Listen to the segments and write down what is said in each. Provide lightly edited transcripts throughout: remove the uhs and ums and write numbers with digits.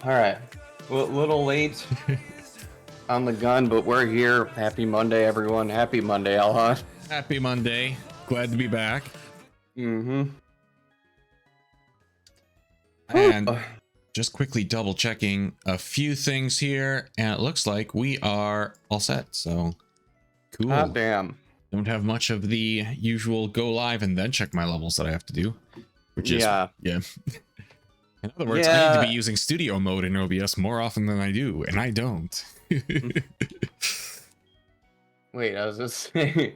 All right. Well, a little late on the gun, but we're here. Happy Monday, everyone. Happy Monday, Alhan. Happy Monday. Glad to be back. Mm-hmm. And just quickly double checking a few things here, and it looks like we are all set. So cool. Ah, damn. Don't have much of the usual go live and then check my levels that I have to do, which is yeah. In other words, I need to be using studio mode in OBS more often than I do, and I don't. Wait, I was just saying.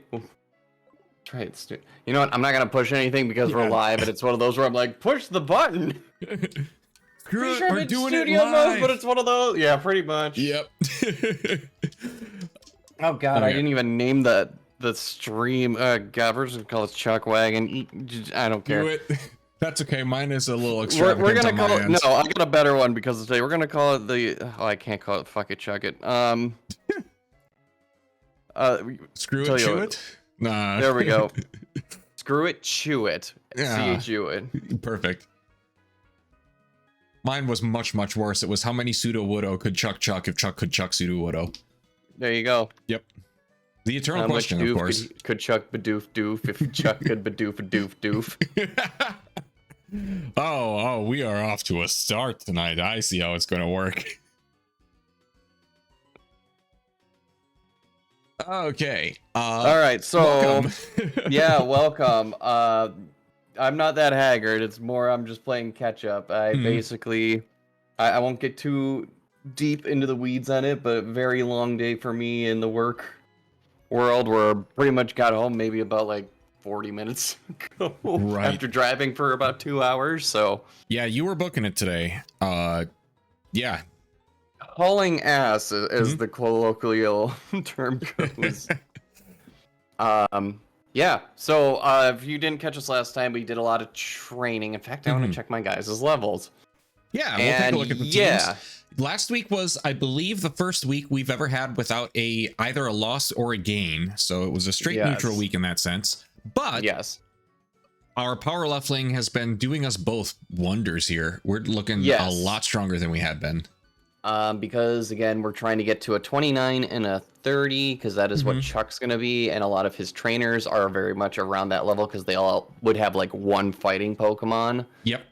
Try it. You know what? I'm not gonna push anything because we're live, and it's one of those where I'm like, push the button. Screw it, sure we're doing it studio live. mode, but it's one of those. Yeah, pretty much. Yep. Oh god, okay. I didn't even name the stream. God, we're just gonna call it Chuck Wagon. I don't care. Do it. That's okay. Mine is a little extravagant. We're gonna call it. No, I got a better one because today we're gonna call it the. Oh, I can't call it. Fuck it, Chuck it. Screw it, chew it. Nah. There we go. Screw it, chew it. Yeah. Chew it. Perfect. Mine was much worse. It was how many Sudowoodo could Chuck if Chuck could Chuck Sudowoodo. There you go. Yep. The eternal question, of course. Could Chuck Badoof Doof if Chuck could Badoof Doof Doof. Oh, we are off to a start tonight. I see how it's going to work. Okay. All right, so welcome. Yeah, welcome. I'm not that haggard. It's more I'm just playing catch up. I basically, I won't get too deep into the weeds on it, but very long day for me in the work world, where I pretty much got home maybe about like 40 minutes ago after driving for about 2 hours. So yeah, you were booking it today. Yeah. Hauling ass, as the colloquial term goes. Yeah, so if you didn't catch us last time, we did a lot of training. In fact, I want to check my guys' levels. Yeah, we'll take a look at the teams. Last week was, I believe, the first week we've ever had without either a loss or a gain. So it was a straight neutral week in that sense. But our power leveling has been doing us both wonders here. We're looking a lot stronger than we had been. Because again, we're trying to get to a 29 and a 30, because that is what Chuck's gonna be, and a lot of his trainers are very much around that level because they all would have like one fighting Pokemon. Yep.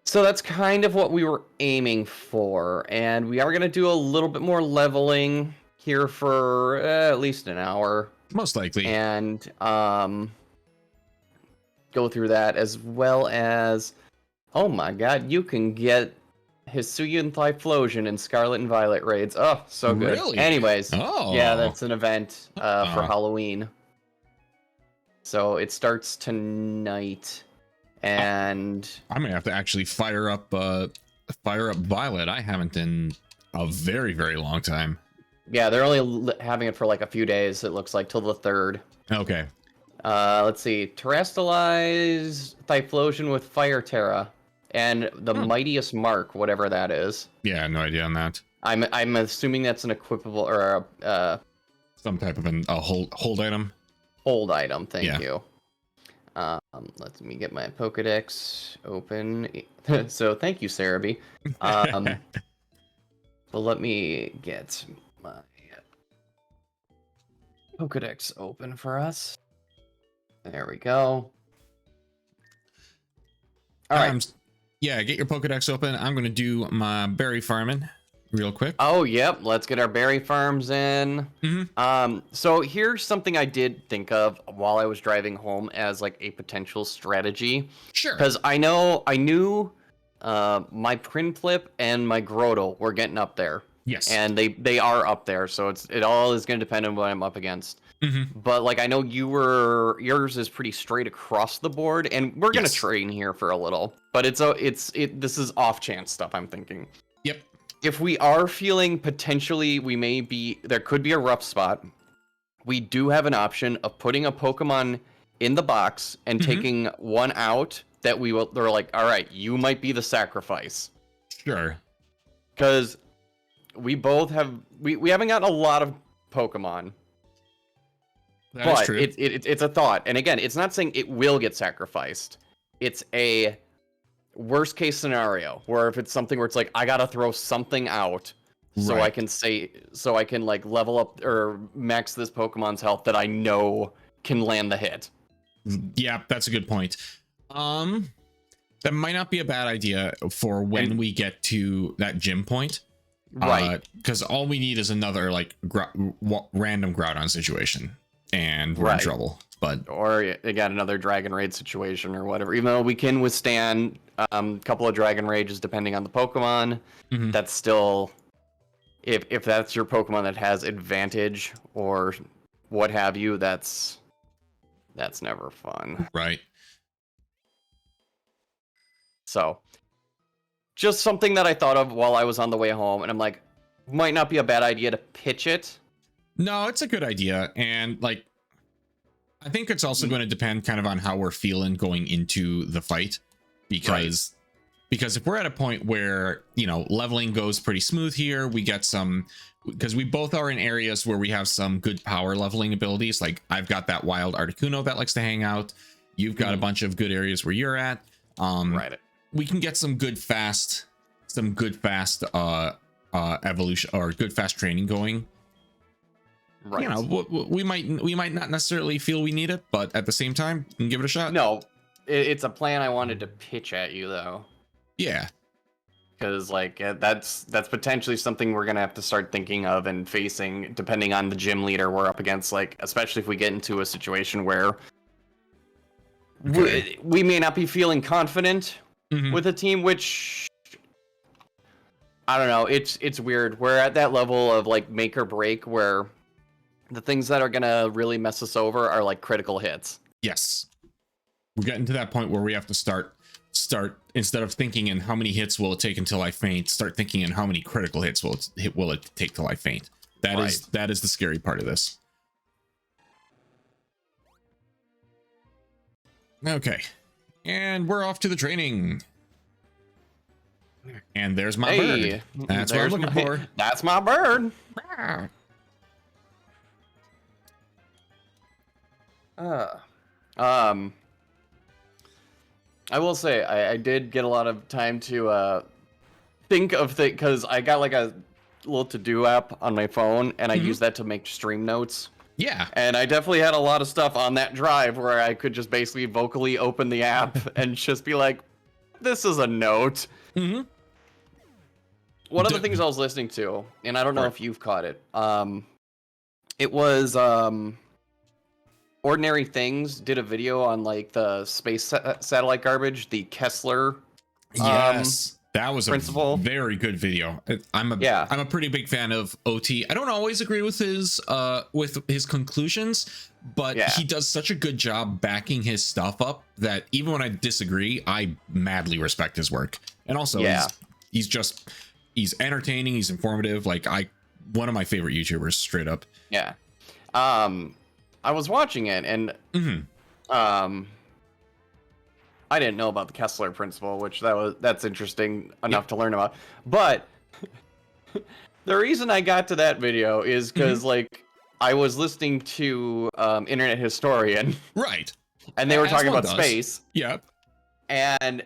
So that's kind of what we were aiming for, and we are gonna do a little bit more leveling here for at least an hour, most likely, and go through that, as well as, oh my god, you can get Hisuian Typhlosion and Scarlet and Violet raids. Oh, so good. Really? Anyways, yeah, that's an event for Halloween. So it starts tonight, and I'm gonna have to actually fire up Violet. I haven't in a very long time. Yeah, they're only having it for like a few days. It looks like till the 3rd. Okay. Let's see. Terrestrialize Typhlosion with Fire Terra. And the Mightiest Mark, whatever that is. Yeah, no idea on that. I'm assuming that's an equipable or some type of a hold item. Hold item, thank you. Let me get my Pokedex open. So thank you, Cerebi. But let me get my Pokedex open for us. There we go. All right. Yeah, get your Pokedex open. I'm going to do my berry farming real quick. Oh, yep. Let's get our berry farms in. So here's something I did think of while I was driving home as like a potential strategy. Sure. Because I knew my Prinplup and my Grotto were getting up there. Yes. And they are up there. So it all is going to depend on what I'm up against. But like I know yours is pretty straight across the board, and we're gonna train here for a little. But this is off chance stuff, I'm thinking. Yep. If we are feeling potentially there could be a rough spot, we do have an option of putting a Pokemon in the box and taking one out that they're like, all right, you might be the sacrifice. Sure. Because we both we haven't got a lot of Pokemon. That is true. It's a thought, and again, it's not saying it will get sacrificed. It's worst case scenario, where if it's something where it's like I gotta throw something out so I can like level up or max this Pokemon's health that I know can land the hit. Yeah, that's a good point. That might not be a bad idea for when we get to that gym point. Right. Because all we need is another like random Groudon situation and we're in trouble. Or again, another Dragon Raid situation or whatever. Even though we can withstand a couple of Dragon Rages depending on the Pokemon, that's still, if that's your Pokemon that has advantage or what have you, that's never fun. Right. So, just something that I thought of while I was on the way home, and I'm like, might not be a bad idea to pitch it. No, it's a good idea, and like, I think it's also going to depend kind of on how we're feeling going into the fight, because if we're at a point where, you know, leveling goes pretty smooth here, we get some, because we both are in areas where we have some good power leveling abilities. Like I've got that wild Articuno that likes to hang out. You've got a bunch of good areas where you're at. We can get some good fast evolution or good fast training going. Right. You know, we might not necessarily feel we need it, but at the same time, we can give it a shot. No, it's a plan I wanted to pitch at you though. Yeah. Because like that's potentially something we're gonna have to start thinking of and facing, depending on the gym leader we're up against. Like, especially if we get into a situation where we may not be feeling confident with a team, which I don't know. It's weird. We're at that level of like make or break where the things that are gonna really mess us over are like critical hits. Yes, we're getting to that point where we have to start instead of thinking in how many hits will it take until I faint, start thinking in how many critical hits will it take till I faint. That is the scary part of this. Okay, and we're off to the training. And there's my bird. That's what I'm looking for. That's my bird. I will say I did get a lot of time to think of things, because I got like a little to-do app on my phone, and I use that to make stream notes. Yeah. And I definitely had a lot of stuff on that drive where I could just basically vocally open the app and just be like, this is a note. One of the things I was listening to, and I don't know if you've caught it, it was Ordinary Things did a video on like the space satellite garbage, the Kessler that was a very good video. I'm a pretty big fan of OT. I don't always agree with his conclusions, but he does such a good job backing his stuff up that even when I disagree, I madly respect his work. And also he's entertaining, he's informative, like one of my favorite YouTubers, straight up. Yeah. I was watching it, and I didn't know about the Kessler principle, which that's interesting enough to learn about. But the reason I got to that video is because like I was listening to Internet Historian, right? And they were talking about space. Yep. And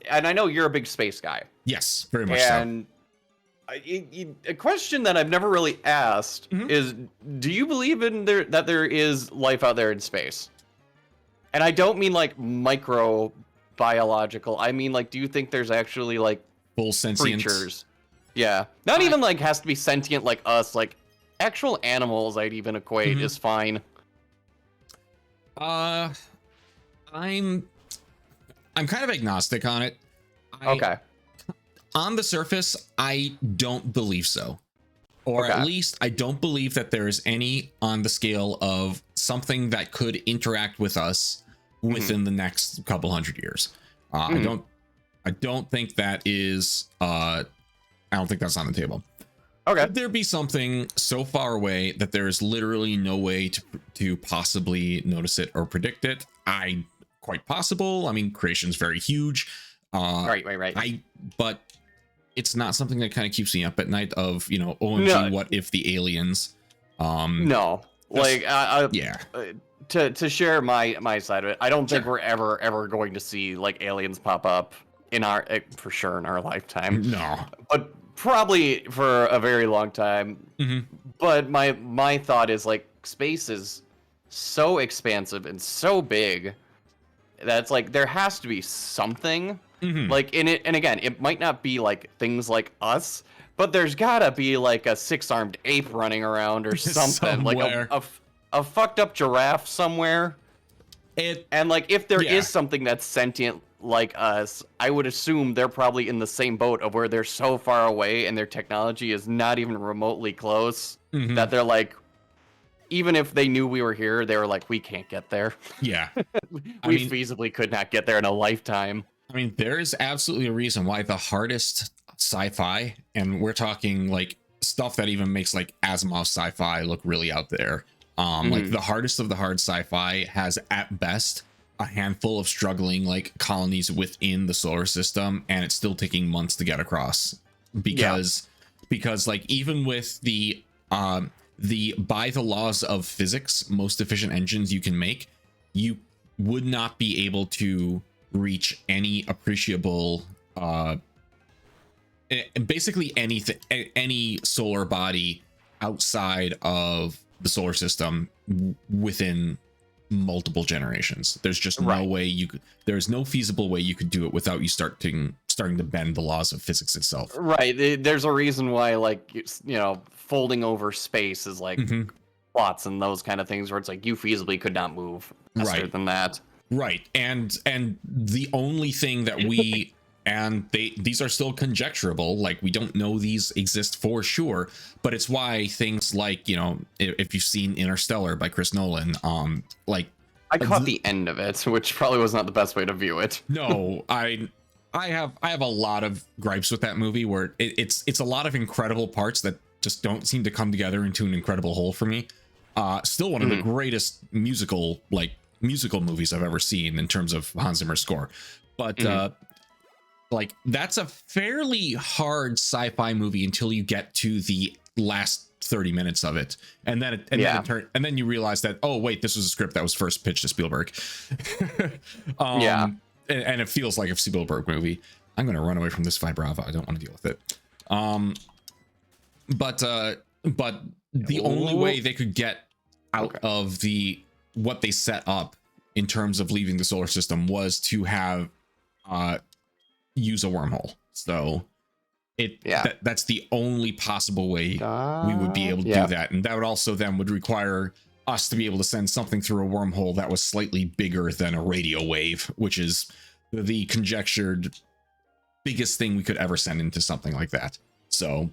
I know you're a big space guy. Yes, very much and a question that I've never really asked is, do you believe that there is life out there in space? And I don't mean like microbiological. I mean like, do you think there's actually like full sentient creatures? Yeah, not even like has to be sentient like us. Like actual animals, I'd even equate is fine. I'm kind of agnostic on it. Okay. On the surface, I don't believe so. Or at least I don't believe that there is any on the scale of something that could interact with us within the next couple hundred years. I don't think that is I don't think that's on the table. Okay. Could there be something so far away that there is literally no way to possibly notice it or predict it? Quite possible. I mean, creation's very huge. Right. But it's not something that kind of keeps me up at night of, you know, OMG, what if the aliens? No, like, to share my side of it, I don't think we're ever going to see like aliens pop up for sure in our lifetime. No. But probably for a very long time. But my thought is like space is so expansive and so big that's like there has to be something like in it. And again, it might not be like things like us, but there's gotta be like a 6-armed ape running around or something. Like a fucked up giraffe somewhere. And like if there is something that's sentient like us, I would assume they're probably in the same boat of where they're so far away and their technology is not even remotely close that they're like, even if they knew we were here, they were like, we can't get there. Yeah. we feasibly could not get there in a lifetime. I mean, there is absolutely a reason why the hardest sci-fi, and we're talking like stuff that even makes like Asimov's sci-fi look really out there. Like the hardest of the hard sci-fi has at best a handful of struggling like colonies within the solar system, and it's still taking months to get across because like even with the by the laws of physics most efficient engines you can make, you would not be able to reach any appreciable basically anything, any solar body outside of the solar system within multiple generations. There's just no way you could, there's no feasible way you could do it without you starting to bend the laws of physics itself. Right. There's a reason why, like, you know, folding over space is like plots and those kind of things where it's like you feasibly could not move faster than that. Right. And the only thing that we and these are still conjecturable, like we don't know these exist for sure, but it's why things like, you know, if you've seen Interstellar by Chris Nolan, like I caught the end of it, which probably was not the best way to view it. No, I have a lot of gripes with that movie where it's a lot of incredible parts that just don't seem to come together into an incredible whole for me. Still one of the greatest musical movies I've ever seen in terms of Hans Zimmer's score, but like that's a fairly hard sci-fi movie until you get to the last 30 minutes of it, and then then you realize that, oh wait, this was a script that was first pitched to Spielberg. And it feels like a Spielberg movie. I'm gonna run away from this Vibrava. I don't want to deal with it. But the only way they could get out of what they set up in terms of leaving the solar system was to have use a wormhole. So that's the only possible way we would be able to do that, and that would also then would require us to be able to send something through a wormhole that was slightly bigger than a radio wave, which is the conjectured biggest thing we could ever send into something like that. So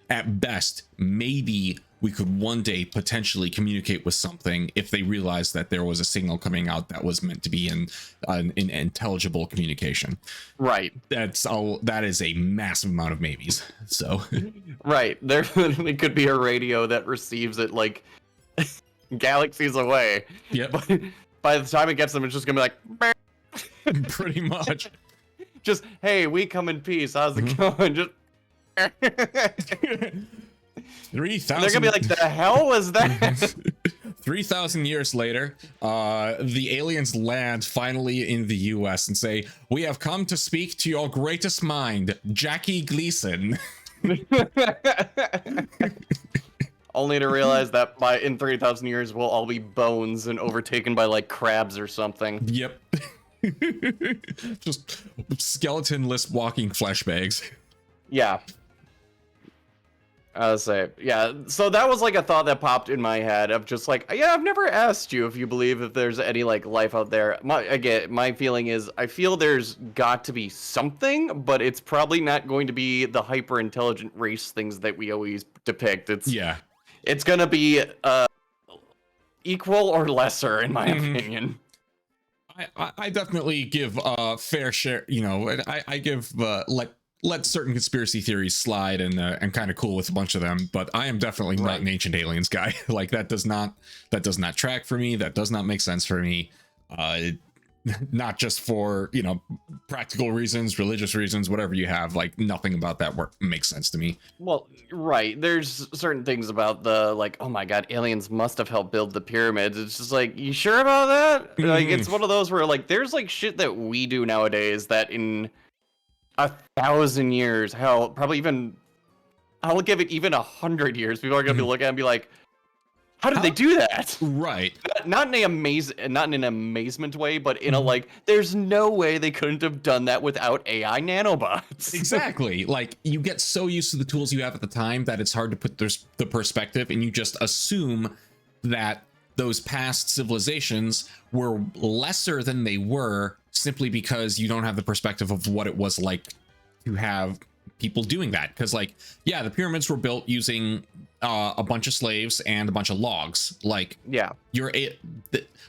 at best maybe we could one day potentially communicate with something if they realized that there was a signal coming out that was meant to be in intelligible communication. Right. That is a massive amount of maybes. So right, there literally could be a radio that receives it like galaxies away. Yep. But by the time it gets them, it's just gonna be like pretty much just, hey, we come in peace, how's it going? Just 3,000. They're gonna be like, the hell was that? 3,000 years later, the aliens land finally in the US and say, we have come to speak to your greatest mind, Jackie Gleason. Only to realize that in 3,000 years we'll all be bones and overtaken by like crabs or something. Yep. Just skeleton-less walking flesh bags. Yeah. I was say, yeah. So that was like a thought that popped in my head of just like, yeah, I've never asked you if you believe if there's any like life out there. My feeling is I feel there's got to be something, but it's probably not going to be the hyper intelligent race things that we always depict. It's gonna be equal or lesser in my opinion. I definitely give a fair share. You know, I give let certain conspiracy theories slide and kind of cool with a bunch of them, but I am definitely not an ancient aliens guy. Like that does not track for me. That does not make sense for me. not just for, you know, practical reasons, religious reasons, whatever you have. Like, nothing about that work makes sense to me. Well, right. There's certain things about the, like, oh my god, aliens must have helped build the pyramids. It's just like, you sure about that? Mm-hmm. Like, it's one of those where, like, there's like shit that we do nowadays that in 1,000 years, hell, probably even, I'll give it even 100 years, people are gonna be looking at it and be like, how did they do that? Right. Not in an amazement way, but in a like, there's no way they couldn't have done that without AI nanobots. Exactly. Like, you get so used to the tools you have at the time that it's hard to put the perspective, and you just assume that those past civilizations were lesser than they were simply because you don't have the perspective of what it was like to have people doing that. Because, like, yeah, the pyramids were built using a bunch of slaves and a bunch of logs. Like, yeah,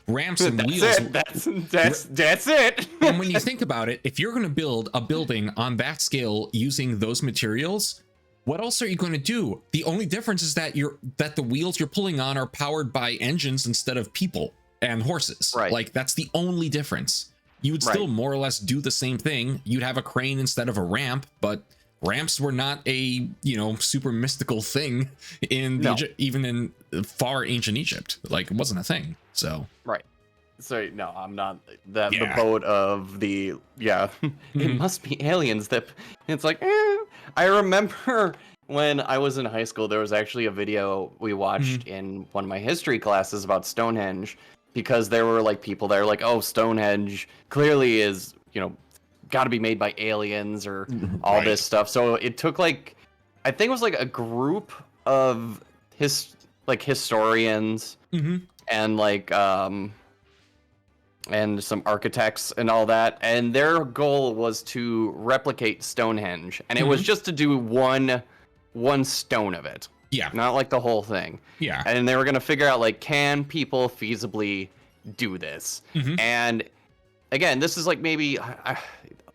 ramps and that's wheels. That's it. And when you think about it, if you're going to build a building on that scale using those materials, what else are you going to do? The only difference is that the wheels you're pulling on are powered by engines instead of people and horses. Right. Like, that's the only difference. You would still more or less do the same thing. You'd have a crane instead of a ramp, but ramps were not a, you know, super mystical thing in even in far ancient Egypt. Like, it wasn't a thing. So right. So no, I'm not that the boat of the it must be aliens that it's like I remember when I was in high school, there was actually a video we watched in one of my history classes about Stonehenge, because there were like people there like, oh, Stonehenge clearly is, you know, got to be made by aliens or all this stuff. So it took like, I think it was like a group of historians and like and some architects and all that, and their goal was to replicate Stonehenge, and it was just to do one stone of it. Yeah, not like the whole thing. Yeah. And they were gonna figure out like, can people feasibly do this? And again, this is like maybe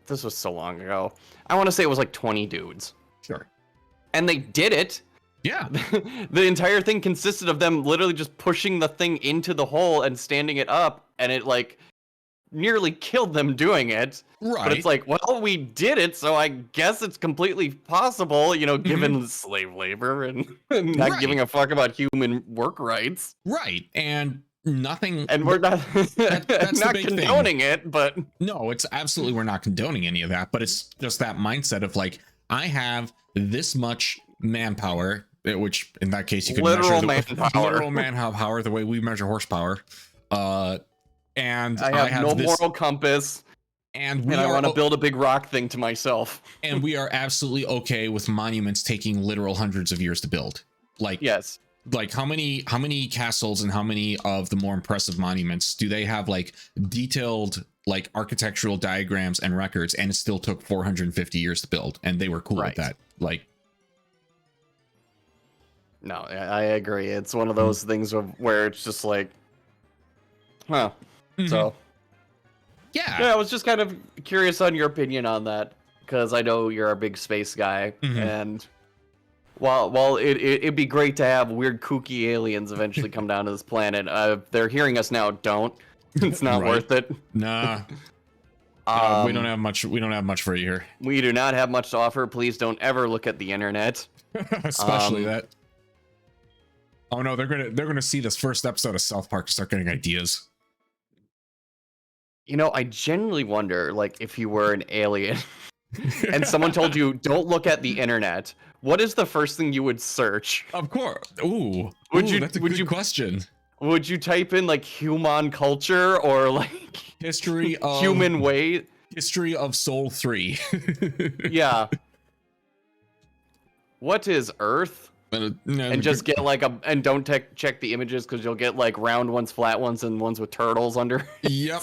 this was so long ago. I want to say it was like 20 dudes. Sure. And they did it. Yeah. The entire thing consisted of them literally just pushing the thing into the hole and standing it up, and it like nearly killed them doing it. Right. But it's like, well, we did it, so I guess it's completely possible, you know, given slave labor and not giving a fuck about human work rights. Right. And nothing, and we're not that's not condoning it, but no, it's absolutely, we're not condoning any of that, but it's just that mindset of like, I have this much manpower, which in that case you could literal literal manpower, the way we measure horsepower, and I have no moral compass, and I want to build a big rock thing to myself. And we are absolutely okay with monuments taking literal hundreds of years to build. Like, yes. Like, how many castles and how many of the more impressive monuments do they have like detailed like architectural diagrams and records, and it still took 450 years to build, and they were cool with that? Like, no, I agree. It's one of those things where it's just like, huh. So yeah, I was just kind of curious on your opinion on that, because I know you're a big space guy, and while it'd be great to have weird kooky aliens eventually come down to this planet, they're hearing us now. Don't. It's not worth it. Nah. We don't have much. We don't have much for you here. We do not have much to offer. Please don't ever look at the internet. Especially that. Oh no, they're gonna see this first episode of South Park and start getting ideas. You know, I genuinely wonder, like, if you were an alien and someone told you, don't look at the internet, what is the first thing you would search? Of course. Ooh. That's a good question. Would you type in, like, human culture or, like, history of human way? History of Soul 3. Yeah. What is Earth? And just get like and don't check the images, because you'll get like round ones, flat ones, and ones with turtles under. Yep.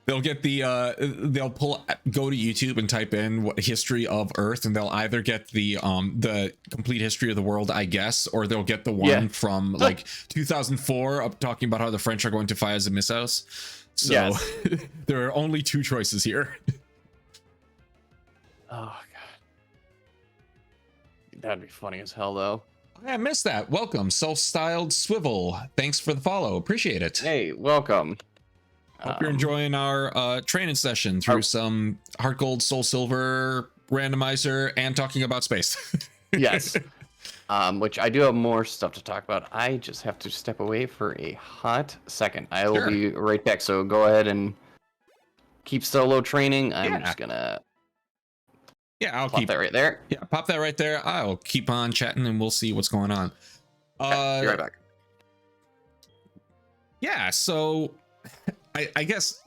They'll get they'll go to YouTube and type in what history of Earth, and they'll either get the complete history of the world, I guess, or they'll get the one from like 2004 up talking about how the French are going to fire the missiles. So there are only two choices here. Oh god. That'd be funny as hell, though. I missed that. Welcome, self-styled swivel. Thanks for the follow. Appreciate it. Hey, welcome. Hope you're enjoying our training session through some Heart Gold, Soul Silver randomizer and talking about space. Yes. Which I do have more stuff to talk about. I just have to step away for a hot second. I will be right back. So go ahead and keep solo training. I'm just gonna. Yeah, I'll keep that right there. Yeah, pop that right there. I'll keep on chatting and we'll see what's going on. Okay, be right back. Yeah, so I guess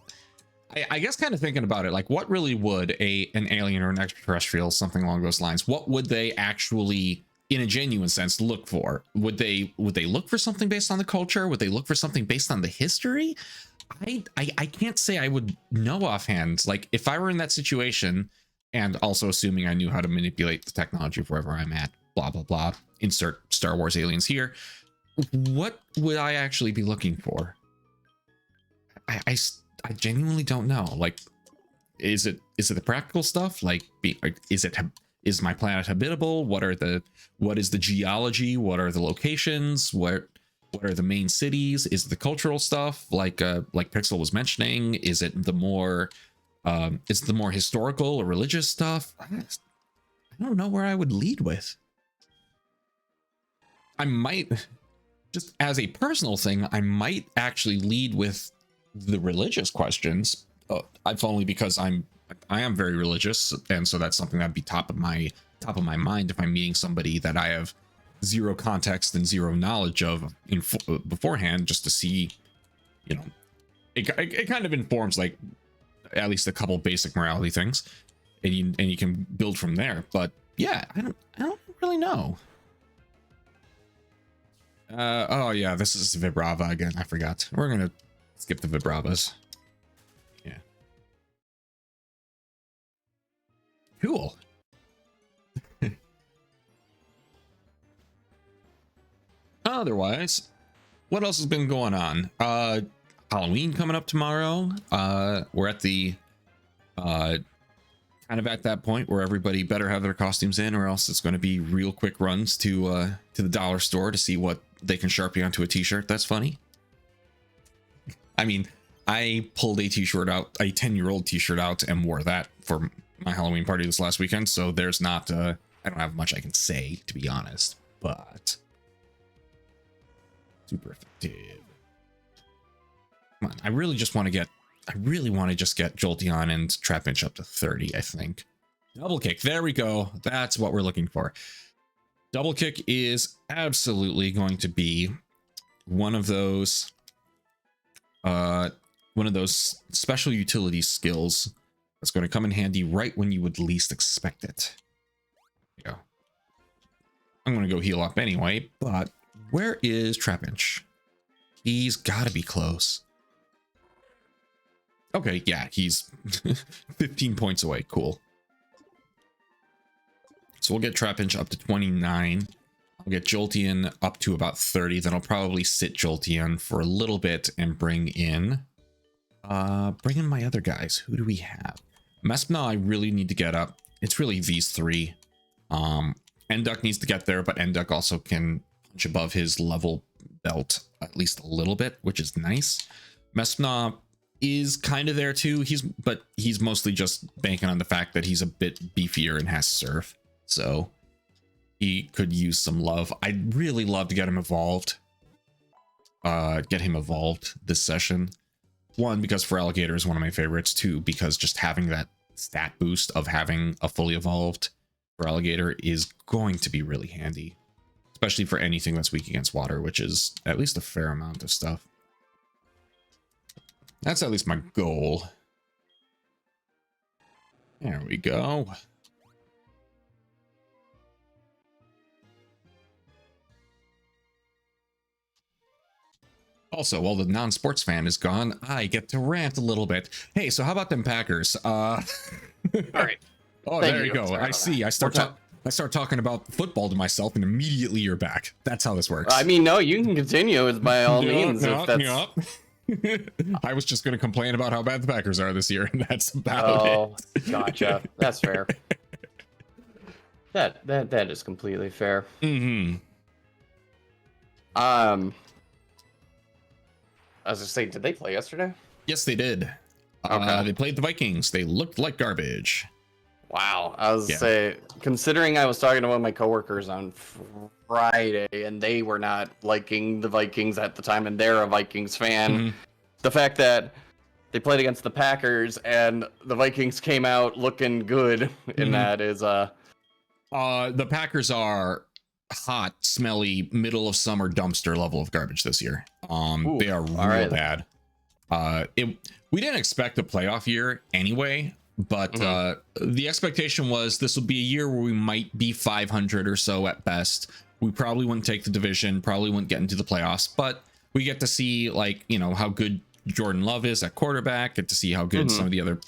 kind of thinking about it, like what really would an alien or an extraterrestrial, something along those lines, what would they actually, in a genuine sense, look for? Would they look for something based on the culture? Would they look for something based on the history? I can't say I would know offhand. Like if I were in that situation, and also assuming I knew how to manipulate the technology wherever I'm at, blah blah blah, insert Star Wars aliens here, what would I actually be looking for? I genuinely don't know. Like, is it the practical stuff? Like, is my planet habitable? What is the geology? What are the locations? What are the main cities? Is it the cultural stuff? Like Pixel was mentioning, is it the more historical or religious stuff? I don't know where I would lead with. I might, just as a personal thing, I might actually lead with the religious questions. If only because I am very religious, and so that's something that'd be top of my mind if I'm meeting somebody that I have zero context and zero knowledge of beforehand, just to see, you know, it kind of informs like at least a couple basic morality things, and you can build from there. But yeah, I don't really know. Oh yeah, this is Vibrava again. I forgot. We're gonna skip the Vibravas. Yeah. Cool. Otherwise, what else has been going on? Halloween coming up tomorrow. We're at the kind of at that point where everybody better have their costumes in, or else it's going to be real quick runs to the dollar store to see what they can Sharpie onto a t-shirt. That's funny. I mean, I pulled a t-shirt out, a 10-year-old t-shirt out, and wore that for my Halloween party this last weekend. So there's not, I don't have much I can say, to be honest, but super effective. Come on, I really want to just get Jolteon and Trapinch up to 30, I think. Double kick, there we go. That's what we're looking for. Double kick is absolutely going to be one of those special utility skills that's going to come in handy right when you would least expect it. There you go. I'm going to go heal up anyway, but where is Trapinch? He's got to be close. Okay, yeah, he's 15 points away. Cool. So we'll get Trapinch up to 29. I'll get Jolteon up to about 30. Then I'll probably sit Jolteon for a little bit and bring in my other guys. Who do we have? Mespina I really need to get up. It's really these three. Enduck needs to get there, but Enduck also can punch above his level belt at least a little bit, which is nice. Mespina is kind of there too. But he's mostly just banking on the fact that he's a bit beefier and has surf. So he could use some love. I'd really love to get him evolved. This session. One, because for Alligator is one of my favorites. Two, because just having that stat boost of having a fully evolved for Alligator is going to be really handy. Especially for anything that's weak against water, which is at least a fair amount of stuff. That's at least my goal. There we go. Also, while the non-sports fan is gone, I get to rant a little bit. Hey, so how about them Packers? All right. Oh, there you go. I see. I start talking about football to myself, and immediately you're back. That's how this works. I mean, no, you can continue by all means. If that's... I was just going to complain about how bad the Packers are this year, and that's about it. Oh, gotcha. That's fair. That is completely fair. Mm-hmm. I was just saying, did they play yesterday? Yes, they did. They played the Vikings. They looked like garbage. Wow. I was say, considering I was talking to one of my coworkers on Friday and they were not liking the Vikings at the time, and they're a Vikings fan. The fact that they played against the Packers and the Vikings came out looking good in that is the Packers are hot, smelly, middle of summer dumpster level of garbage this year. They are real bad. We didn't expect a playoff year anyway, but the expectation was this will be a year where we might be 500 or so at best. We probably wouldn't take the division, probably wouldn't get into the playoffs, but we get to see, like, you know, how good Jordan Love is at quarterback, get to see how good some of the other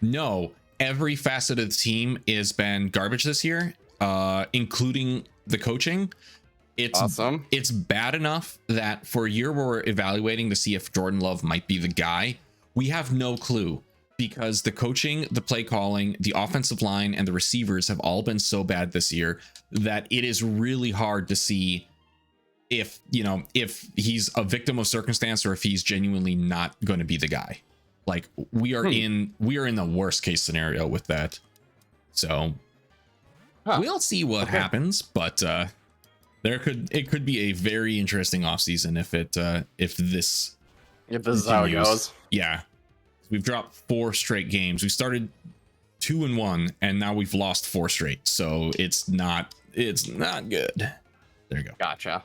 no, every facet of the team has been garbage this year, including the coaching. It's awesome. It's bad enough that for a year where we're evaluating to see if Jordan Love might be the guy, we have no clue, because the coaching, the play calling, the offensive line, and the receivers have all been so bad this year that it is really hard to see if, you know, if he's a victim of circumstance or if he's genuinely not going to be the guy. Like, we are in the worst case scenario with that. So we'll see what happens, but it could be a very interesting offseason if this is how it goes. Yeah. We've dropped 4 straight games. We started 2-1 and now we've lost 4 straight. So it's not good. There you go. Gotcha.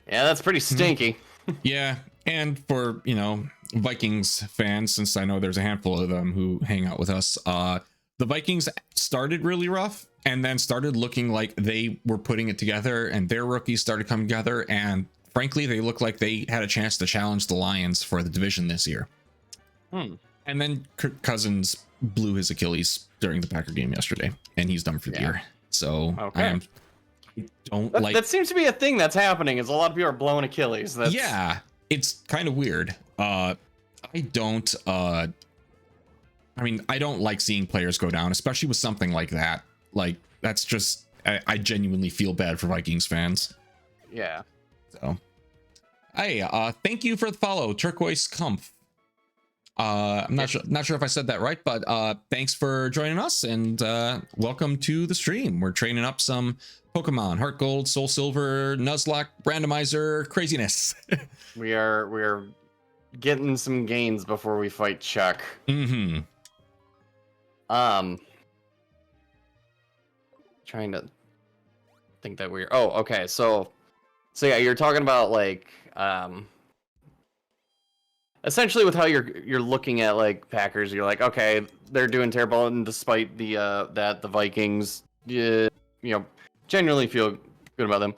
Yeah, that's pretty stinky. Yeah. And for, you know, Vikings fans, since I know there's a handful of them who hang out with us, the Vikings started really rough and then started looking like they were putting it together, and their rookies started coming together, and frankly they looked like they had a chance to challenge the Lions for the division this year. And then Kirk Cousins blew his Achilles during the Packer game yesterday, and he's done for the year. So that seems to be a thing that's happening, is a lot of people are blowing Achilles. Yeah, it's kind of weird. I don't like seeing players go down, especially with something like that. Like, that's just, I genuinely feel bad for Vikings fans. Yeah. So, hey, thank you for the follow, Turquoise Kumpf. I'm not sure if I said that right, but thanks for joining us, and welcome to the stream. We're training up some Pokemon, Heart Gold, Soul Silver, Nuzlocke, Randomizer, craziness. we are getting some gains before we fight Chuck. Trying to think that we're okay, so yeah, you're talking about, like, essentially with how you're looking at, like, Packers, you're like, okay, they're doing terrible, and despite the that the Vikings, you know, genuinely feel good about them.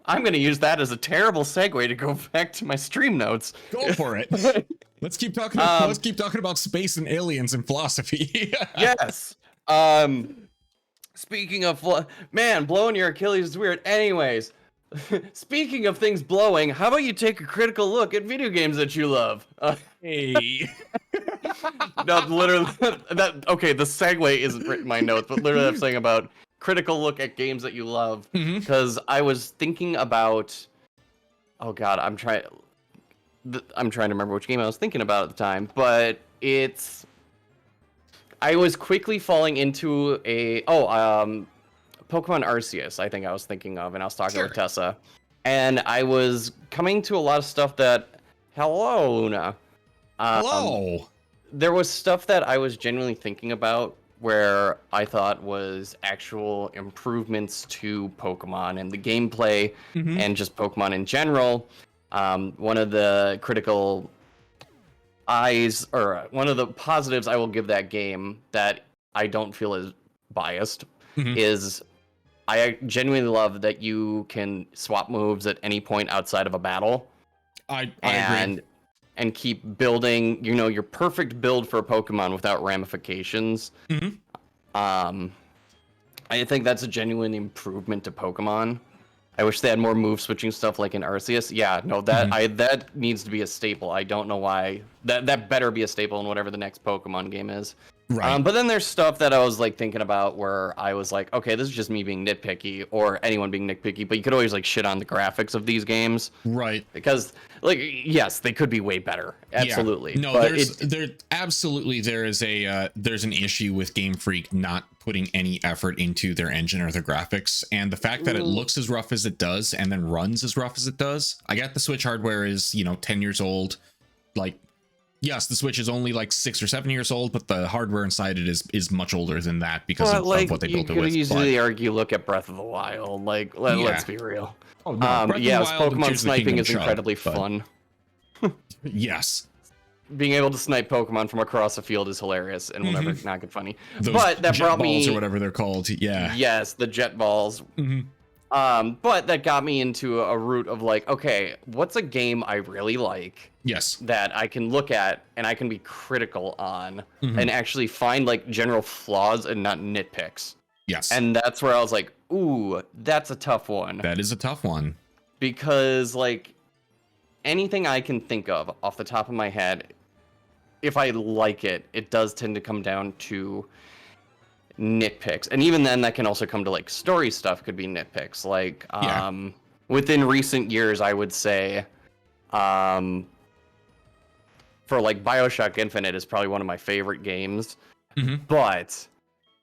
I'm gonna use that as a terrible segue to go back to my stream notes. Go for it. Let's keep talking. Let's keep talking about space and aliens and philosophy. Yes. Speaking of blowing your Achilles is weird. Anyways, speaking of things blowing, how about you take a critical look at video games that you love? Hey. No, literally. Okay, the segue isn't written in my notes, but literally I'm saying about critical look at games that you love, because I was thinking about, oh god, I'm trying to remember which game I was thinking about at the time, but I was quickly falling into Pokemon Arceus, I think I was thinking of, and I was talking with Tessa, and I was coming to a lot of stuff that, hello, Luna. Hello. There was stuff that I was genuinely thinking about where I thought was actual improvements to Pokemon and the gameplay and just Pokemon in general. One of the one of the positives I will give that game that I don't feel is biased is I genuinely love that you can swap moves at any point outside of a battle. I agree. And keep building, you know, your perfect build for a Pokemon without ramifications. I think that's a genuine improvement to Pokemon. I wish they had more move switching stuff like in Arceus. Yeah, no, that needs to be a staple. I don't know why. That better be a staple in whatever the next Pokemon game is. Right. But then there's stuff that I was like thinking about where I was like, okay, this is just me being nitpicky, or anyone being nitpicky, but you could always like shit on the graphics of these games. Right. Because like, yes, they could be way better. Absolutely. Yeah. No, but there's an issue with Game Freak not putting any effort into their engine or their graphics, and the fact that it looks as rough as it does and then runs as rough as it does. I got the Switch hardware is 10 years old. Like, yes, the Switch is only like 6 or 7 years old, but the hardware inside it is much older than that because of what they built it with. You could easily argue, look at Breath of the Wild. Like, let's be real. Oh, no, Pokemon sniping is incredibly fun. Yes. Being able to snipe Pokemon from across the field is hilarious and will never not get funny. Those but that brought balls or whatever they're called. Yeah. Yes, the jet balls. But that got me into a route of like, okay, what's a game I really like? Yes. That I can look at and I can be critical on and actually find like general flaws and not nitpicks. Yes. And that's where I was like, ooh, that's a tough one. That is a tough one. Because like anything I can think of off the top of my head, if I like it, it does tend to come down to nitpicks. And even then that can also come to like story stuff could be nitpicks. Like within recent years, I would say for like BioShock Infinite is probably one of my favorite games. But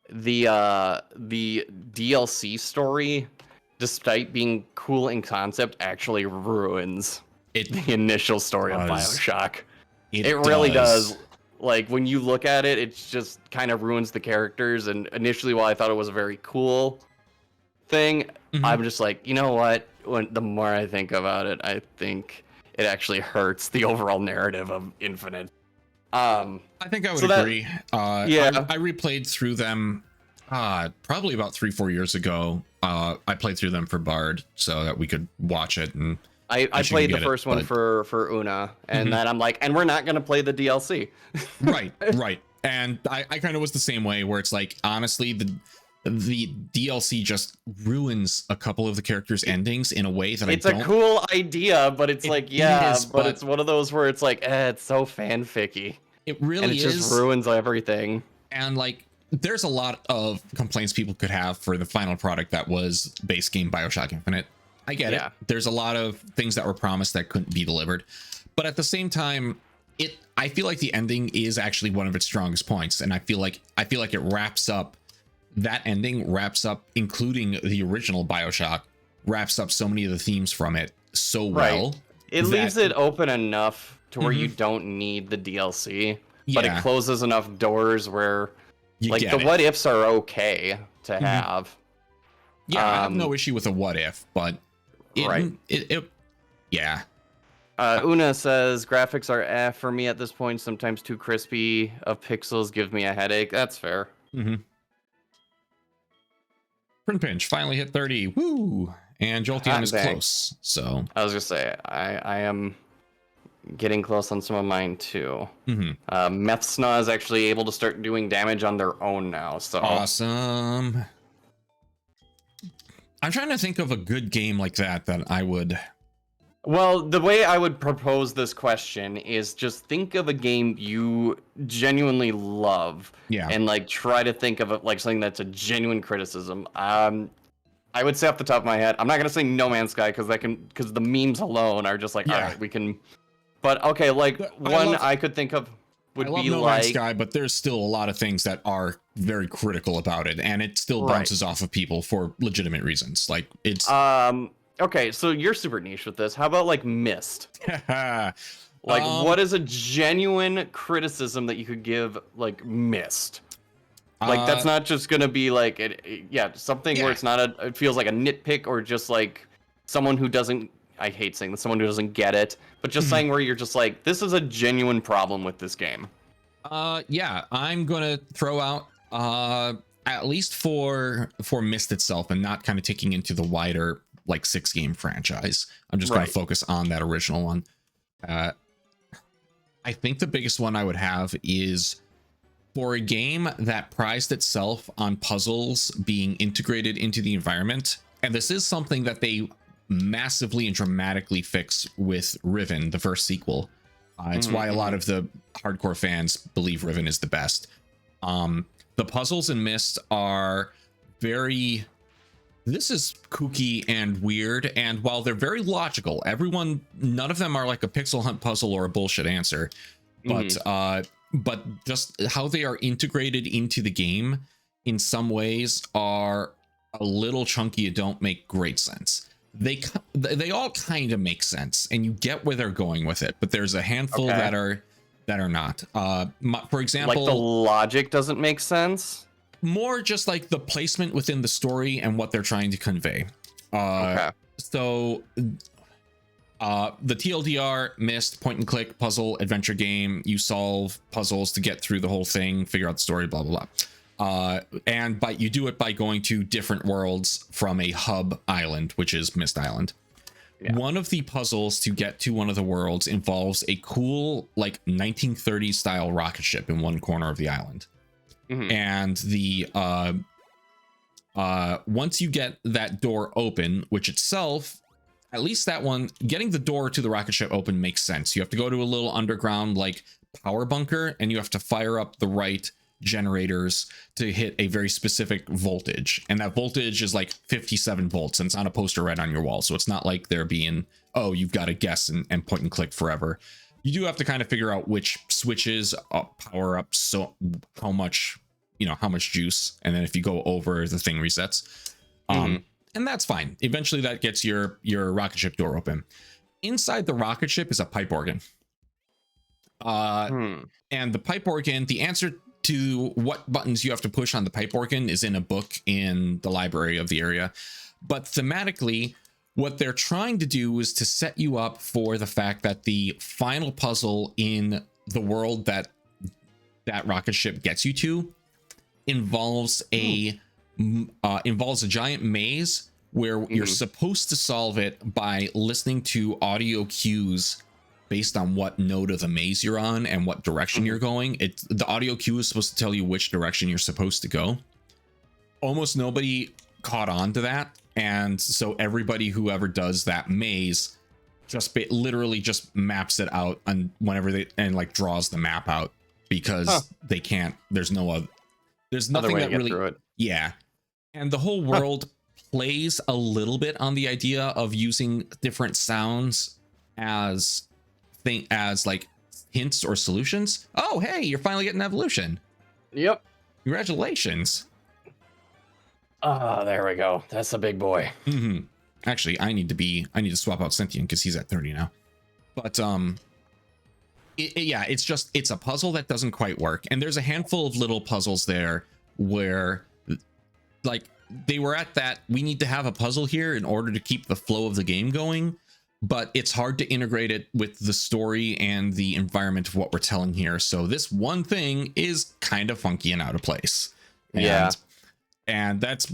the DLC story, despite being cool in concept, actually ruins the initial story of BioShock. It really does. Like when you look at it, it just kind of ruins the characters. And initially, while I thought it was a very cool thing, I'm just like, you know what? The more I think about it, I think it actually hurts the overall narrative of Infinite. I think I would agree. I replayed through them probably about 3-4 years ago. I played through them for Bard so that we could watch it, and I played the first one for Una, and then I'm like, and we're not gonna play the DLC. right. And I kind of was the same way, where it's like, honestly, the DLC just ruins a couple of the characters' endings in a way that it's a cool idea, but it's but it's one of those where it's like, it's so fanficky. It really and it is. Just ruins everything. And like, there's a lot of complaints people could have for the final product that was base game BioShock Infinite. I get it. There's a lot of things that were promised that couldn't be delivered, but at the same time, I feel like the ending is actually one of its strongest points, and I feel like it wraps up. That ending wraps up, including the original BioShock, wraps up so many of the themes from it so well. It leaves it open enough to where you don't need the DLC, but it closes enough doors where what ifs are okay to have. Yeah, I have no issue with a what if, but Una says graphics are for me at this point. Sometimes too crispy of pixels give me a headache. That's fair. Print Pinch finally hit 30. Woo! And Jolteon is close. So I was gonna say I am getting close on some of mine too. Methsna is actually able to start doing damage on their own now. So awesome. I'm trying to think of a good game like that I would. Well, the way I would propose this question is just think of a game you genuinely love, and like try to think of it like something that's a genuine criticism. I would say off the top of my head, I'm not gonna say No Man's Sky because the memes alone are just like, all right, we can. But okay, like I could think of would be No like Man's Sky, but there's still a lot of things that are very critical about it, and it still bounces off of people for legitimate reasons. Like it's okay, so you're super niche with this. How about like Myst? What is a genuine criticism that you could give like Myst? Like that's not just gonna be like something where it's not it feels like a nitpick or just like someone who doesn't. I hate saying that, someone who doesn't get it, but just saying where you're just like, this is a genuine problem with this game. I'm gonna throw out at least for Myst itself, and not kind of taking into the wider like 6-game franchise. I'm just gonna focus on that original one. I think the biggest one I would have is for a game that prized itself on puzzles being integrated into the environment. And this is something that they massively and dramatically fixed with Riven, the first sequel. It's why a lot of the hardcore fans believe Riven is the best. The puzzles in Myst are very... This is kooky and weird, and while they're very logical, none of them are like a pixel hunt puzzle or a bullshit answer, but just how they are integrated into the game in some ways are a little chunky and don't make great sense. They all kind of make sense, and you get where they're going with it, but there's a handful that are not. For example, like the logic doesn't make sense. More just like the placement within the story and what they're trying to convey. So the TLDR, Myst, point and click puzzle adventure game. You solve puzzles to get through the whole thing, figure out the story, blah blah blah. And you do it by going to different worlds from a hub island, which is Myst Island. Yeah. One of the puzzles to get to one of the worlds involves a cool like 1930s style rocket ship in one corner of the island. And the once you get that door open, which itself, at least that one, getting the door to the rocket ship open makes sense. You have to go to a little underground like power bunker, and you have to fire up the right generators to hit a very specific voltage, and that voltage is like 57 volts, and it's on a poster right on your wall. So it's not like there being, oh, you've got to guess and point and click forever. You do have to kind of figure out which switches power up so how much juice, and then if you go over, the thing resets. And that's fine. Eventually that gets your rocket ship door open. Inside the rocket ship is a pipe organ. And the pipe organ, the answer to what buttons you have to push on the pipe organ is in a book in the library of the area. But thematically, what they're trying to do is to set you up for the fact that the final puzzle in the world that rocket ship gets you to involves a giant maze where you're supposed to solve it by listening to audio cues based on what node of the maze you're on and what direction you're going. The audio cue is supposed to tell you which direction you're supposed to go. Almost nobody caught on to that, and so everybody who ever does that maze just literally just maps it out on whenever like draws the map out, because they can't. There's nothing that really. Yeah, and the whole world plays a little bit on the idea of using different sounds as like hints or solutions. Oh, hey, you're finally getting evolution. Yep. Congratulations. There we go. That's a big boy. Actually, I need to swap out Sentient because he's at 30 now. But it's a puzzle that doesn't quite work, and there's a handful of little puzzles there where like they were at that, we need to have a puzzle here in order to keep the flow of the game going, but it's hard to integrate it with the story and the environment of what we're telling here. So this one thing is kind of funky and out of place. And that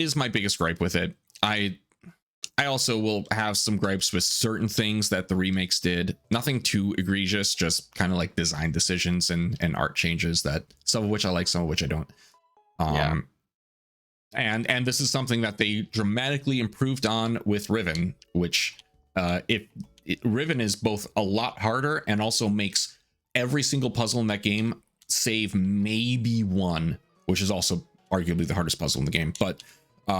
is my biggest gripe with it. I also will have some gripes with certain things that the remakes did. Nothing too egregious, just kind of like design decisions and art changes, that some of which I like, some of which I don't. And this is something that they dramatically improved on with Riven, which Riven is both a lot harder and also makes every single puzzle in that game save maybe one, which is also arguably the hardest puzzle in the game, but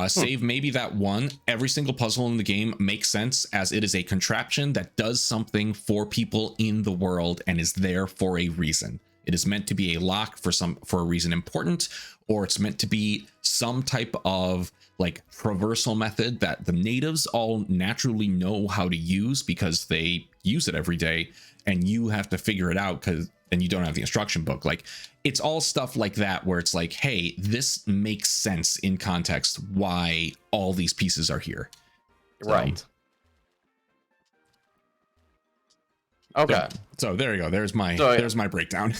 save maybe that one. Every single puzzle in the game makes sense, as it is a contraption that does something for people in the world and is there for a reason. It is meant to be a lock for a reason important, or it's meant to be some type of like traversal method that the natives all naturally know how to use because they use it every day, and you have to figure it out and you don't have the instruction book. Like, it's all stuff like that where it's like, hey, this makes sense in context why all these pieces are here. Right. Okay. So there you go. There's my breakdown.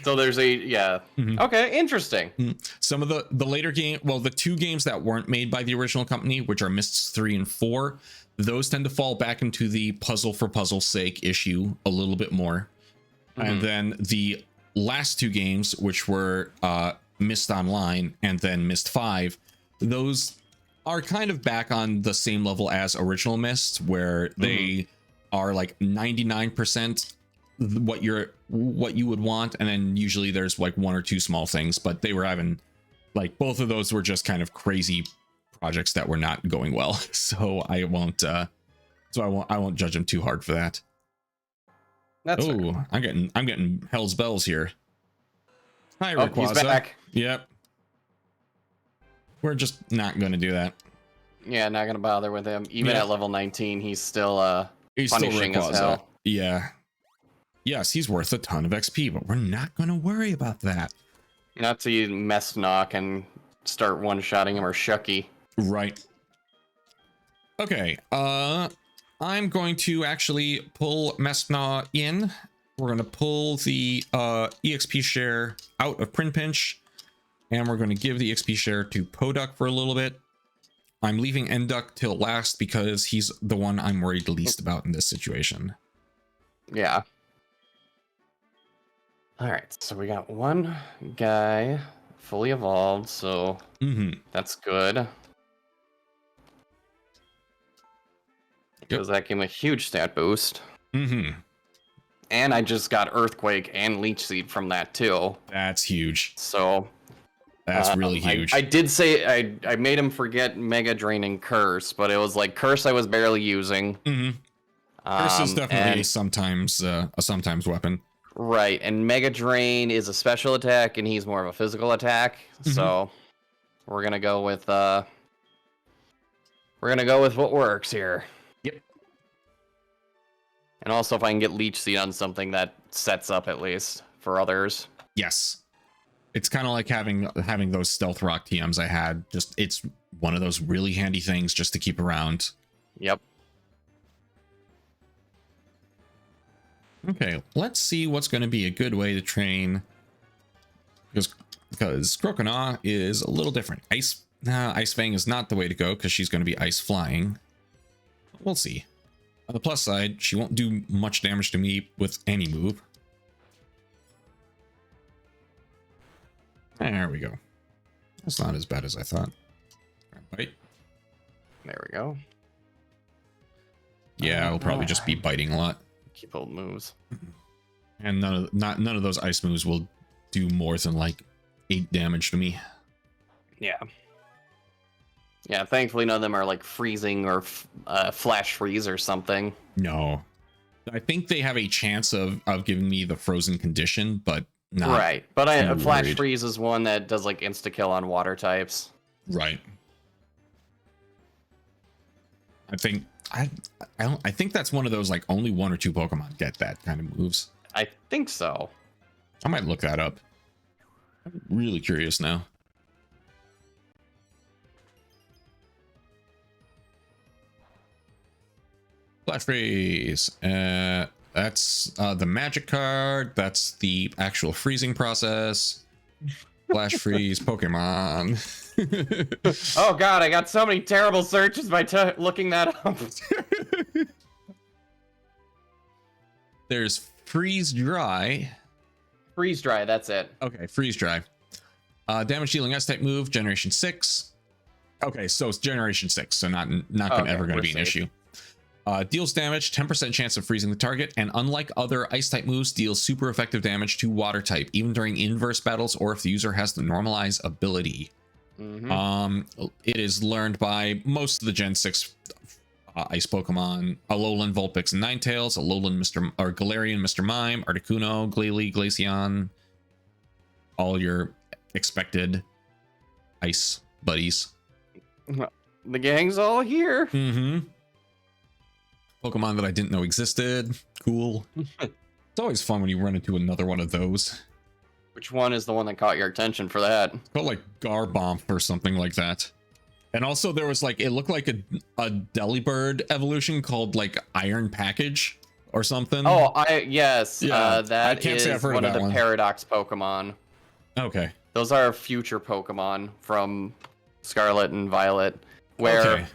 So there's Okay, interesting. Some of the later the two games that weren't made by the original company, which are Mysts 3 and 4, those tend to fall back into the puzzle for puzzle's sake issue a little bit more. And then the last two games, which were Myst Online and then Myst 5, those are kind of back on the same level as original Mist, where they are like 99% what you would want, and then usually there's like one or two small things, but they were having like both of those were just kind of crazy projects that were not going well. So I won't judge them too hard for that. That's I'm getting Hell's Bells here. Hi, Rayquaza. He's back. Yep. We're just not gonna do that. Yeah, not gonna bother with him. Even at level 19, he's still punishing as hell. Yeah. Yes, he's worth a ton of XP, but we're not gonna worry about that. Not till you mess knock and start one-shotting him or Shucky. Right. Okay, I'm going to actually pull Messna in. We're going to pull the EXP share out of Print Pinch, and we're going to give the EXP share to Poduk for a little bit. I'm leaving Enduk till last because he's the one I'm worried the least about in this situation. Yeah. All right, so we got one guy fully evolved, so that's good. Because that gave him a huge stat boost. And I just got Earthquake and Leech Seed from that too. That's huge. So that's really huge. I did say I made him forget Mega Drain and Curse, but it was like Curse I was barely using. Curse is definitely sometimes a sometimes weapon. Right, and Mega Drain is a special attack, and he's more of a physical attack. So we're gonna go with what works here. Yep. And also, if I can get Leech Seed on something that sets up at least for others. Yes. It's kind of like having those Stealth Rock TMs I had. Just it's one of those really handy things just to keep around. Yep. Okay, let's see what's going to be a good way to train. Because Croconaw is a little different. Ice Fang is not the way to go because she's going to be ice flying. We'll see. On the plus side, she won't do much damage to me with any move. There we go. That's not as bad as I thought. Bite. There we go. Yeah, I'll probably just be biting a lot. Keep old moves. And none of those ice moves will do more than like 8 damage to me. Yeah. Yeah, thankfully none of them are like freezing or flash freeze or something. No. I think they have a chance of giving me the frozen condition, but not. Right. But flash freeze is one that does like insta kill on water types. Right. I think that's one of those like only 1 or 2 Pokemon get that kind of moves. I think so. I might look that up. I'm really curious now. Flash freeze. That's the magic card. That's the actual freezing process. Flash freeze Pokemon. Oh god, I got so many terrible searches by looking that up. There's freeze dry. Freeze dry, that's it. Okay, freeze dry. Damage dealing S type move, generation 6. Okay, so it's generation 6, so not ever going to be an issue. Deals damage, 10% chance of freezing the target, and unlike other ice type moves, deals super effective damage to water type, even during inverse battles or if the user has the normalize ability. It is learned by most of the Gen 6 ice Pokemon: Alolan, Vulpix, and Ninetales, Alolan, Galarian, Mr. Mime, Articuno, Glalie, Glaceon, all your expected ice buddies. The gang's all here. Pokemon that I didn't know existed. Cool. It's always fun when you run into another one of those. Which one is the one that caught your attention for that? It's called like Garbomb or something like that. And also there was like, it looked like a Delibird evolution called like Iron Package or something. Oh, yes. Yeah, that I can't is say I've heard one of of that the Paradox Pokemon. Okay. Those are future Pokemon from Scarlet and Violet, where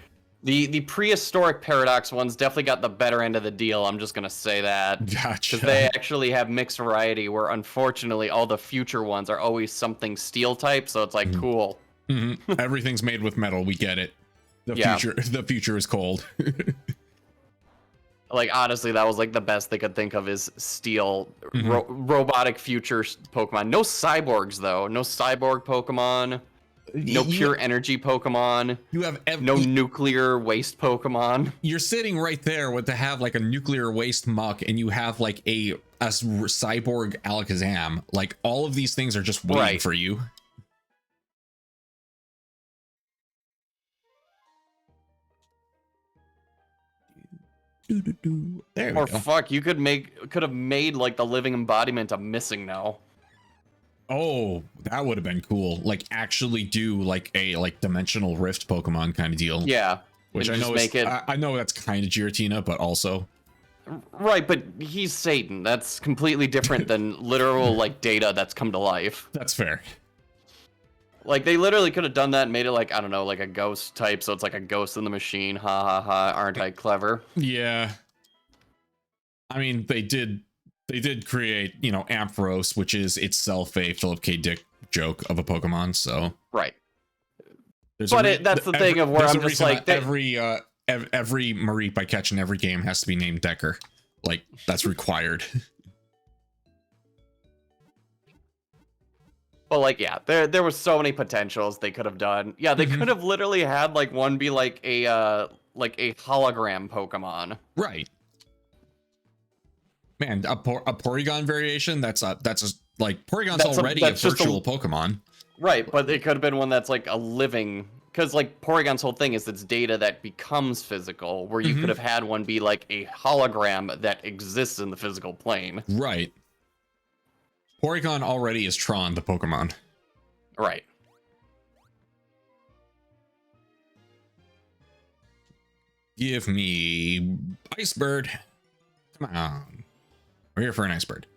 the prehistoric Paradox ones definitely got the better end of the deal. I'm just gonna say that. Gotcha. Because they actually have mixed variety, where unfortunately all the future ones are always something steel type, so it's like cool. Everything's made with metal. We get it. The future is cold. Like, honestly, that was like the best they could think of is steel robotic future Pokemon. No cyborgs though. No cyborg Pokemon. No pure energy Pokemon. You have no nuclear waste Pokemon. You're sitting right there with to have like a nuclear waste muck, and you have like a cyborg Alakazam. Like all of these things are just waiting for you. There we go. Fuck, you could have made like the living embodiment of Missing now. Oh, that would have been cool. Like actually do like a dimensional rift Pokemon kind of deal. Yeah. Which I know I know that's kind of Giratina, but also right, but he's Satan. That's completely different than literal like data that's come to life. That's fair. Like they literally could have done that and made it like, I don't know, like a ghost type, so it's like a ghost in the machine. Ha ha ha, aren't I clever? Yeah. I mean, they did create, you know, Ampharos, which is itself a Philip K. Dick joke of a Pokemon, so. Right. That's the thing of where I'm just like every Mareep I catch in every game has to be named Decker. Like that's required. But like, yeah, there was so many potentials they could have done. Yeah, they could have literally had like one be like a hologram Pokemon. Right. Man, a Porygon variation. That's like Porygon's already a virtual Pokemon. Right, but it could have been one that's like a living, because like Porygon's whole thing is it's data that becomes physical. Where you could have had one be like a hologram that exists in the physical plane. Right. Porygon already is Tron, the Pokemon. Right. Give me Ice Bird. Come on. We're here for an Ice Bird.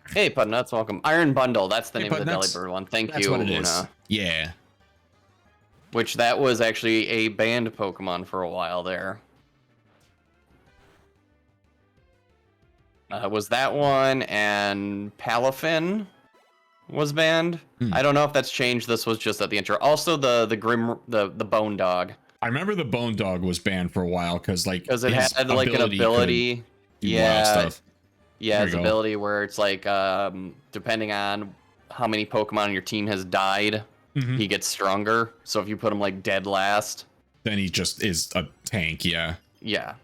Hey, Pudnuts, welcome. Iron Bundle, that's the name of the Delibird one. Thank you, what it is. Yeah. Which that was actually a banned Pokemon for a while there. Was that one, and Palafin was banned. I don't know if that's changed. This was just at the intro. Also, the Bone Dog. I remember the Bone Dog was banned for a while because it had like an ability. Yeah, stuff. Yeah, his ability where it's like depending on how many Pokemon on your team has died, he gets stronger. So if you put him like dead last, then he just is a tank. Yeah. Yeah.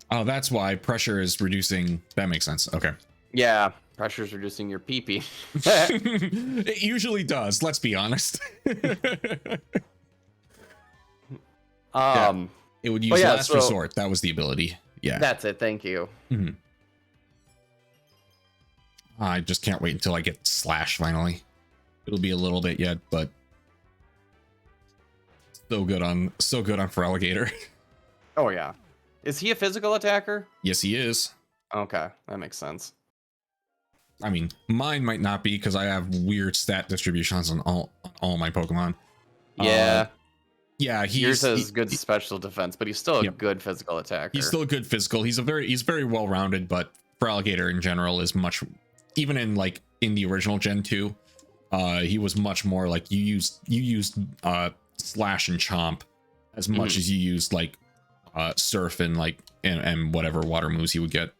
Oh, that's why pressure is reducing. That makes sense. Okay. Yeah, pressure is reducing your pee-pee. It usually does. Let's be honest. Yeah. It would use last resort. That was the ability. Yeah. That's it. Thank you. I just can't wait until I get Slash finally. It'll be a little bit yet, but so good on Feraligatr. Oh yeah. Is he a physical attacker? Yes, he is. Okay, that makes sense. I mean, mine might not be because I have weird stat distributions on all my Pokemon. Yeah. Yeah, yours has good special defense, but he's still a good physical attacker. He's still a good physical. He's very well rounded, but Feraligatr in general is much, even in the original Gen 2, he was much more like you used Slash and Chomp as much as you used like Surf and and whatever water moves he would get.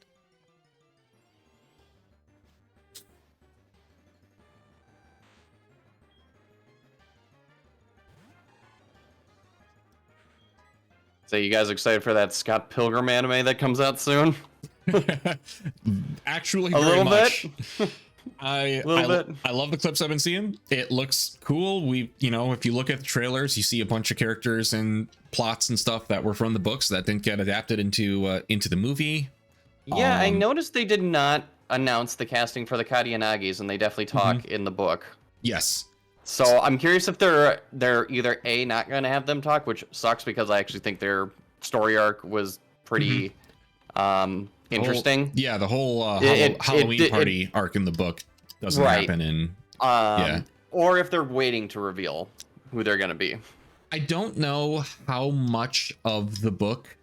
So you guys excited for that Scott Pilgrim anime that comes out soon? Actually, a little bit. I love the clips I've been seeing. It looks cool. If you look at the trailers, you see a bunch of characters and plots and stuff that were from the books that didn't get adapted into the movie. Yeah, I noticed they did not announce the casting for the Kadianagis, and they definitely talk in the book. Yes. So I'm curious if they're either not going to have them talk, which sucks because I actually think their story arc was pretty interesting. The whole Halloween party arc in the book doesn't happen in. Or if they're waiting to reveal who they're going to be. I don't know how much of the book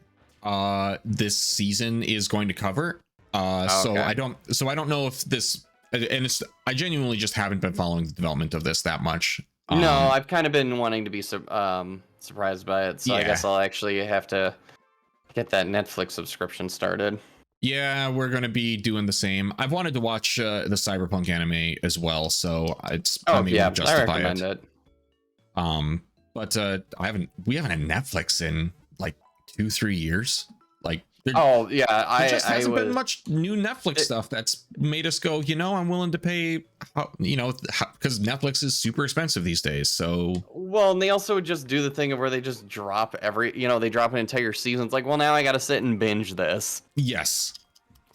this season is going to cover. So I don't know if this, and I genuinely just haven't been following the development of this that much. No, I've kind of been wanting to be surprised by it, so I guess I'll actually have to get that Netflix subscription started. Yeah, we're gonna be doing the same. I've wanted to watch the Cyberpunk anime as well, so it's I recommend it. But we haven't had Netflix in like 2-3 years. Like there just hasn't been much new Netflix stuff that's made us go, I'm willing to pay, because Netflix is super expensive these days. So and they also just do the thing of where they just drop they drop an entire season. It's like, well, now I got to sit and binge this. Yes.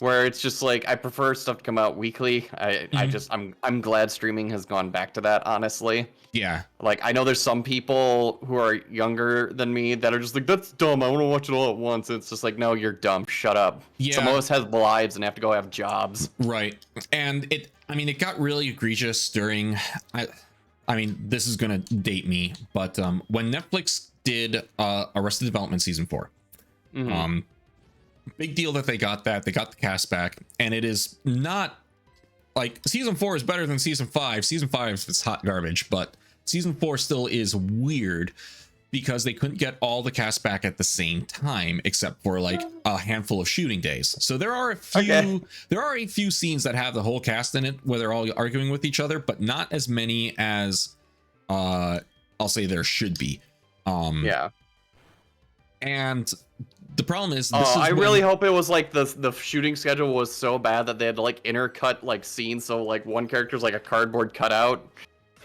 Where it's just like, I prefer stuff to come out weekly. I'm glad streaming has gone back to that, honestly. Yeah. Like, I know there's some people who are younger than me that are just like, that's dumb, I want to watch it all at once. And it's just like, no, you're dumb, shut up. Yeah. Some of us have lives and have to go have jobs. Right. And it got really egregious during, this is gonna date me, but when Netflix did Arrested Development season 4, big deal that they got the cast back, and it is not like season 4 is better than season 5. Season 5 is hot garbage, but season 4 still is weird because they couldn't get all the cast back at the same time, except for like a handful of shooting days. So there are a few scenes that have the whole cast in it where they're all arguing with each other, but not as many as I'll say there should be. And the problem is, I really hope it was like the shooting schedule was so bad that they had to like intercut like scenes, so like one character's like a cardboard cutout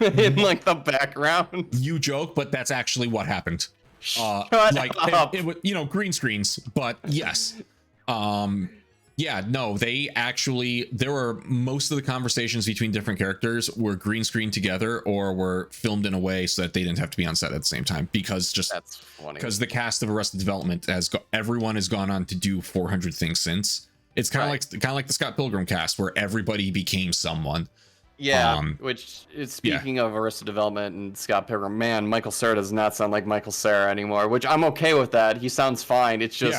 in like the background. You joke, but that's actually what happened. Shut up. It was, green screens, but yes. There were most of the conversations between different characters were green screened together or were filmed in a way so that they didn't have to be on set at the same time, because the cast of Arrested Development everyone has gone on to do 400 things since. It's kind of like the Scott Pilgrim cast where everybody became someone. Yeah, which is speaking of Arrested Development and Scott Pilgrim, man, Michael Cera does not sound like Michael Cera anymore, which I'm okay with that. He sounds fine. It's just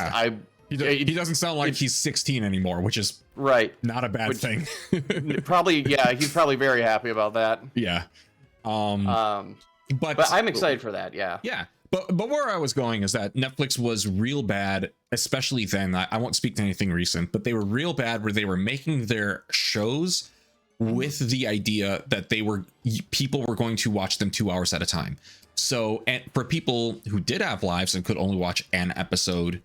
he doesn't sound like he's 16 anymore, which is not a bad thing. Probably, he's probably very happy about that. Yeah. But I'm excited for that. Yeah. Yeah. But where I was going is that Netflix was real bad, especially then. I won't speak to anything recent, but they were real bad where they were making their shows with the idea that people were going to watch them 2 hours at a time. So, and for people who did have lives and could only watch an episode,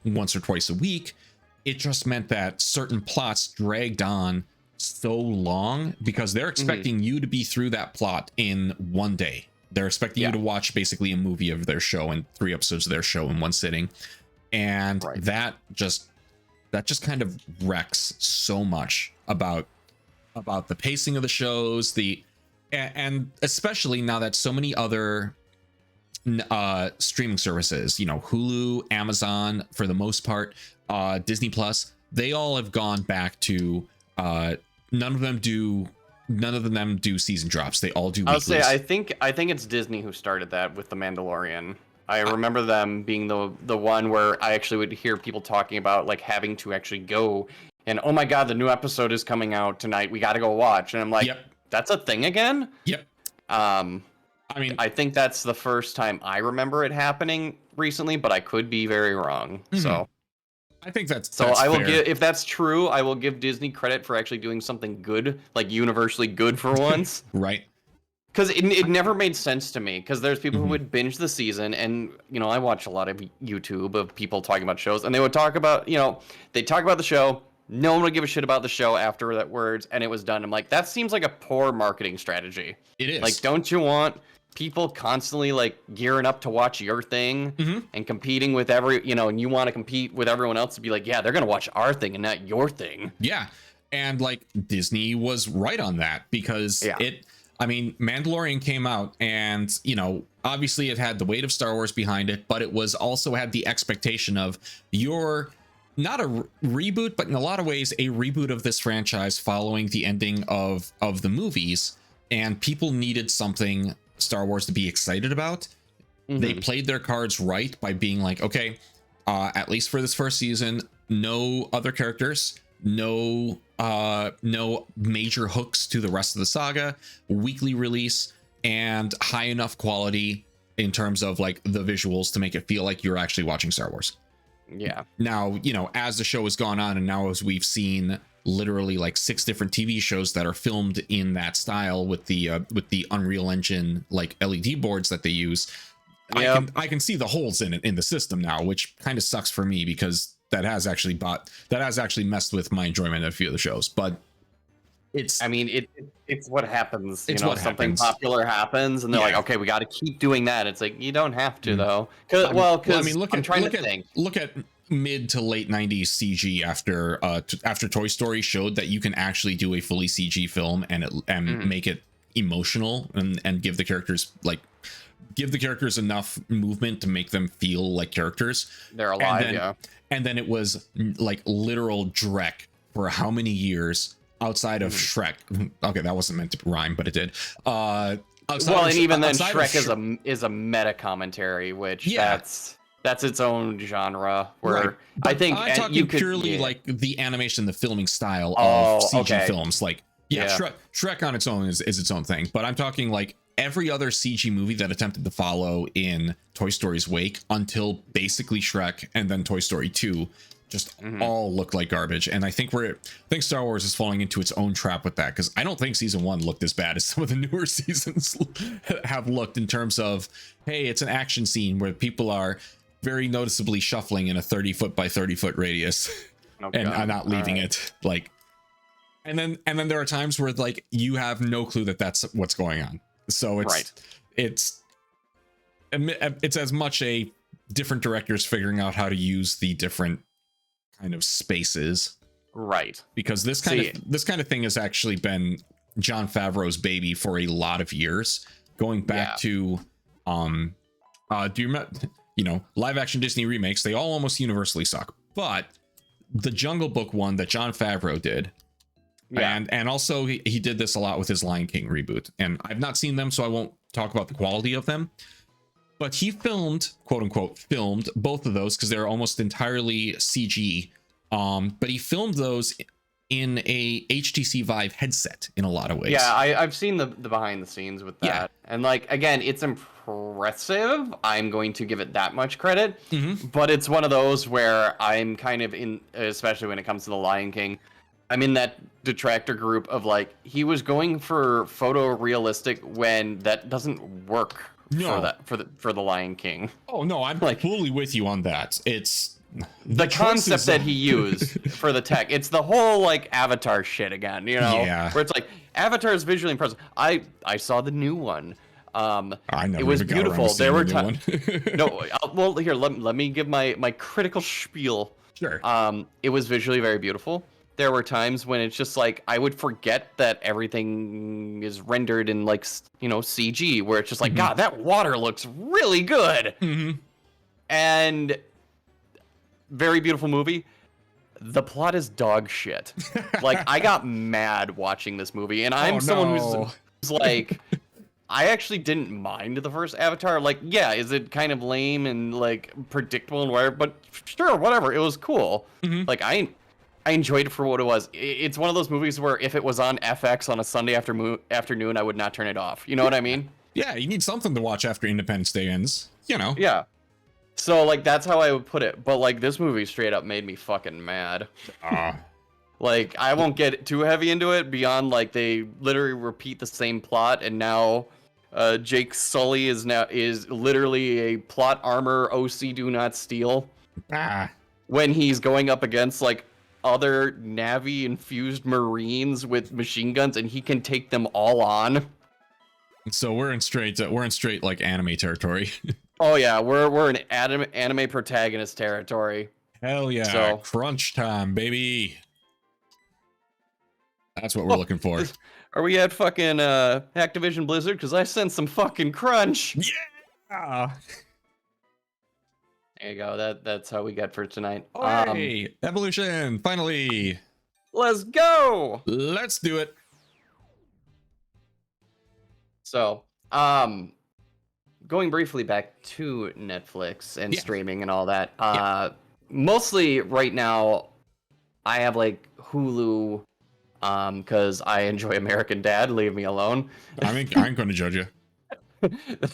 once or twice a week, it just meant that certain plots dragged on so long because they're expecting you to be through that plot in one day. They're expecting you to watch basically a movie of their show and 3 episodes of their show in one sitting. And that just kind of wrecks so much about the pacing of the shows, and especially now that so many other streaming services, Hulu, Amazon, for the most part, Disney Plus, they all have gone back to none of them do season drops. They all do weeklies. I'll say I think it's Disney who started that with The Mandalorian. I remember them being the one where I actually would hear people talking about like having to actually go and, oh my god, the new episode is coming out tonight, we got to go watch. And I'm like, that's a thing again? Yep. I think that's the first time I remember it happening recently, but I could be very wrong. So I think that's I will fair. if that's true, I will give Disney credit for actually doing something good, like universally good for once. Right. Because it never made sense to me, because there's people who would binge the season, and I watch a lot of YouTube of people talking about shows, and they would talk about, they talk about the show, no one would give a shit about the show after that words, and it was done. I'm like, that seems like a poor marketing strategy. It is. Like, don't you want people constantly like gearing up to watch your thing and competing with and you want to compete with everyone else to be like, yeah, they're gonna watch our thing and not your thing. Yeah. And like Disney was right on that, because Mandalorian came out and, obviously it had the weight of Star Wars behind it, but it was also had the expectation of not a reboot, but in a lot of ways a reboot of this franchise following the ending of the movies, and people needed something Star Wars to be excited about. They played their cards right by being like, okay, at least for this first season, no other characters, no major hooks to the rest of the saga, weekly release, and high enough quality in terms of like the visuals to make it feel like you're actually watching Star Wars. Yeah. Now, you know, as the show has gone on, and now as we've seen literally like 6 different TV shows that are filmed in that style with the Unreal Engine like LED boards that they use, yep. I can see the holes in it in the system now, which kind of sucks for me because that has actually messed with my enjoyment of a few of the shows. But it's what happens. Something popular happens, and they're like, okay, we got to keep doing that. It's like you don't have to though. Look at mid to late 90s CG after Toy Story showed that you can actually do a fully CG film and make it emotional and give the characters enough movement to make them feel like characters. They're alive, and then it was like literal Drek for how many years outside of Shrek. Okay, that wasn't meant to rhyme, but it did. Shrek is a meta commentary, which that's its own genre. Where right. I'm talking purely like the animation, the filming style of CG films. Like Shrek on its own is its own thing, but I'm talking like every other CG movie that attempted to follow in Toy Story's wake until basically Shrek and then Toy Story 2 just all look like garbage. And I think Star Wars is falling into its own trap with that, because I don't think season 1 looked as bad as some of the newer seasons have looked in terms of, hey, it's an action scene where people are very noticeably shuffling in a 30-foot by 30-foot radius and I'm not leaving it. Like, and then there are times where like you have no clue that that's what's going on. So it's as much a different directors figuring out how to use the different kind of spaces, right? Because this kind of thing has actually been Jon Favreau's baby for a lot of years, going back to do you remember, live action Disney remakes? They all almost universally suck, but the Jungle Book one that Jon Favreau did. And also he did this a lot with his Lion King reboot, and I've not seen them, so I won't talk about the quality of them, but he filmed, quote unquote, filmed both of those because they're almost entirely CG. But he filmed those in a HTC Vive headset in a lot of ways. Yeah, I've seen the behind the scenes with that. And like, again, it's impressive. I'm going to give it that much credit, but it's one of those where I'm kind of in, especially when it comes to the Lion King, I'm in that detractor group of like, he was going for photorealistic when that doesn't work for the Lion King. Oh no, I'm like fully with you on that. It's the concept that he used for the tech. It's the whole like Avatar shit again, where it's like Avatar is visually impressive. I saw the new one. It was beautiful. There were times. Well, here, let me give my critical spiel. Sure. It was visually very beautiful. There were times when it's just like I would forget that everything is rendered in like CG, where it's just like, God, that water looks really good. And very beautiful movie. The plot is dog shit. Like, I got mad watching this movie, and I'm someone who's like, I actually didn't mind the first Avatar. Like, yeah, is it kind of lame and like predictable and whatever? But sure, whatever. It was cool. Like, I enjoyed it for what it was. It's one of those movies where if it was on FX on a Sunday afternoon, I would not turn it off. You know what I mean? Yeah, you need something to watch after Independence Day ends, Yeah. So, like, that's how I would put it. But, like, this movie straight up made me fucking mad. Like, I won't get too heavy into it beyond, like, they literally repeat the same plot, and now Jake Sully is literally a plot armor OC do not steal. When he's going up against, like, other Navi-infused Marines with machine guns, and he can take them all on. So we're in straight like anime territory. Oh yeah, we're in anime protagonist territory. Hell yeah! So, crunch time, baby. That's what we're looking for. Are we at fucking Activision Blizzard? Because I sense some fucking crunch. Yeah. There you go. That's how we got for tonight. Oh, hey, Evolution, finally. Let's go. Let's do it. So, going briefly back to Netflix and streaming and all that. Mostly right now, I have like Hulu, because I enjoy American Dad. Leave me alone. I ain't going to judge you.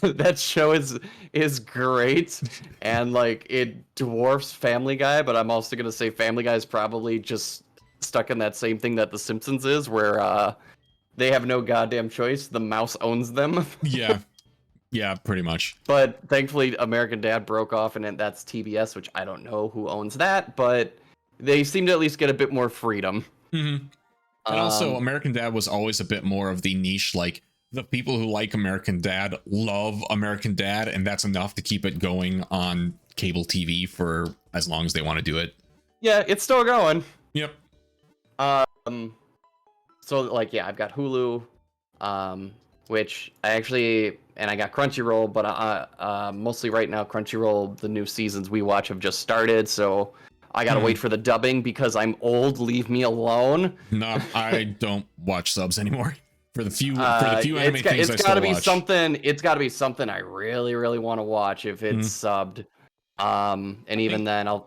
That show is great, and like it dwarfs Family Guy, but I'm also gonna say Family Guy is probably just stuck in that same thing that The Simpsons is, where they have no goddamn choice. The mouse owns them. Yeah, pretty much. But thankfully, American Dad broke off, and that's TBS, which I don't know who owns that, but they seem to at least get a bit more freedom. Mm-hmm. And also, American Dad was always a bit more of the niche, like, the people who like American Dad love American Dad, and that's enough to keep it going on cable TV for as long as they want to do it. Yeah, it's still going. Yep. So, like, yeah, I've got Hulu, which I actually, and I got Crunchyroll, but mostly right now, Crunchyroll, the new seasons we watch have just started, so I gotta wait for the dubbing because I'm old. Leave me alone. No, I don't watch subs anymore. For the few anime things I still watch. It's got to be something I really, really want to watch if it's subbed. And even then, I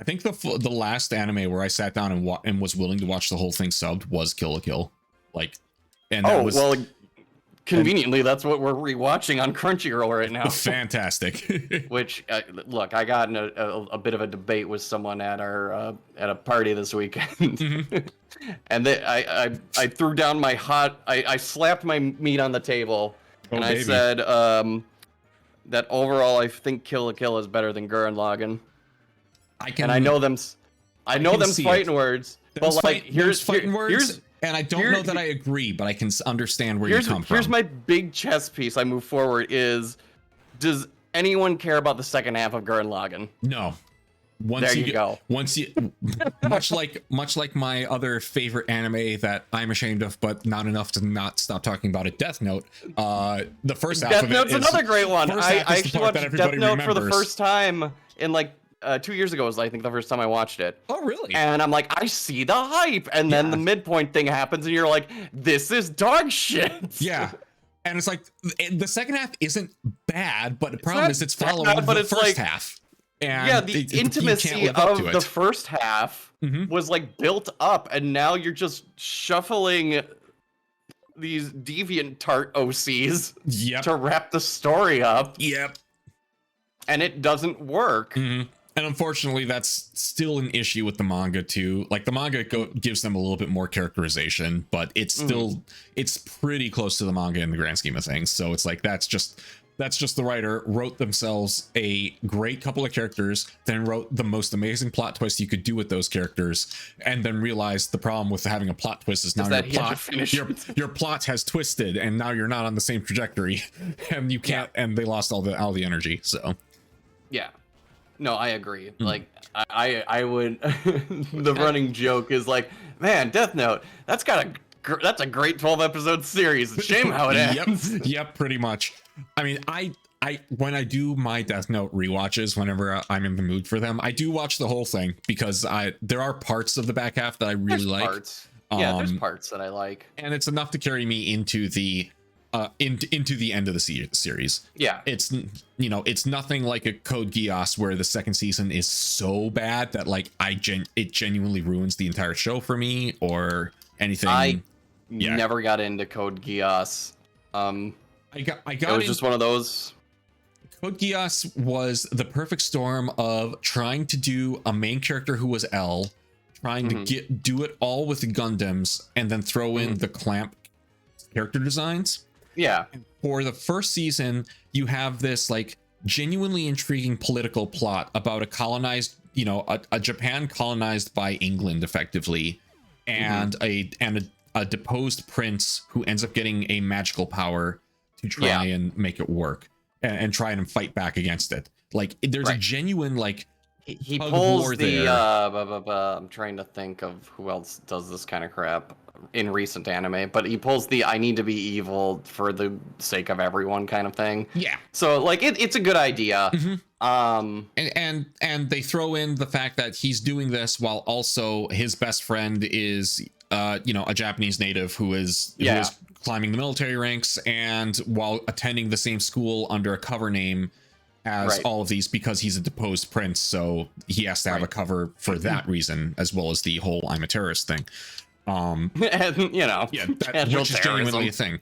think the last anime where I sat down and was willing to watch the whole thing subbed was Kill la Kill. Like, and that was, well, conveniently, that's what we're rewatching on Crunchyroll right now. Fantastic. Which, look, I got in a bit of a debate with someone at a party this weekend, and I threw down my I slapped my meat on the table, and I said that overall I think Kill la Kill is better than Gurren Lagann. I know them fighting words, but like here's fighting words. And I don't know that I agree, but I can understand where you come from. Here's my big chess piece I move forward is, does anyone care about the second half of Gurren Lagann? No. There you go. Once you, much like my other favorite anime that I'm ashamed of, but not enough to not stop talking about it, Death Note. The first half of it is another great one. I actually watched Death Note remembers. for the first time in like 2 years ago was, I think, the first time I watched it. Oh, really? And I'm like, I see the hype. And then the midpoint thing happens, and you're like, this is dog shit. Yeah. And it's like, the second half isn't bad, but the problem is it's following the first half. And yeah, the intimacy of the first half was like built up, and now you're just shuffling these deviant tart OCs to wrap the story up. Yep. And it doesn't work. And unfortunately, that's still an issue with the manga too. Like, the manga gives them a little bit more characterization, but it's still it's pretty close to the manga in the grand scheme of things. So it's like that's just the writer wrote themselves a great couple of characters, then wrote the most amazing plot twist you could do with those characters, and then realized the problem with having a plot twist is now your plot has twisted, and now you're not on the same trajectory, and you can't. And they lost all the energy. So yeah. No, I agree. Like, I would. The running joke is like, man, Death Note. That's a great 12-episode series. Shame how it ends. Yep, pretty much. I mean, I when I do my Death Note rewatches, whenever I'm in the mood for them, I do watch the whole thing because there are parts of the back half that I really like. Yeah, there's parts that I like, and it's enough to carry me into the end of the series. Yeah, it's it's nothing like a Code Geass where the second season is so bad that like it genuinely ruins the entire show for me or anything. I never got into Code Geass. It was just one of those. Code Geass was the perfect storm of trying to do a main character who was L, trying to do it all with the Gundams, and then throw in the Clamp character designs. Yeah. For the first season, you have this like genuinely intriguing political plot about a colonized, a Japan colonized by England effectively, and a deposed prince who ends up getting a magical power to try and make it work and try and fight back against it. Like, there's a genuine like he pulls the I'm trying to think of who else does this kind of crap in recent anime, but he pulls the I need to be evil for the sake of everyone kind of thing. Yeah. So like it's a good idea. And they throw in the fact that he's doing this while also his best friend is a Japanese native who is climbing the military ranks, and while attending the same school under a cover name as all of these because he's a deposed prince, so he has to have a cover for that reason, as well as the whole "I'm a terrorist" thing. And, which is genuinely a thing.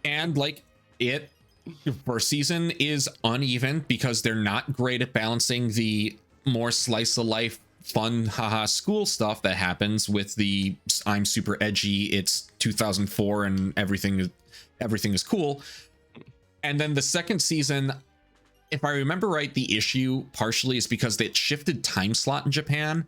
And like it, first season is uneven because they're not great at balancing the more slice of life, fun, haha, school stuff that happens with the "I'm super edgy, it's 2004 and everything is cool." And then the second season, if I remember right, the issue partially is because they shifted time slot in Japan.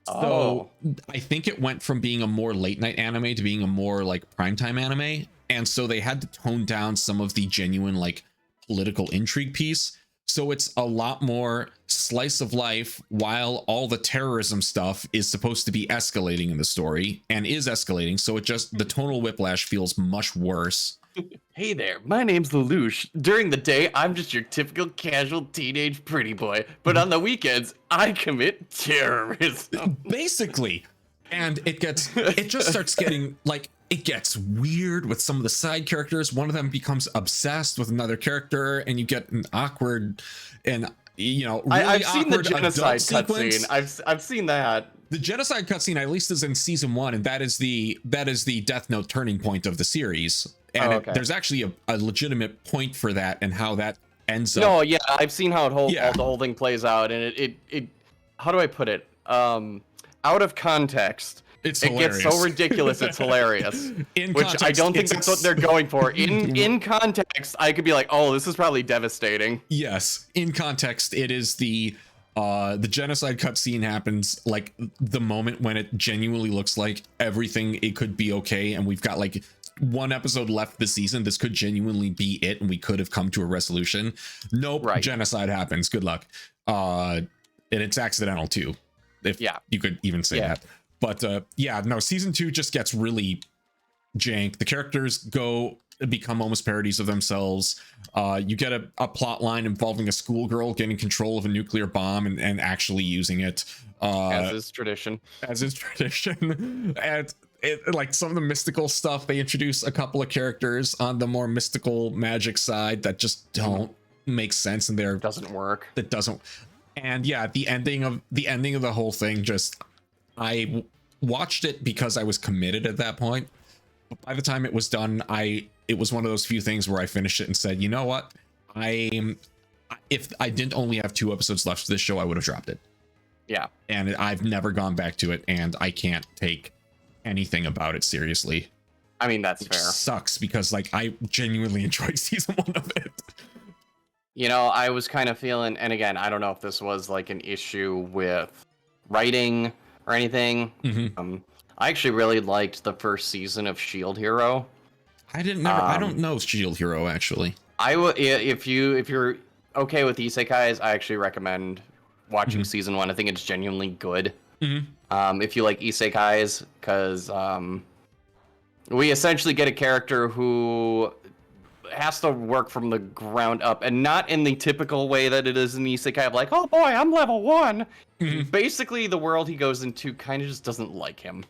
So I think it went from being a more late night anime to being a more like primetime anime. And so they had to tone down some of the genuine like political intrigue piece. So it's a lot more slice of life while all the terrorism stuff is supposed to be escalating in the story and is escalating. So it just, the tonal whiplash feels much worse. Hey there, my name's Lelouch. During the day, I'm just your typical casual teenage pretty boy. But on the weekends, I commit terrorism. Basically. And it just starts getting like, it gets weird with some of the side characters. One of them becomes obsessed with another character and you get an awkward and, really I've seen the awkward genocide cutscene. I've seen that. The genocide cutscene at least is in season 1, and that is the Death Note turning point of the series. And there's actually a legitimate point for that and how that ends up. No, yeah, I've seen how the whole thing plays out, and it how do I put it? Out of context, it gets so ridiculous, it's hilarious. In which context, I don't think that's what they're going for. In context, I could be like, oh, this is probably devastating. Yes, in context, it is the genocide cutscene happens like the moment when it genuinely looks like everything, it could be okay, and we've got like one episode left this season. This could genuinely be it, and we could have come to a resolution. Nope, genocide happens. Good luck. And it's accidental too, if you could even say that. But no, season 2 just gets really jank. The characters become almost parodies of themselves. You get a plot line involving a schoolgirl getting control of a nuclear bomb and actually using it. As is tradition. And like some of the mystical stuff, they introduce a couple of characters on the more mystical magic side that just don't make sense, and doesn't work. And the ending of the whole thing, just I watched it because I was committed at that point. But by the time it was done, it was one of those few things where I finished it and said, you know what? If I didn't only have 2 episodes left of this show, I would have dropped it. Yeah. And I've never gone back to it, and I can't take anything about it seriously. I mean, that's fair. Sucks because like I genuinely enjoyed season 1 of it. I was kind of feeling, and again, I don't know if this was like an issue with writing or anything. I actually really liked the first season of Shield Hero. I don't know Shield Hero actually. If you're okay with isekais, I actually recommend watching season 1. I think it's genuinely good. If you like isekais, because we essentially get a character who has to work from the ground up, and not in the typical way that it is in isekai of like, oh boy, I'm level 1. Basically, the world he goes into kind of just doesn't like him.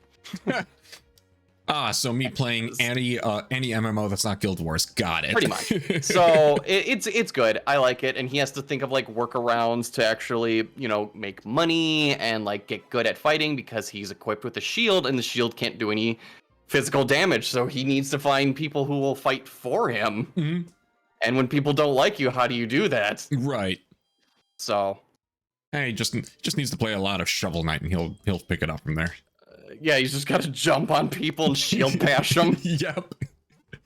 So me playing any MMO that's not Guild Wars. Got it. Pretty much. So it's good. I like it, and he has to think of like workarounds to actually make money and like get good at fighting because he's equipped with a shield, and the shield can't do any physical damage. So he needs to find people who will fight for him. And when people don't like you, how do you do that? Right. So. Hey, just needs to play a lot of Shovel Knight, and he'll pick it up from there. Yeah, he's just got to jump on people and shield bash them. Yep.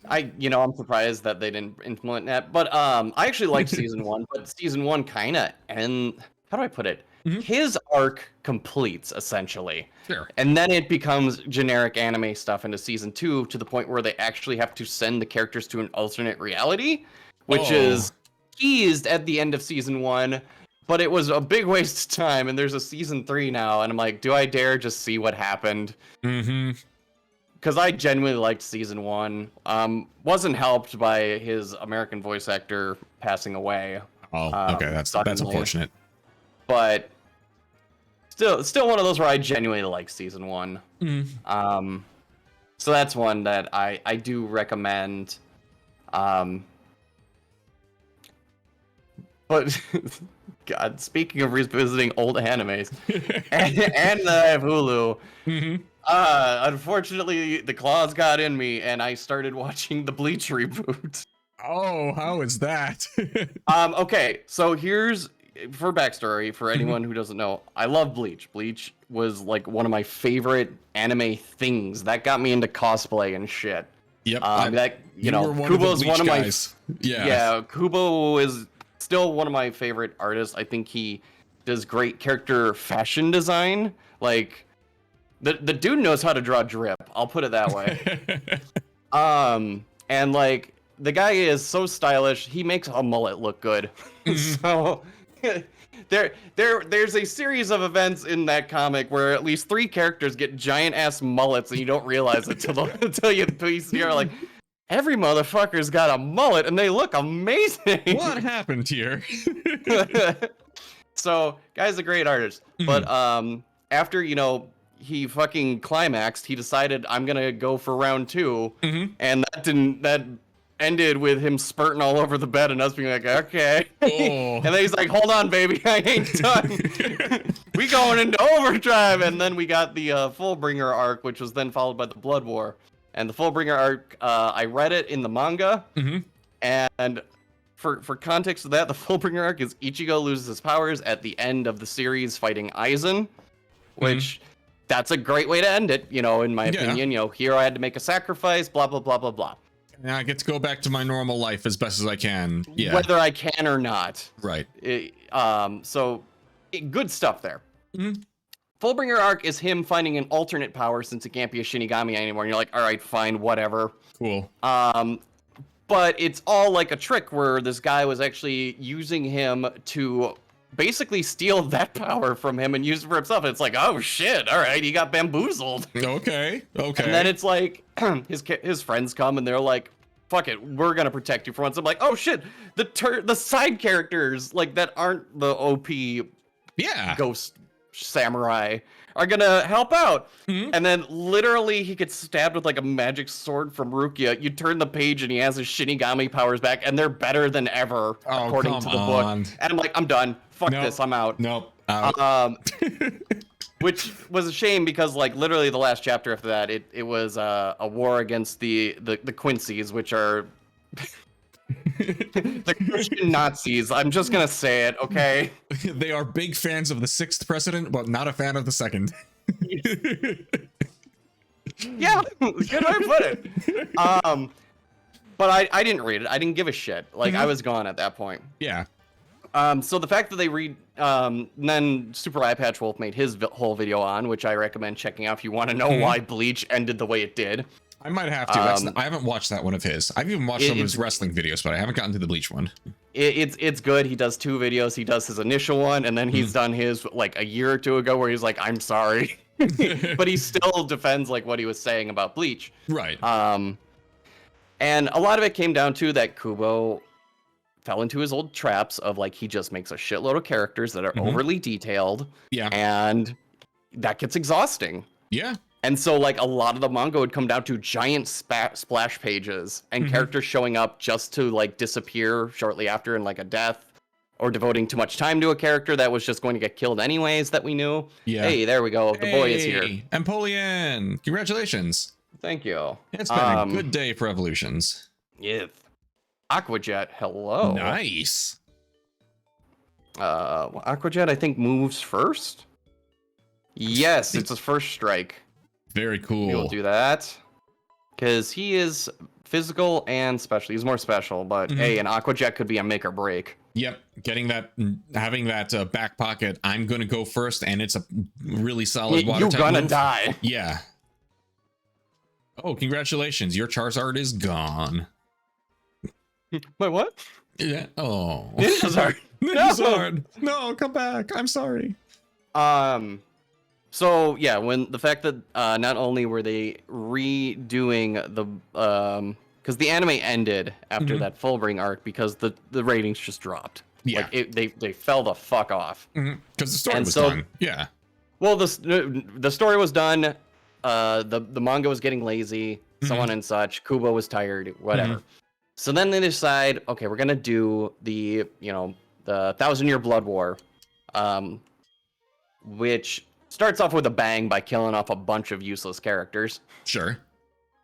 I'm surprised that they didn't implement that. But I actually liked season 1, but season 1 kind of, and how do I put it? His arc completes essentially. Sure. And then it becomes generic anime stuff into season 2 to the point where they actually have to send the characters to an alternate reality, which is teased at the end of season 1. But it was a big waste of time, and there's a season 3 now, and I'm like, do I dare just see what happened? Because I genuinely liked season 1. Wasn't helped by his American voice actor passing away. Okay, that's unfortunate. But still one of those where I genuinely like season 1. So that's one that I do recommend. But God, speaking of revisiting old animes, and I have Hulu. Mm-hmm. Unfortunately, the claws got in me, and I started watching the Bleach reboot. Oh, how is that? Okay, so here's for backstory for anyone who doesn't know. I love Bleach. Bleach was like one of my favorite anime things that got me into cosplay and shit. Yep. That Kubo's one of my yeah. Kubo is still one of my favorite artists. I think he does great character fashion design. Like the dude knows how to draw drip. I'll put it that way. And like the guy is so stylish. He makes a mullet look good. So there's a series of events in that comic where at least 3 characters get giant ass mullets and you don't realize it until you're like, every motherfucker's got a mullet and they look amazing. What happened here? So guy's a great artist, but after he fucking climaxed, he decided I'm gonna go for round 2, and that ended with him spurting all over the bed and us being like, okay. And then he's like, hold on, baby, I ain't done. We going into overdrive. And then we got the Fullbringer arc, which was then followed by the Blood War. And the Fullbringer arc, I read it in the manga. And for context of that, the Fullbringer arc is Ichigo loses his powers at the end of the series fighting Aizen, which that's a great way to end it, in my opinion. Hero had to make a sacrifice, blah, blah, blah, blah, blah. Now I get to go back to my normal life as best as I can. Yeah. Whether I can or not. Right. So good stuff there. Fullbringer arc is him finding an alternate power since it can't be a Shinigami anymore. And you're like, all right, fine, whatever. Cool. But it's all like a trick where this guy was actually using him to basically steal that power from him and use it for himself. And it's like, oh shit, all right, he got bamboozled. Okay. And then it's like his friends come and they're like, fuck it, we're gonna protect you for once. I'm like, oh shit, the side characters like that aren't the OP ghost samurai are gonna help out. And then literally he gets stabbed with like a magic sword from Rukia. You turn the page and he has his Shinigami powers back and they're better than ever according to the book. And I'm like, I'm done. Fuck this, I'm out. Out. Which was a shame because like literally the last chapter after that, it was a war against the Quincy's, which are the Christian Nazis. I'm just gonna say it, okay? They are big fans of the 6th president, but not a fan of the 2nd. Yeah, good way to put it. But I didn't read it. I didn't give a shit. Like I was gone at that point. Yeah. So the fact that they read, then Super Eye Patch Wolf made his whole video on, which I recommend checking out if you want to know why Bleach ended the way it did. I might have to. I haven't watched that one of his. I've even watched some of his wrestling videos, but I haven't gotten to the Bleach one. It's good. He does 2 videos. He does his initial one, and then he's done his like a year or 2 ago where he's like, I'm sorry. But he still defends like what he was saying about Bleach. Right. And a lot of it came down to that Kubo fell into his old traps of like he just makes a shitload of characters that are overly detailed. Yeah. And that gets exhausting. Yeah. And so like a lot of the manga would come down to giant splash pages and characters showing up just to like disappear shortly after in like a death or devoting too much time to a character that was just going to get killed anyways that we knew. Yeah. Hey, there we go. The boy is here. Empoleon, congratulations. Thank you. It's been a good day for evolutions. Yeah. Aquajet, hello. Nice. Aquajet, I think, moves first. Yes, it's his first strike. Very cool. We'll do that. Because he is physical and special. He's more special, but hey, an Aquajet could be a make or break. Yep. Getting that, having that back pocket, I'm going to go first, and it's a really solid water type You're gonna move. die. Yeah. Oh, congratulations. Your Charizard is gone. Wait, what? Yeah. Oh. Ninjazard. Ninjazard. No, come back. I'm sorry. So yeah, when the fact that not only were they redoing the because the anime ended after that Fullbring arc because the ratings just dropped. Yeah. Like they fell the fuck off. Because the story was done. Yeah. Well, the story was done. The manga was getting lazy, so on and such. Kubo was tired, whatever. So then they decide, okay, we're gonna do the the 1,000-Year Blood War, which starts off with a bang by killing off a bunch of useless characters. Sure.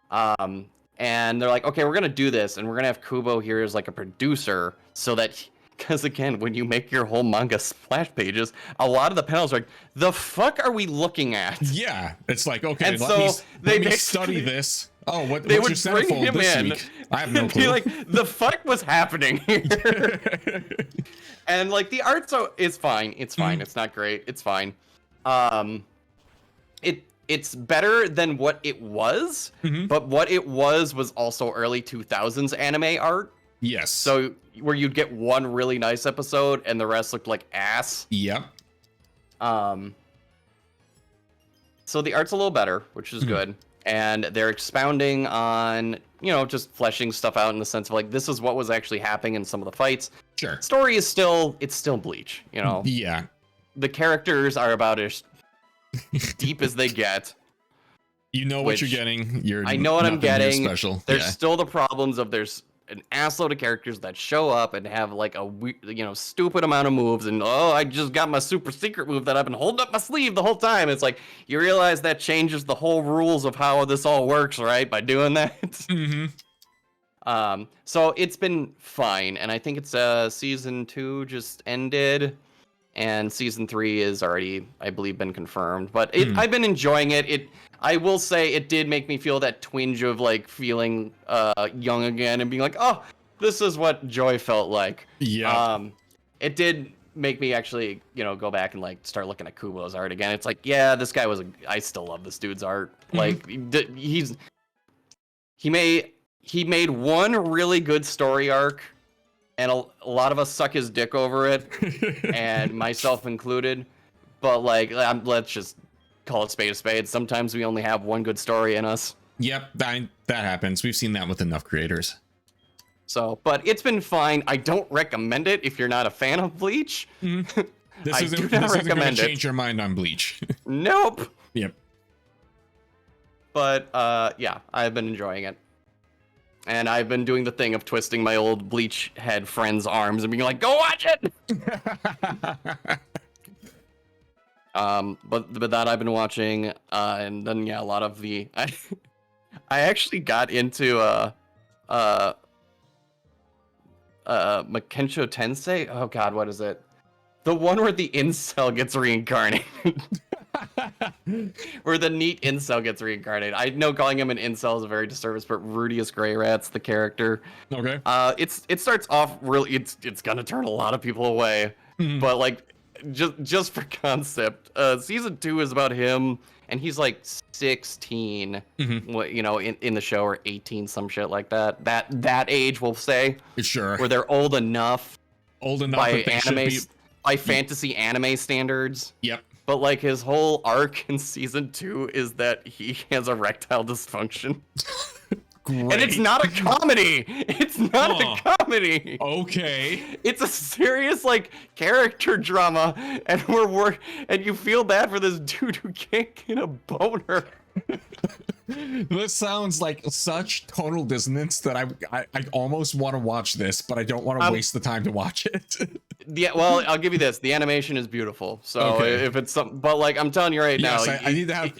And they're like, okay, we're gonna do this, and we're gonna have Kubo here as like a producer, so that, because again, when you make your whole manga splash pages, a lot of the panels are like, the fuck are we looking at? Yeah, it's like, okay, and let me study this. Oh, what's they your would bring centerfold him this in week? I have no and clue. be like, the fuck was happening here? And like the art, so it's fine. It's fine. It's not great. It's fine. It's better than what it was, but what it was also early 2000s anime art. Yes. So where you'd get one really nice episode and the rest looked like ass. Yep. So the art's a little better, which is good. And they're expounding on, you know, just fleshing stuff out in the sense of like, this is what was actually happening in some of the fights. Sure. Story is still Bleach, you know? Yeah. The characters are about as deep as they get. You know what you're getting. I know what I'm getting. Special. There's still the problems of there's an assload of characters that show up and have like a stupid amount of moves, and I just got my super secret move that I've been holding up my sleeve the whole time. It's like you realize that changes the whole rules of how this all works, right? By doing that. So it's been fine, and I think it's season 2 just ended, and season 3 is already, I believe, been confirmed. But I've been enjoying it. I will say it did make me feel that twinge of like feeling young again and being like, oh, this is what joy felt like. Yeah. It did make me actually, go back and like start looking at Kubo's art again. It's like, yeah, this guy I still love this dude's art. Like he made one really good story arc, and a lot of us suck his dick over it, and myself included. But like, let's just call it spade a spade. Sometimes we only have one good story in us. Yep, that happens. We've seen that with enough creators. So, but it's been fine. I don't recommend it if you're not a fan of Bleach. This isn't going to change your mind on Bleach. Nope. Yep. But yeah, I've been enjoying it. And I've been doing the thing of twisting my old Bleach head friend's arms and being like, go watch it! But that I've been watching, and then yeah, a lot of the I actually got into Makensho Tensei. Oh god, what is it? The one where the incel gets reincarnated. Where the neat incel gets reincarnated. I know calling him an incel is a very disservice, but Rudius Greyrat's the character. Okay. It starts off really, it's gonna turn a lot of people away, but like just for concept, season 2 is about him, and he's like 16, in the show, or 18, some shit like that. That age, we'll say. Sure. Where they're old enough by by fantasy anime standards. Yep. But like his whole arc in season 2 is that he has erectile dysfunction. And it's not a comedy. It's not a comedy. Okay. It's a serious like character drama, and and you feel bad for this dude who can't get a boner. This sounds like such total dissonance that I almost want to watch this, but I don't want to waste the time to watch it. Yeah, well, I'll give you this. The animation is beautiful. So if it's something, but like I'm telling you right now, I need to have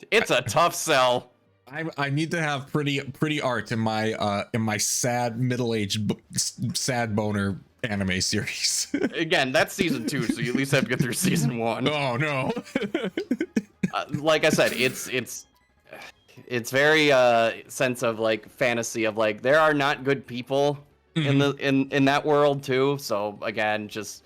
it's a tough sell. I need to have pretty art in my sad middle-aged sad boner anime series. Again, that's season 2, so you at least have to get through season 1. Oh no. Like I said, it's very sense of like fantasy of like there are not good people in that world too. So again, just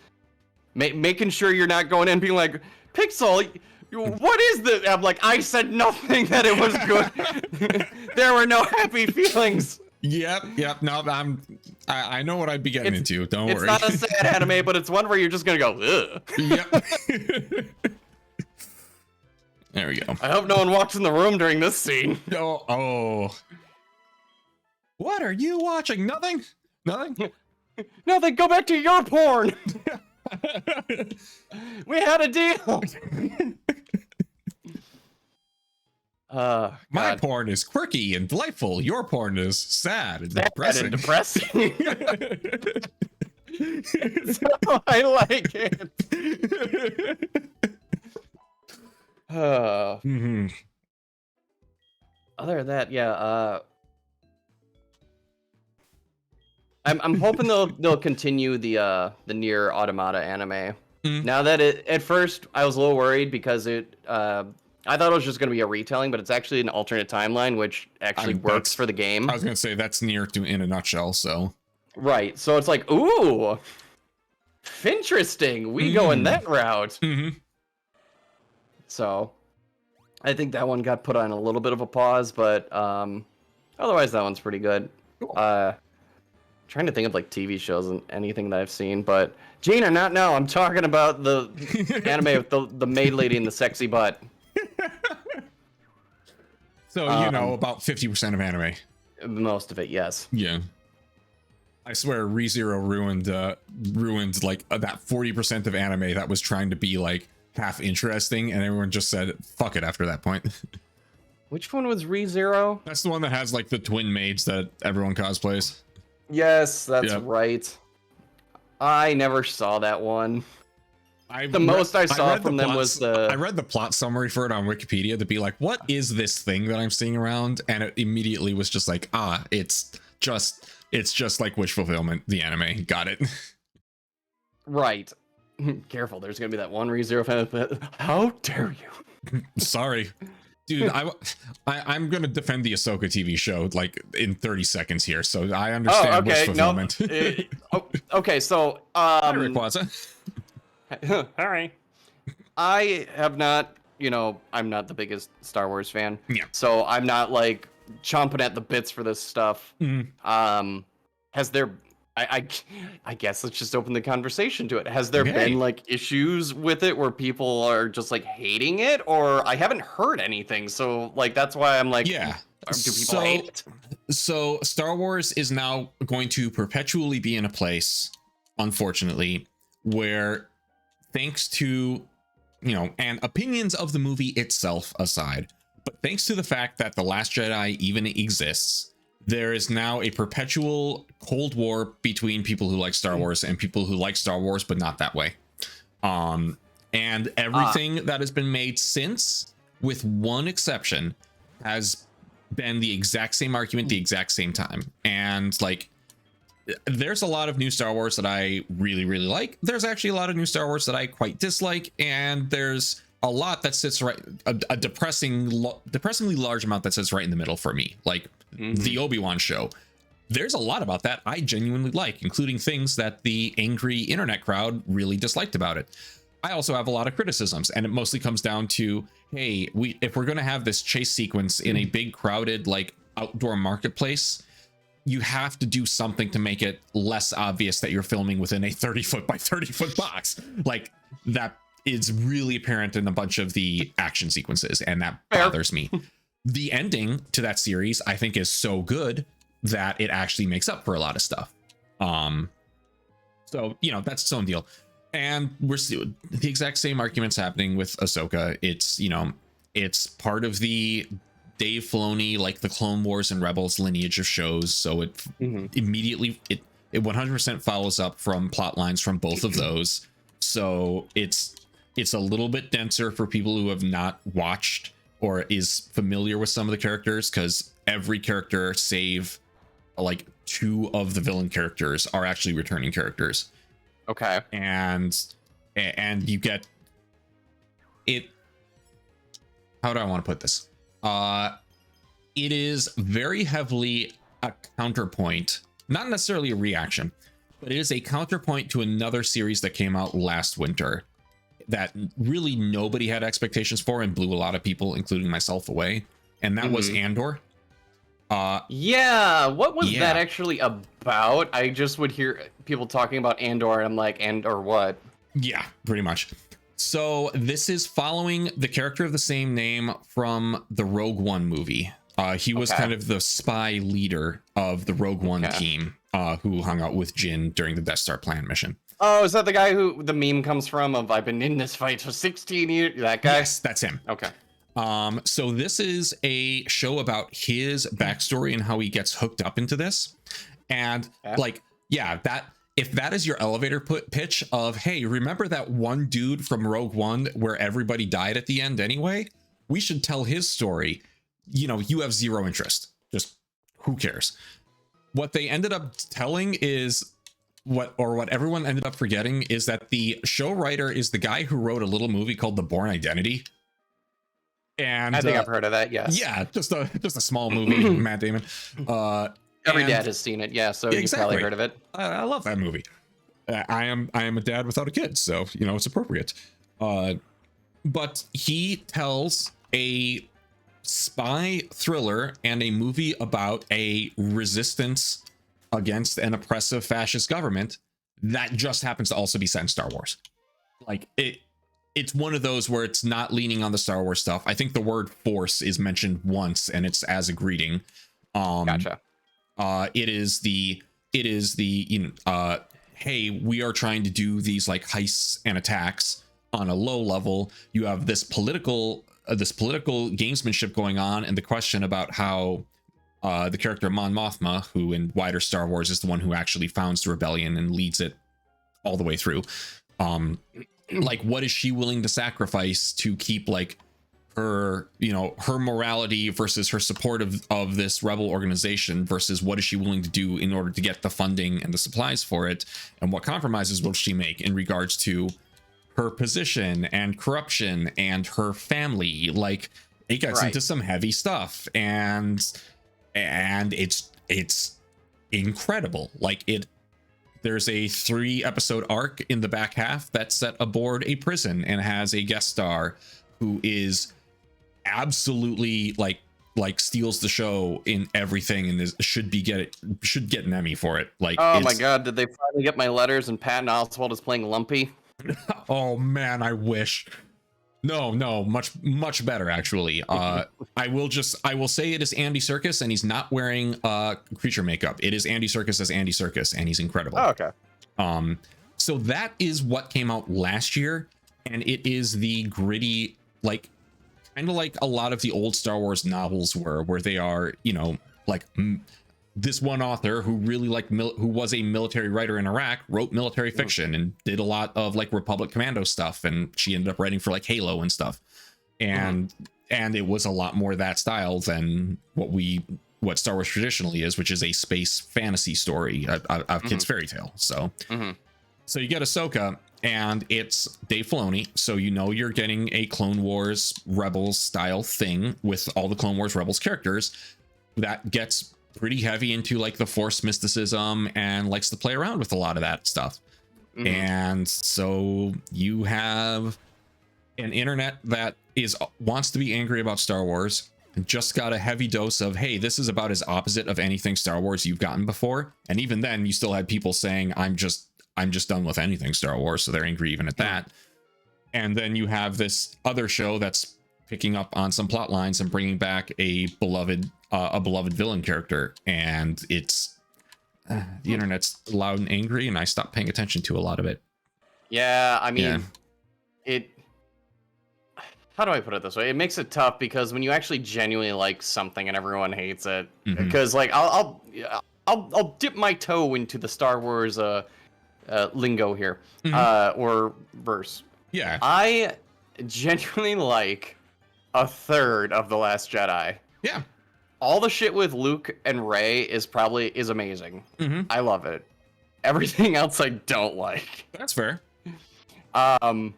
making sure you're not going in being like, Pixel, what is this? I'm like, I said nothing that it was good. There were no happy feelings. Yep. No, I know what I'd be getting into. Don't worry. It's not a sad anime, but it's one where you're just gonna go, ugh. Yep. There we go. I hope no one walks in the room during this scene. Oh. What are you watching? Nothing? Nothing, go back to your porn. We had a deal. My porn is quirky and delightful. Your porn is sad and depressing. So I like it. Other than that, yeah. I'm hoping they'll continue the Nier Automata anime. Now that at first I was a little worried because I thought it was just going to be a retelling, but it's actually an alternate timeline, which actually works for the game. I was going to say that's Nier in a nutshell. So right, so it's like, ooh, interesting. We go in that route. So I think that one got put on a little bit of a pause, but otherwise that one's pretty good. Cool. Trying to think of like TV shows and anything that I've seen, but Gina, not now. I'm talking about the anime with the maid lady and the sexy butt. So you know about 50% of anime. Most of it, yes. Yeah. I swear ReZero ruined like that 40% of anime that was trying to be like half interesting, and everyone just said fuck it after that point. Which one was ReZero? That's the one that has like the twin maids that everyone cosplays. Yes, that's right. I never saw that one. The most I saw from them was I read the plot summary for it on Wikipedia to be like, what is this thing that I'm seeing around? And it immediately was just like, it's just like wish fulfillment, the anime. Got it. Right. Careful, there's gonna be that one ReZero fan. How dare you? Sorry. Dude, I'm gonna defend the Ahsoka TV show like in 30 seconds here, so I understand wish fulfillment. Okay, so Hi, Rick Plaza. Hi. I have not, I'm not the biggest Star Wars fan. Yeah. So I'm not like chomping at the bits for this stuff. Has there? I guess let's just open the conversation to it. Has there been like issues with it where people are just like hating it, or I haven't heard anything? So like that's why I'm like, yeah. Do people hate it? So Star Wars is now going to perpetually be in a place, unfortunately, where thanks to, and opinions of the movie itself aside, but thanks to the fact that The Last Jedi even exists, there is now a perpetual Cold War between people who like Star Wars and people who like Star Wars, but not that way. And everything that has been made since, with one exception, has been the exact same argument, the exact same time. And like, there's a lot of new Star Wars that I really, really like. There's actually a lot of new Star Wars that I quite dislike. And there's a lot that sits right, a depressingly large amount that sits right in the middle for me. Like the Obi-Wan show. There's a lot about that I genuinely like, including things that the angry internet crowd really disliked about it. I also have a lot of criticisms, and it mostly comes down to, hey, if we're going to have this chase sequence in a big crowded like outdoor marketplace, you have to do something to make it less obvious that you're filming within a 30-foot by 30-foot box. Like that is really apparent in a bunch of the action sequences, and that bothers me. The ending to that series, I think, is so good that it actually makes up for a lot of stuff. So, that's its own deal. And we're still the exact same arguments happening with Ahsoka. It's, it's part of the Dave Filoni, like the Clone Wars and Rebels lineage of shows. So it immediately, it 100% follows up from plot lines from both of those. So it's a little bit denser for people who have not watched or is familiar with some of the characters, because every character save like two of the villain characters are actually returning characters. Okay. And you get it. How do I want to put this? It is very heavily a counterpoint, not necessarily a reaction, but it is a counterpoint to another series that came out last winter that really nobody had expectations for and blew a lot of people, including myself, away. And that was Andor. Yeah, what was that actually about? I just would hear people talking about Andor, and I'm like, Andor what? Yeah, pretty much. So this is following the character of the same name from the Rogue One movie. He was kind of the spy leader of the Rogue One team, who hung out with Jyn during the Death Star plan mission. Oh, is that the guy who the meme comes from of I've been in this fight for 16 years? That guy? Yes, that's him. Okay. So this is a show about his backstory and how he gets hooked up into this. And that if that is your elevator pitch of, hey, remember that one dude from Rogue One where everybody died at the end anyway? We should tell his story. You have zero interest. Just who cares? What they ended up telling is what everyone ended up forgetting is that the show writer is the guy who wrote a little movie called The Bourne Identity. And I think I've heard of that. Yes. Yeah, just a small movie. Matt Damon. Every dad has seen it. Yeah, so you've probably heard of it. I love that movie. I am a dad without a kid, so it's appropriate. But he tells a spy thriller and a movie about a resistance against an oppressive fascist government that just happens to also be set in Star Wars. Like it's one of those where it's not leaning on the Star Wars stuff. I think the word force is mentioned once and it's as a greeting. Gotcha. It is the hey, we are trying to do these like heists and attacks on a low level. You have this political gamesmanship going on, and the question about how the character Mon Mothma, who in wider Star Wars is the one who actually founds the rebellion and leads it all the way through. Like, what is she willing to sacrifice to keep like her morality versus her support of this rebel organization versus what is she willing to do in order to get the funding and the supplies for it, and what compromises will she make in regards to her position and corruption and her family. Like, it gets into some heavy stuff, and it's incredible. Like, there's a 3-episode arc in the back half that's set aboard a prison and has a guest star who is absolutely like steals the show in everything, and should get an Emmy for it. Like, oh my god, did they finally get my letters and Patton Oswalt is playing Lumpy? Oh man, I wish. No, much better actually. I will say it is Andy Serkis, and he's not wearing creature makeup. It is Andy Serkis as Andy Serkis, and he's incredible. Oh, okay. So that is what came out last year, and it is the gritty, like, kind of like a lot of the old Star Wars novels were, where they are, like this one author who really who was a military writer in Iraq wrote military fiction and did a lot of like Republic Commando stuff, and she ended up writing for like Halo and stuff, and it was a lot more that style than what Star Wars traditionally is, which is a space fantasy story, a kid's fairy tale. So so you get Ahsoka, and it's Dave Filoni, so you're getting a Clone Wars Rebels style thing with all the Clone Wars Rebels characters that gets pretty heavy into like the Force mysticism and likes to play around with a lot of that stuff. And so you have an internet that wants to be angry about Star Wars, just got a heavy dose of, hey, this is about as opposite of anything Star Wars you've gotten before. And even then you still had people saying, I'm just done with anything Star Wars, so they're angry even at that. And then you have this other show that's picking up on some plot lines and bringing back a beloved villain character, and it's the internet's loud and angry, and I stopped paying attention to a lot of it. Yeah, I mean, how do I put it this way? It makes it tough because when you actually genuinely like something and everyone hates it, because like I'll dip my toe into the Star Wars lingo here, or verse. Yeah, I genuinely like a third of The Last Jedi. Yeah. All the shit with Luke and Rey is amazing. I love it. Everything else I don't like. That's fair. And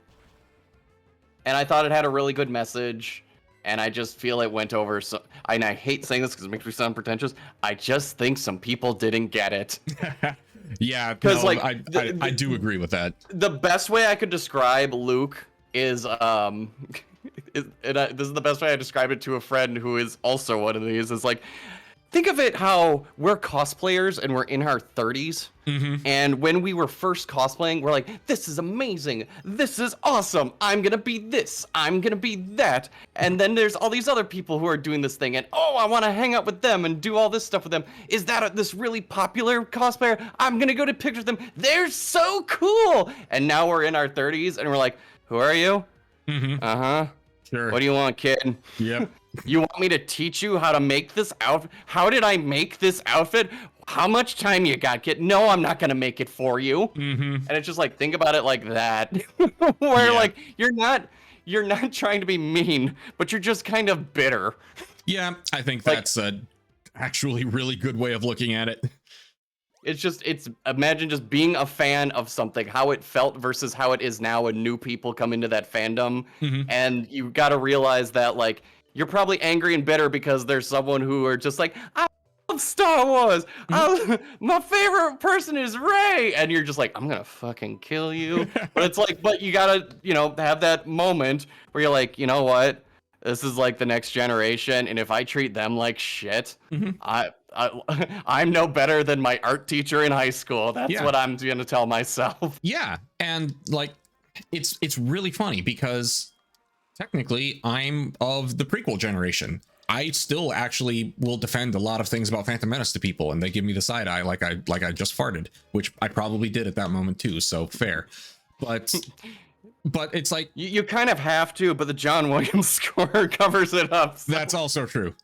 I thought it had a really good message, and I just feel it went over. So, and I hate saying this because it makes me sound pretentious. I just think some people didn't get it. Yeah, because I do agree with that. The best way I could describe Luke is this is the best way I describe it to a friend who is also one of these. Is like, think of it how we're cosplayers and we're in our 30s. And when we were first cosplaying, we're like, this is amazing. This is awesome. I'm going to be this. I'm going to be that. And then there's all these other people who are doing this thing. And, oh, I want to hang out with them and do all this stuff with them. Is that this really popular cosplayer? I'm going to go to pictures with them. They're so cool. And now we're in our 30s and we're like, who are you? Sure. What do you want, kid? Yep. You want me to teach you how to make this outfit? How did I make this outfit? how much time you got, kid? No, I'm not gonna make it for you. Mm-hmm. And it's just like, think about it like that, where like you're not trying to be mean, but you're just kind of bitter. Yeah, I think that's a actually really good way of looking at it. It's imagine just being a fan of something, how it felt versus how it is now when new people come into that fandom. And you got to realize that like you're probably angry and bitter because there's someone who are just like, I love Star Wars. My favorite person is Rey. And you're just like, I'm going to fucking kill you. But it's like, but you got to, you know, have that moment where you're like, you know what? This is like the next generation, and if I treat them like shit, I'm no better than my art teacher in high school. That's what I'm gonna tell myself. Yeah, and like, it's really funny because technically I'm of the prequel generation. I still actually will defend a lot of things about Phantom Menace to people, and they give me the side eye like I just farted, which I probably did at that moment too. So fair, but it's like you kind of have to, but the John Williams score covers it up. So. That's also true.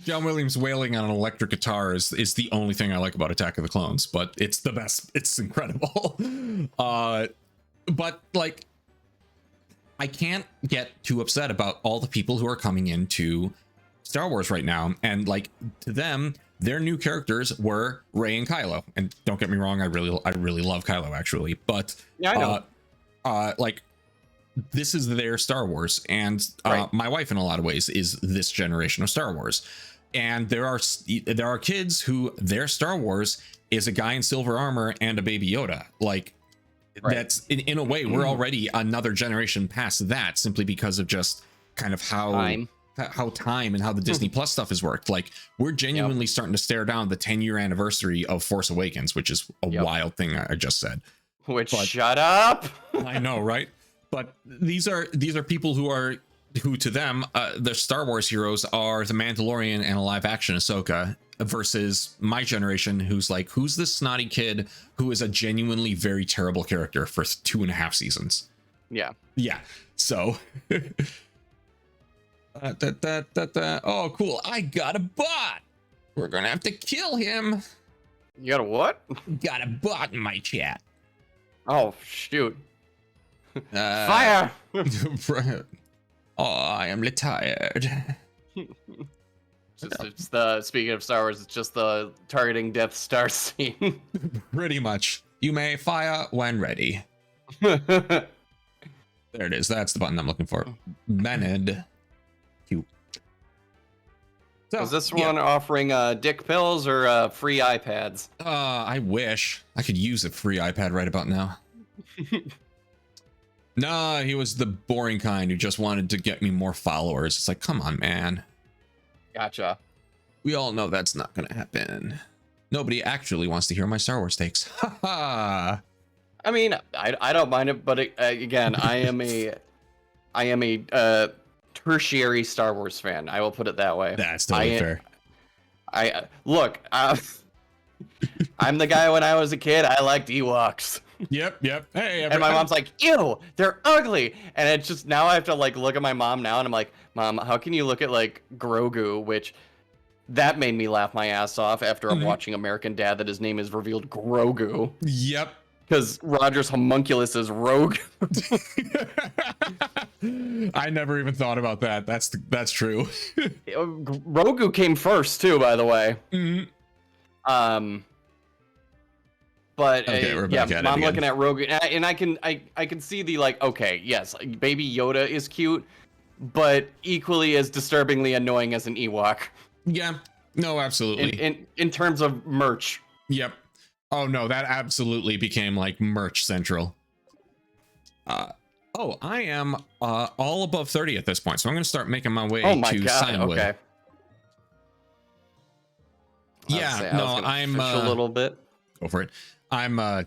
John Williams wailing on an electric guitar is the only thing I like about Attack of the Clones, but it's the best. It's incredible. But like, I can't get too upset about all the people who are coming into Star Wars right now, and like, to them, their new characters were Rey and Kylo. And don't get me wrong, I really love Kylo actually, but yeah, I know. Like, this is their Star Wars, and my wife in a lot of ways is this generation of Star Wars. And there are kids who their Star Wars is a guy in silver armor and a baby Yoda. Like, that's in a way we're already another generation past that, simply because of just kind of how time and how the Disney Plus stuff has worked. Like, we're genuinely starting to stare down the 10-year anniversary of Force Awakens, which is a wild thing I just said. Shut up. I know, right? But these are people who to them, the Star Wars heroes are the Mandalorian and a live action Ahsoka, versus my generation, who's like, who's this snotty kid who is a genuinely very terrible character for 2.5 seasons. Yeah. So oh cool, I got a bot. We're gonna have to kill him. You got a what? Got a bot in my chat. Oh shoot. Fire! Oh, I am retired. It's the speaking of Star Wars, it's just the targeting Death Star scene. Pretty much. You may fire when ready. There it is. That's the button I'm looking for. Bennett. Cute. So, is this one offering dick pills or free iPads? I wish I could use a free iPad right about now. Nah, he was the boring kind who just wanted to get me more followers. It's like, come on, man. Gotcha. We all know that's not gonna happen. Nobody actually wants to hear my Star Wars takes. Haha. I mean, I don't mind it, but again, I am a tertiary Star Wars fan. I will put it that way. That's totally fair. Look. I'm the guy when I was a kid. I liked Ewoks. Yep. Hey, and my mom's like, ew, they're ugly. And it's just, now I have to like look at my mom now, and I'm like, Mom, how can you look at like Grogu, which that made me laugh my ass off after I'm watching American Dad that his name is revealed Grogu. Yep. Because Roger's homunculus is Rogue. I never even thought about that. That's true. Grogu came first too, by the way. But okay, we're yeah, back at I'm it looking at Rogue, and I can see the like, okay, yes, Baby Yoda is cute, but equally as disturbingly annoying as an Ewok. Yeah, no, absolutely. In terms of merch. Yep. Oh no, that absolutely became like merch central. Oh, I am all above 30 at this point, so I'm gonna start making my way to Signwood. Okay. Yeah, no, I'm a little bit. Go for it. I'll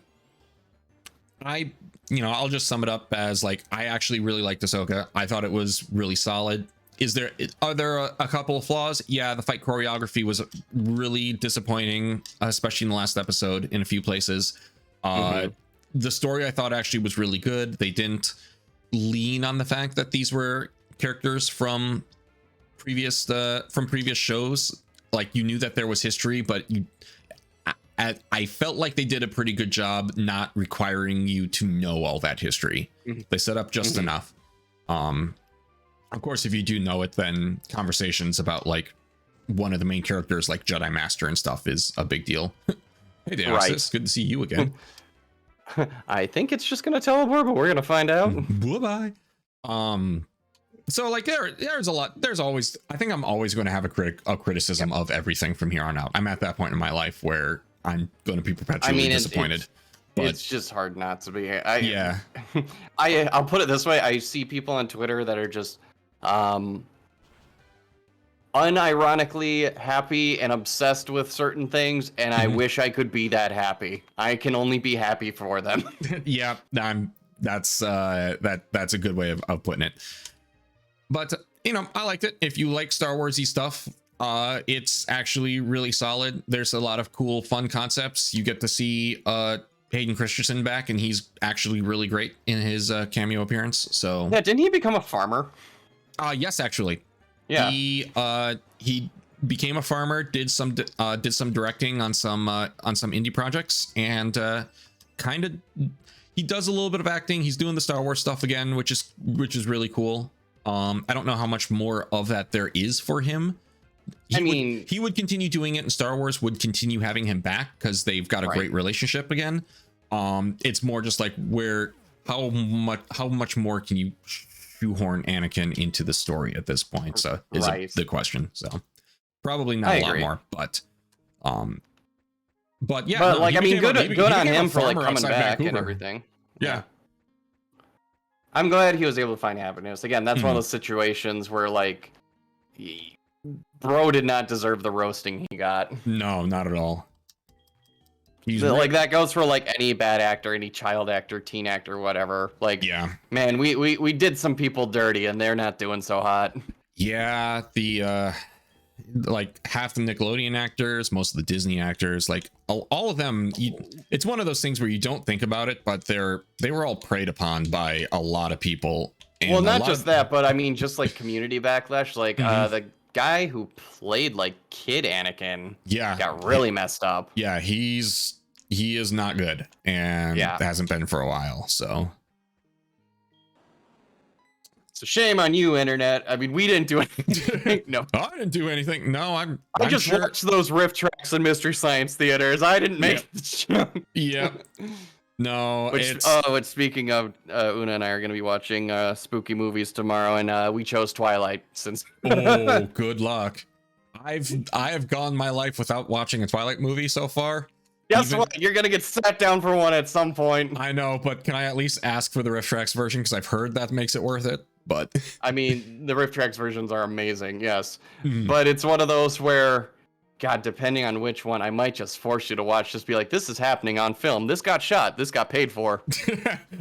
just sum it up as like, I actually really liked Ahsoka. I thought it was really solid. Are there a couple of flaws? Yeah, the fight choreography was really disappointing, especially in the last episode in a few places. The story I thought actually was really good. They didn't lean on the fact that these were characters from previous shows. Like, you knew that there was history, but I felt like they did a pretty good job not requiring you to know all that history. They set up just enough. Of course, if you do know it, then conversations about like one of the main characters, like Jedi Master and stuff, is a big deal. Hey, Deoxys, good to see you again. I think it's just gonna teleport, but we're gonna find out. Bye bye. So like there's a lot. There's always. I think I'm always going to have a criticism of everything from here on out. I'm at that point in my life where I'm going to be perpetually disappointed. It's just hard not to be. I'll put it this way. I see people on Twitter that are just unironically happy and obsessed with certain things, and I wish I could be that happy. I can only be happy for them. Yeah, that's a good way of putting it. But you know, I liked it. If you like Star Warsy stuff, it's actually really solid. There's a lot of cool, fun concepts. You get to see Hayden Christensen back, and he's actually really great in his cameo appearance. So yeah, didn't he become a farmer? Yes, actually. Yeah. He became a farmer, did some directing on some indie projects, and he does a little bit of acting. He's doing the Star Wars stuff again, which is really cool. I don't know how much more of that there is for him. He would continue doing it, and Star Wars would continue having him back because they've got a great relationship again. It's more just like how much more can you shoehorn Anakin into the story at this point? So is the question. So probably not a lot more, but yeah. But like, I mean, good on him for like coming back and everything. Yeah. I'm glad he was able to find happiness. Again, that's one of those situations where like, bro did not deserve the roasting he got. No, not at all. Like that goes for like any bad actor, any child actor, teen actor, whatever. Like, yeah, man, we did some people dirty, and they're not doing so hot. Yeah, the like half the Nickelodeon actors, most of the Disney actors, like all of them. It's one of those things where you don't think about it, but they were all preyed upon by a lot of people. And well, not just that, but I mean, just like community backlash. Like the guy who played like kid Anakin, got really messed up. Yeah, he is not good, and hasn't been for a while. So it's a shame on you, internet. I mean, we didn't do anything. No, I didn't do anything. No, I just watched those riff tracks in Mystery Science Theaters. I didn't make the show. Yeah. No, which speaking of, Una and I are going to be watching spooky movies tomorrow, and we chose Twilight since. Oh, good luck. I have gone my life without watching a Twilight movie so far. Guess what? You're going to get sat down for one at some point. I know, but can I at least ask for the Riff Tracks version? Because I've heard that makes it worth it. But I mean, the Riff Tracks versions are amazing, yes. But it's one of those where, God, depending on which one, I might just force you to watch. Just be like, this is happening on film. This got shot. This got paid for.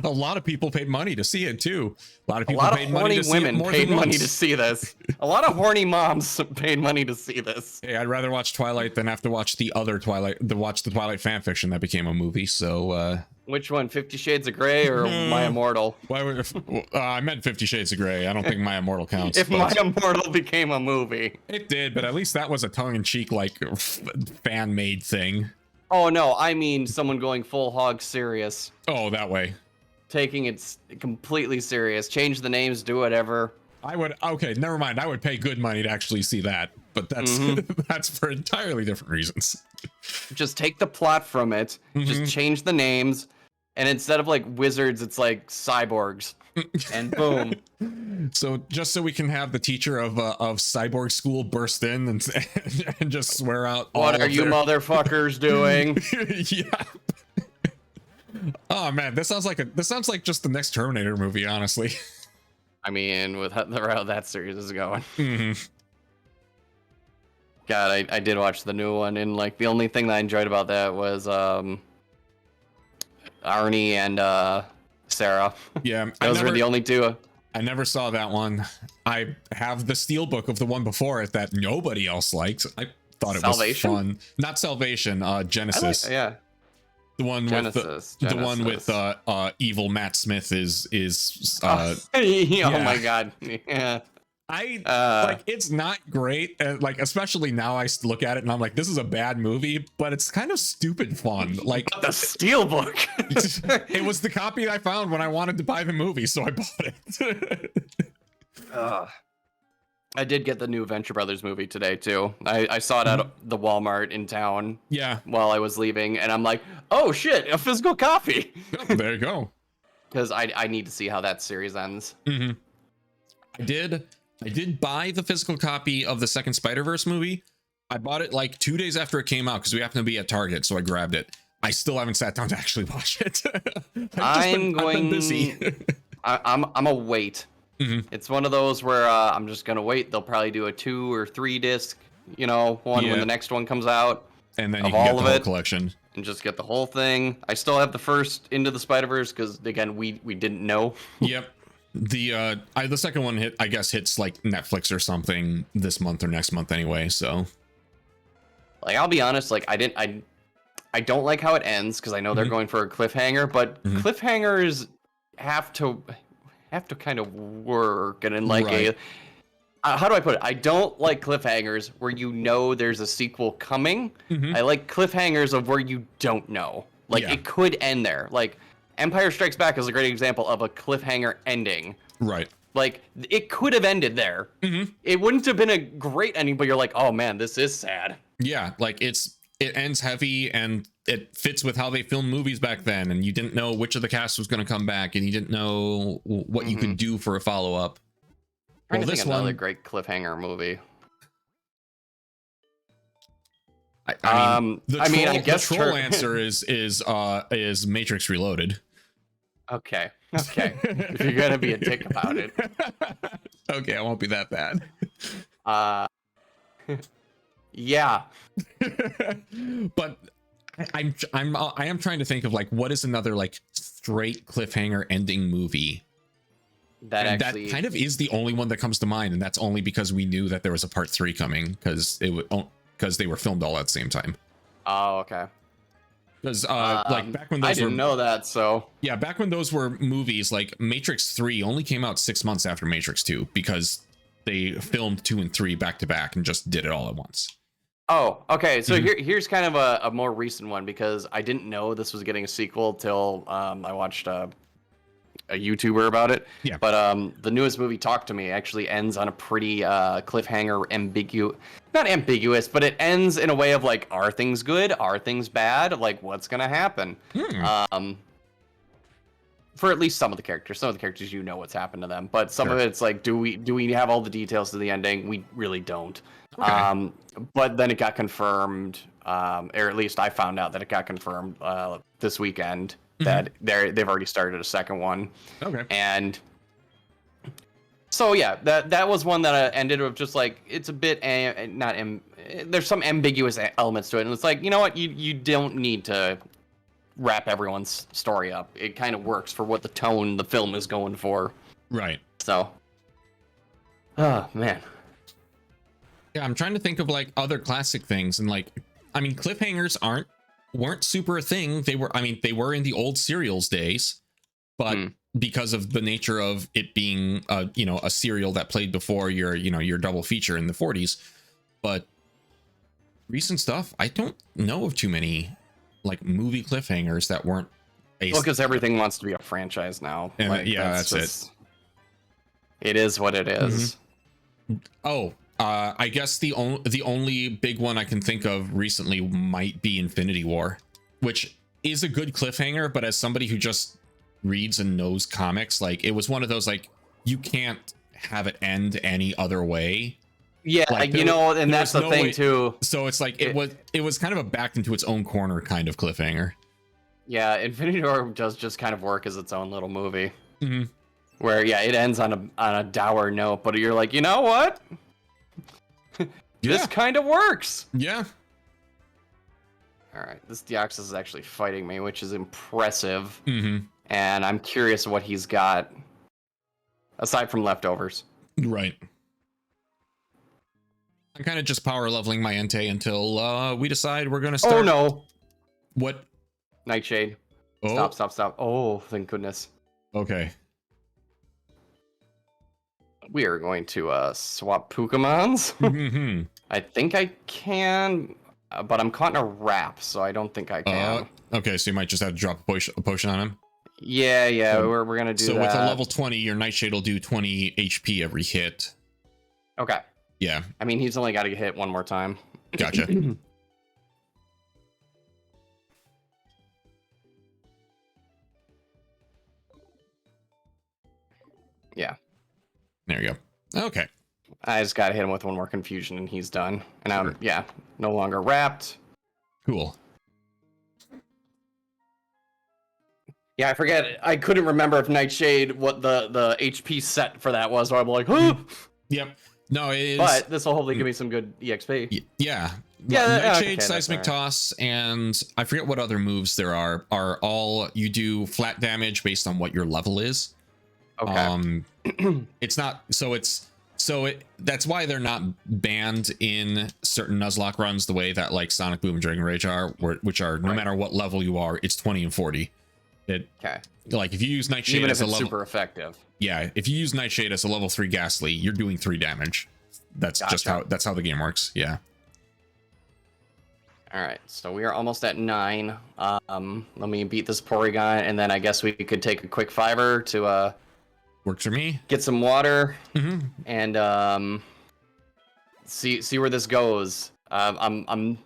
A lot of people paid money to see it too. A lot of people paid money to see it. Women paid money to see this. A lot of horny moms paid money to see this. Hey, I'd rather watch Twilight than have to watch the other Twilight, watch the Twilight fan fiction that became a movie. So which one, 50 Shades of Grey or My Immortal? Why would I meant 50 Shades of Grey. I don't think My Immortal counts. If My Immortal became a movie. It did, but at least that was a tongue-in-cheek, like, fan-made thing. Oh, no, I mean someone going full hog serious. Oh, that way. Taking it completely serious. Change the names, do whatever. Okay, never mind. I would pay good money to actually see that, but that's that's for entirely different reasons. Just take the plot from it, just change the names, and instead of like wizards, it's like cyborgs, and boom. So just so we can have the teacher of cyborg school burst in and just swear out. What are you motherfuckers doing? Yeah. Oh man, this sounds like just the next Terminator movie, honestly. I mean, with the route that series is going. God, I did watch the new one, and like the only thing that I enjoyed about that was Arnie and Sarah. Yeah, those were the only two. I never saw that one. I have the steelbook of the one before it that nobody else liked. I thought it was fun. Not Salvation, Genesis. Yeah. The one Genesis, with the one with evil Matt Smith is oh my god. Yeah. Like, it's not great, and like, especially now I look at it and I'm like, this is a bad movie, but it's kind of stupid fun. Like, the Steelbook. It was the copy I found when I wanted to buy the movie, so I bought it. I did get the new Venture Brothers movie today too. I saw it at the Walmart in town. Yeah. While I was leaving, and I'm like, oh shit, a physical copy. Oh, there you go. Because I need to see how that series ends. Mm-hmm. I did buy the physical copy of the second Spider-Verse movie. I bought it like 2 days after it came out because we happened to be at Target, so I grabbed it. I still haven't sat down to actually watch it. I've been busy. I'm a wait. Mm-hmm. It's one of those where I'm just gonna wait. They'll probably do a 2 or 3 disc, one when the next one comes out, and then you can get the whole collection and just get the whole thing. I still have the first Into the Spider-Verse because again we didn't know. Yep. The second one hits like Netflix or something this month or next month anyway. So, like, I'll be honest, like I don't like how it ends because I know they're going for a cliffhanger, but cliffhangers have to kind of work, and in like how do I put it? I don't like cliffhangers where there's a sequel coming. I like cliffhangers of where you don't know. Like, it could end there. Like, Empire Strikes Back is a great example of a cliffhanger ending. Right. Like, it could have ended there. It wouldn't have been a great ending, but you're like, oh man, this is sad. Yeah, like it ends heavy, and it fits with how they filmed movies back then, and you didn't know which of the cast was going to come back, and you didn't know what you could do for a follow-up. Well, this one, another great cliffhanger movie. I guess the troll answer is Matrix Reloaded. Okay. If you're gonna be a dick about it. Okay, I won't be that bad. Yeah. But I am trying to think of like what is another like straight cliffhanger ending movie. That kind of is the only one that comes to mind, and that's only because we knew that there was a part 3 coming because they were filmed all at the same time. Oh, okay. Because like back when those I didn't know that, so yeah, back when those were movies, like Matrix 3 only came out 6 months after Matrix 2 because they filmed 2 and 3 back to back and just did it all at once. Oh, okay. So here's kind of a more recent one because I didn't know this was getting a sequel till I watched a YouTuber about it. Yeah. But the newest movie, Talk to Me, actually ends on a pretty cliffhanger, not ambiguous, but it ends in a way of like, are things good? Are things bad? Like, what's gonna happen? For at least some of the characters. Some of the characters, you know what's happened to them, but some of it's like, do we have all the details to the ending? We really don't. Okay. But then it got confirmed, or at least I found out that it got confirmed this weekend. That they've already started a second one. Okay. And so yeah, that was one that ended with just like, it's a bit there's some ambiguous elements to it, and it's like, you know what, you don't need to wrap everyone's story up. It kind of works for what the tone the film is going for. Right. So, oh man. Yeah, I'm trying to think of like other classic things, and like, I mean, cliffhangers weren't super a thing. They were in the old serials days, but because of the nature of it being a serial that played before your double feature in the 40s. But recent stuff, I don't know of too many like movie cliffhangers that weren't because everything wants to be a franchise now. And like, that's it. It is what it is. Oh, I guess the only big one I can think of recently might be Infinity War, which is a good cliffhanger, but as somebody who just reads and knows comics, like, it was one of those, like, you can't have it end any other way. Yeah, like, and that's the thing too. So it's like it was kind of a backed into its own corner kind of cliffhanger. Yeah, Infinity War does just kind of work as its own little movie. Where it ends on a dour note, but you're like, you know what? This kind of works. Yeah. All right, this Deoxys is actually fighting me, which is impressive. And I'm curious what he's got aside from leftovers. Right. I'm kind of just power leveling my Entei until we decide we're going to start. Oh no. What? Nightshade. Oh. Stop. Oh, thank goodness. Okay. we are going to swap Pokemons. Mm-hmm. I think I can, but I'm caught in a wrap, so I don't think I can. Okay, so you might just have to drop a potion on him. Yeah, so, we're gonna do that. So with a level 20, your Nightshade will do 20 HP every hit. Okay. Yeah. I mean, he's only got to get hit one more time. Gotcha. Yeah. There you go. Okay. I just gotta hit him with one more confusion and he's done. And I'm, no longer wrapped. Cool. Yeah, I forget. I couldn't remember if Nightshade, what the HP set for that was, so I'm like, huh? Yep. No, it is. But this will hopefully give me some good EXP. Yeah. Nightshade, Seismic Toss, and I forget what other moves there are all, you do flat damage based on what your level is. Okay. It's not, that's why they're not banned in certain Nuzlocke runs the way that like Sonic Boom and Dragon Rage are, which are no matter what level you are, it's 20 and 40. Like if you use Nightshade even if as a it's level, super effective. Yeah, if you use Nightshade as a level 3 Ghastly, you're doing 3 damage. That's just how the game works. Yeah. All right, so we are almost at 9. Let me beat this Porygon, and then I guess we could take a quick 5er to works for me. Get some water, and see where this goes. I'm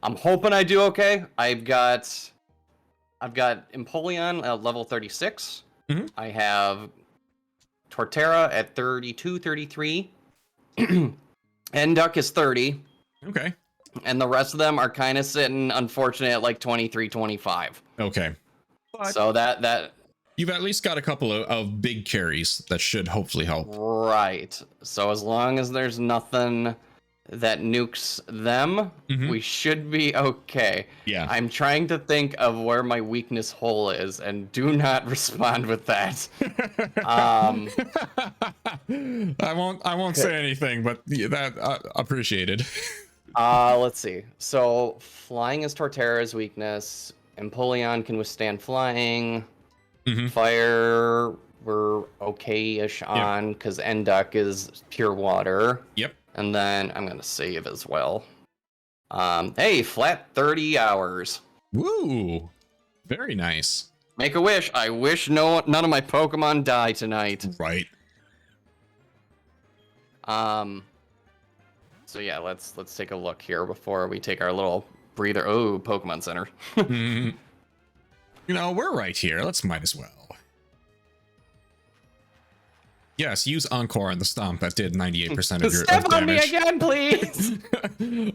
hoping I do okay. I've got Empoleon at level 36. I have Torterra at 32, 33. Enduck is 30. Okay. And the rest of them are kind of sitting, unfortunately, at like 23, 25. Okay. So that you've at least got a couple of big carries that should hopefully help. Right. So as long as there's nothing that nukes them, we should be okay. Yeah. I'm trying to think of where my weakness hole is, and do not respond with that. I won't say anything, but that appreciated. Let's see. So flying is Torterra's weakness. Empoleon can withstand flying. Fire, we're okay-ish on, because Enduck is pure water. Yep. And then I'm gonna save as well. Hey, flat 30 hours. Woo! Very nice. Make a wish. I wish none of my Pokemon die tonight. Right. So yeah, let's take a look here before we take our little breather. Oh, Pokemon Center. You know, we're right here. Might as well. Yes, use Encore on the stomp. That did 98% of your Step on damage. me again, please.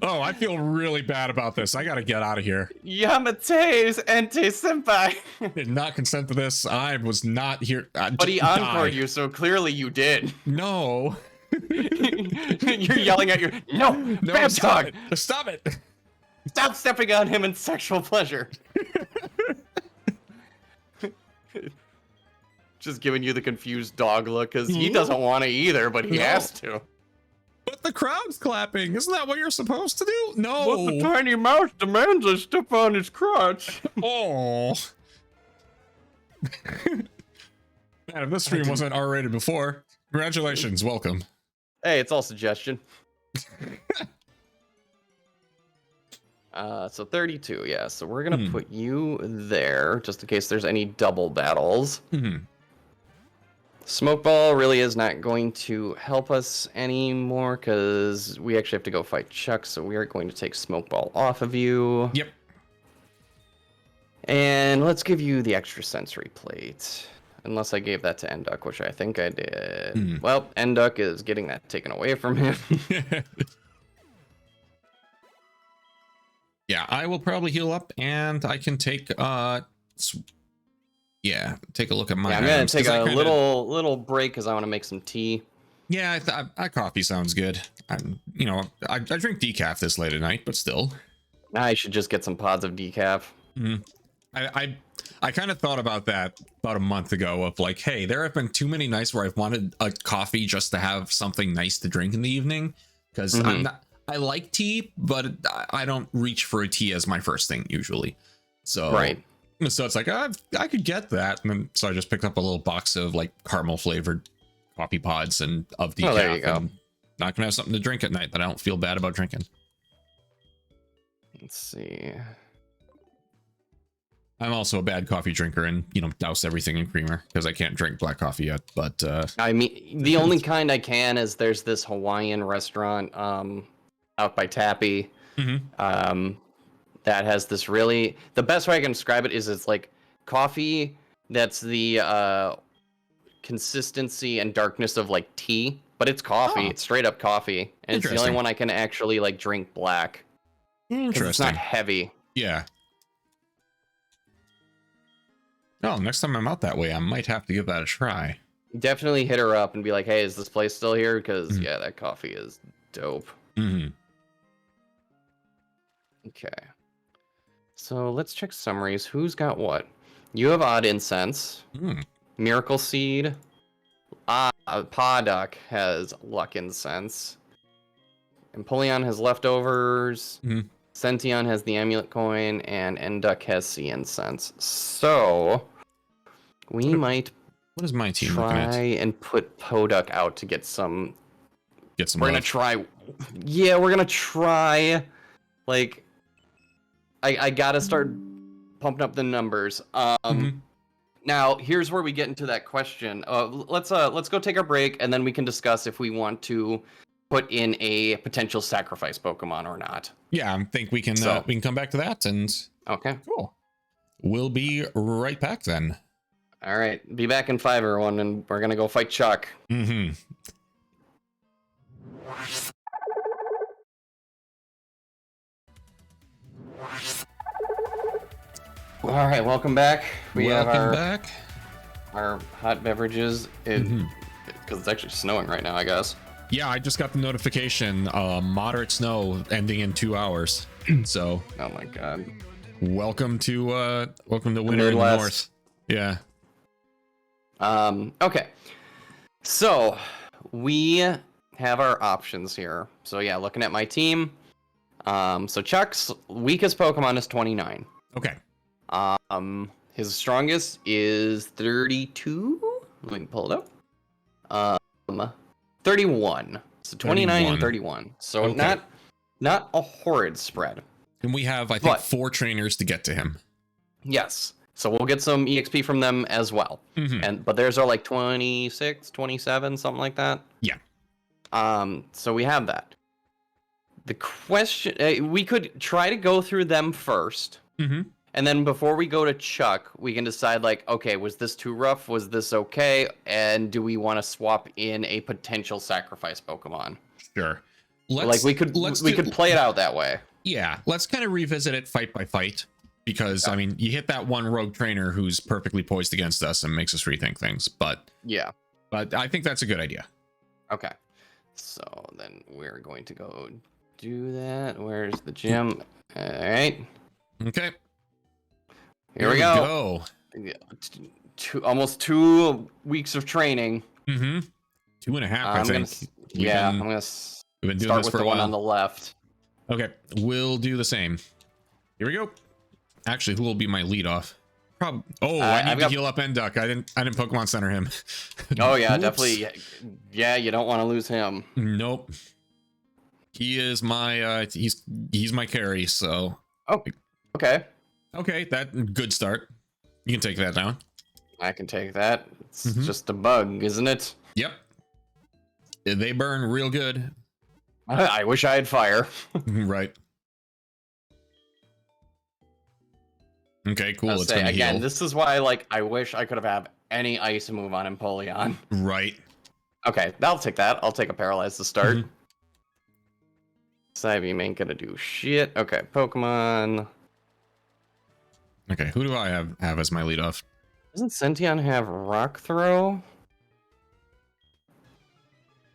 Oh, I feel really bad about this. I gotta get out of here. Yamate's Ente Senpai. Did not consent to this. I was not here. But he encored you, so clearly you did. No. You're yelling at your no stop it. Stop it. Stop stepping on him in sexual pleasure. Just giving you the confused dog look, because he doesn't want to either, but he has to. But the crowd's clapping. Isn't that what you're supposed to do? No. But the tiny mouse demands I step on his crotch. Oh. Man, if this stream wasn't R-rated before, congratulations. Welcome. Hey, it's all suggestion. So 32, yeah. So we're gonna put you there, just in case there's any double battles. Smoke Ball really is not going to help us anymore, because we actually have to go fight Chuck, so we are going to take Smoke Ball off of you. Yep. And let's give you the extra sensory plate. Unless I gave that to Enduck, which I think I did. Well, Enduck is getting that taken away from him. Yeah, I will probably heal up, and I can take take a look at my. Yeah, I'm gonna take a little break because I want to make some tea. Yeah, I coffee sounds good. I drink decaf this late at night, but still. I should just get some pods of decaf. I kind of thought about that about a month ago of like, hey, there have been too many nights where I've wanted a coffee just to have something nice to drink in the evening, because I like tea, but I don't reach for a tea as my first thing usually. So it's like I could get that, and then, so I just picked up a little box of like caramel flavored coffee pods and of decaf. Oh, there you go. And not gonna have something to drink at night that I don't feel bad about drinking. Let's see. I'm also a bad coffee drinker and, you know, douse everything in creamer because I can't drink black coffee yet. But I mean, the only kind I can is there's this Hawaiian restaurant out by Tappy that has this really, the best way I can describe it is it's like coffee that's the consistency and darkness of like tea, but it's coffee. It's straight up coffee, and it's the only one I can actually like drink black. Interesting. It's not heavy. Yeah. Oh, next time I'm out that way, I might have to give that a try. Definitely hit her up and be like, hey, is this place still here? Because, yeah, that coffee is dope. Okay. So let's check summaries. Who's got what? You have Odd Incense. Miracle Seed. Podduck has Luck Incense. Empoleon has Leftovers. Sention has the Amulet Coin. And Enduck has Sea Incense. So we might... What is my team try looking at? And put Podduck out to get some... We're love. gonna try... Yeah, we're gonna try... Like... I gotta start pumping up the numbers. Now, here's where we get into that question. Let's go take our break, and then we can discuss if we want to put in a potential sacrifice Pokemon or not. Yeah, I think we can come back to that. And okay, cool. We'll be right back then. All right, be back in 5, everyone, and we're gonna go fight Chuck. All right, welcome back. We have our hot beverages because it's actually snowing right now, I guess. Yeah, I just got the notification. Moderate snow ending in 2 hours. So. Oh my god. Welcome to winter in the north. Yeah. Okay. So we have our options here. So yeah, looking at my team. So Chuck's weakest Pokemon is 29. Okay. His strongest is 32. Let me pull it up. 31. So 29 and 31. So okay. not a horrid spread. And we have, I think, 4 trainers to get to him. Yes. So we'll get some EXP from them as well. But theirs are like 26, 27, something like that. Yeah. So we have that. The question, we could try to go through them first. And then before we go to Chuck, we can decide like, okay, was this too rough? Was this okay? And do we want to swap in a potential sacrifice Pokemon? Sure. We could play it out that way. Yeah, let's kind of revisit it fight by fight. Because, I mean, you hit that one rogue trainer who's perfectly poised against us and makes us rethink things. But yeah. But I think that's a good idea. Okay. So then we're going to go do that. Where's the gym? All right. Okay. Here we go. Almost 2 weeks of training. 2.5, I think. I'm going to start with the one on the left. Okay, we'll do the same. Here we go. Actually, who will be my lead off? I need to heal up Enduck. I didn't Pokemon Center him. Oh yeah, definitely. Yeah, you don't want to lose him. Nope. He is my he's my carry, so. Oh. Okay. Okay, that good start. You can take that down. I can take that. It's just a bug, isn't it? Yep. They burn real good. I wish I had fire. Right. Okay, cool. It's gonna again, heal. this is why I wish I could have had any ice move on Empoleon. Right. Okay, I'll take that. I'll take a paralyze to start. Psybeam ain't gonna do shit. Okay, Pokemon. Okay, who do I have as my lead off? Doesn't Sention have Rock Throw?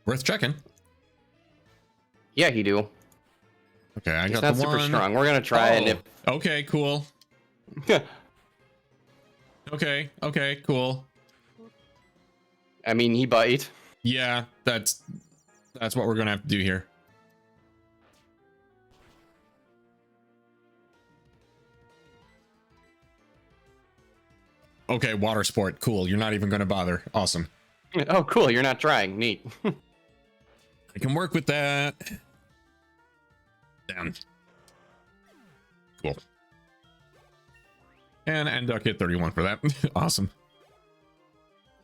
Worth checking. Yeah, he do. Okay, I got not the super strong. We're gonna try it. If... Okay, cool. Okay, cool. I mean, he bite. Yeah, that's what we're gonna have to do here. Okay, water sport. Cool. You're not even gonna bother. Awesome. Oh, cool. You're not trying. Neat. I can work with that. Damn. Cool. And Enduk hit 31 for that. Awesome.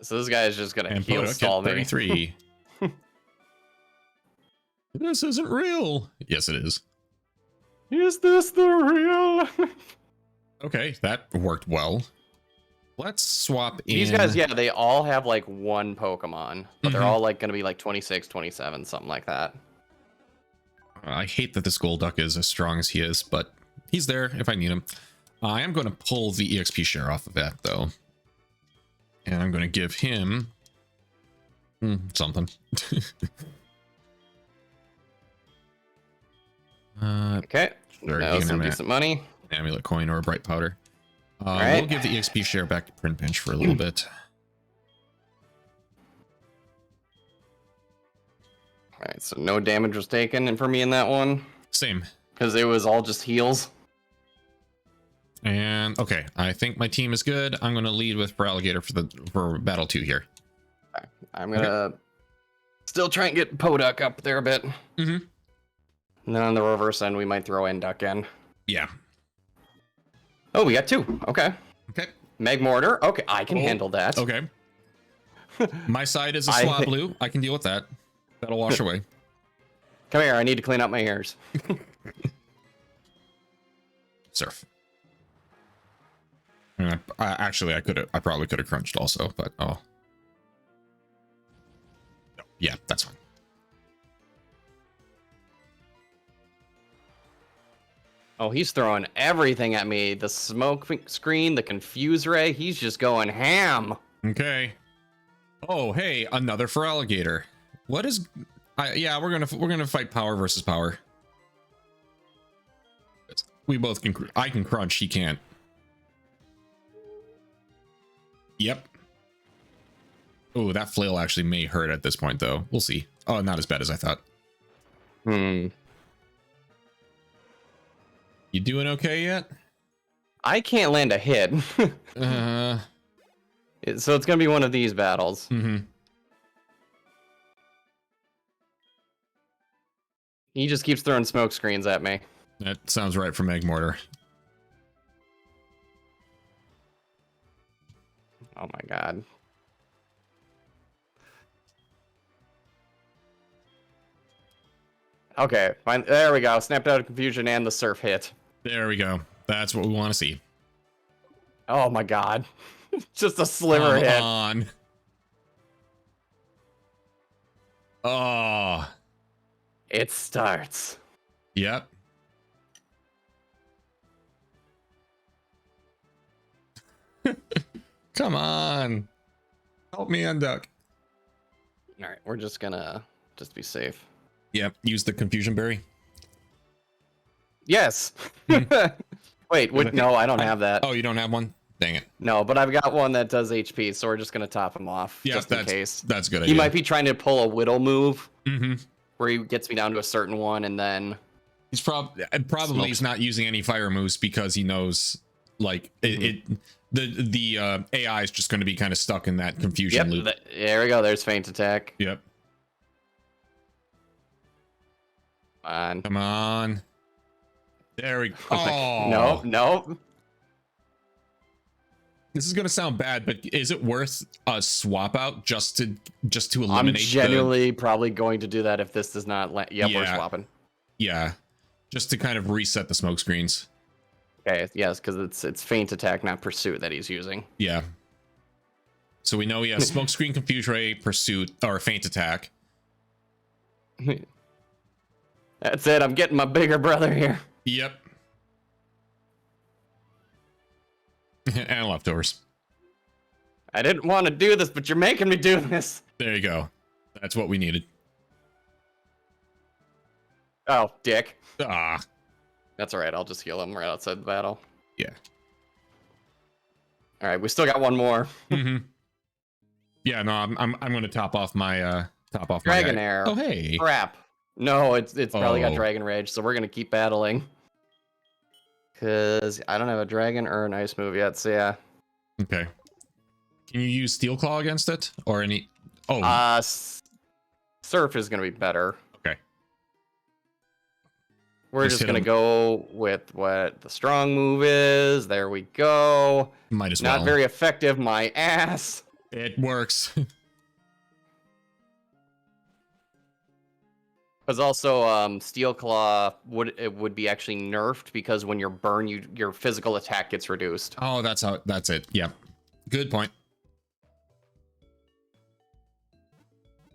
So this guy is just gonna heal stall me. 33. This isn't real. Yes, it is. Is this the real? Okay, that worked well. Let's swap in. These guys, yeah, they all have like one Pokemon, but they're all like gonna be like 26, 27, something like that. I hate that this Golduck is as strong as he is, but he's there if I need him. I am going to pull the EXP share off of that, though. And I'm going to give him something. Okay. Sure, that was some decent money. An amulet coin or a bright powder. Right. We'll give the EXP share back to Print Bench for a little bit. All right, so no damage was taken for me in that one. Same. Because it was all just heals. And okay, I think my team is good. I'm going to lead with Alligator for battle 2 here. Okay. I'm gonna still try and get Poduk up there a bit. Mm-hmm. And then on the reverse end, we might throw Enduk in. Yeah. Oh, we got 2. Okay. Okay. Magmortar. Okay, I can handle that. Okay. My side is a Swablu. I can deal with that. That'll wash away. Come here. I need to clean up my ears. Surf. Actually, I probably could have crunched also, but oh. Yeah, that's fine. Oh, he's throwing everything at me. The smoke screen, the confuse ray. He's just going ham. Okay. Oh, hey, another for Alligator. What is? Yeah, we're gonna fight power versus power. We both can. I can crunch. He can't. Yep. Oh, that flail actually may hurt at this point, though. We'll see. Oh, not as bad as I thought. You doing okay yet? I can't land a hit. So it's gonna be one of these battles. He just keeps throwing smoke screens at me. That sounds right for Magmortar. Oh my god. Okay, fine. There we go. Snapped out of confusion and the surf hit. There we go. That's what we want to see. Oh my god. Just a sliver hit. Come on. Oh. It starts. Yep. Come on. Help me, Enduk. All right, we're just gonna be safe. Yep, use the confusion berry. Yes. Wait, no, I don't have that. Oh, you don't have one? Dang it. No, but I've got one that does HP, so we're just gonna top him off just in case. That's good. He might be trying to pull a whittle move, where he gets me down to a certain one, and then he's probably he's not using any fire moves because he knows like the AI is just going to be kind of stuck in that confusion loop. There we go. There's feint attack. Yep. Come on. There we go. Oh. No. This is going to sound bad, but is it worth a swap out just to eliminate? I'm genuinely probably going to do that if this does not land. Yep, we're swapping. Yeah. Just to kind of reset the smoke screens. Okay, yes, because it's feint attack, not pursuit that he's using. Yeah. So we know he has smoke screen, confuse ray, pursuit, or feint attack. That's it. I'm getting my bigger brother here. Yep. And leftovers. I didn't want to do this, but you're making me do this. There you go. That's what we needed. Oh, dick. Ah. That's all right. I'll just heal him right outside the battle. Yeah. All right, we still got one more. Yeah, no, I'm going to top off my Dragon Air. Oh, hey. Crap. No, it's probably got Dragon Rage, so we're gonna keep battling. Cause I don't have a dragon or an ice move yet, so yeah. Okay. Can you use Steel Claw against it, or any? Oh. Surf is gonna be better. Okay. We're just gonna go with what the strong move is. There we go. Might as well. Not very effective, my ass. It works. Because also, Steel Claw would be actually nerfed because when you're burned, your physical attack gets reduced. Oh, that's it. Yeah. Good point.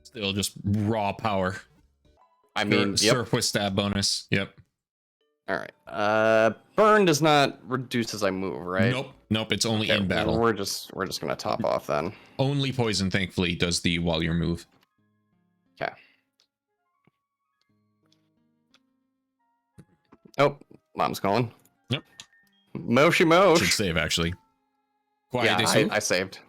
Still just raw power. I mean, surf with stab bonus. Yep. All right. Burn does not reduce as I move, right? Nope. It's only in battle. We're just gonna top off then. Only poison, thankfully, does the while you move. Okay. Oh, mom's calling. Yep. Moshi mosh. Should save actually. Quiet. Yeah, I saved.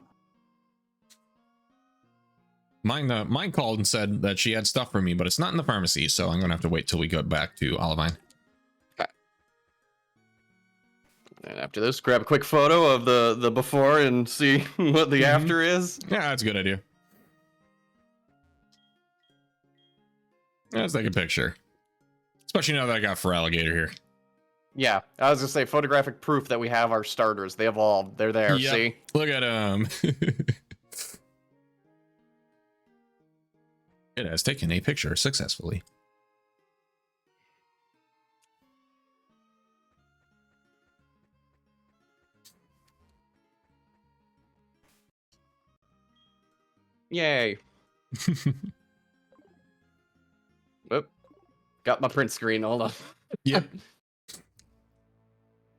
Mine called and said that she had stuff for me, but it's not in the pharmacy, so I'm gonna have to wait till we go back to Olivine. Okay. And after this, grab a quick photo of the before and see what the after is. Yeah, that's a good idea. Let's take a picture. Especially now that I got for alligator here. Yeah, I was gonna say photographic proof that we have our starters. They evolved. They're there. Yep. See? Look at them. It has taken a picture successfully. Yay. Whoop. Got my print screen. Hold on. Yep.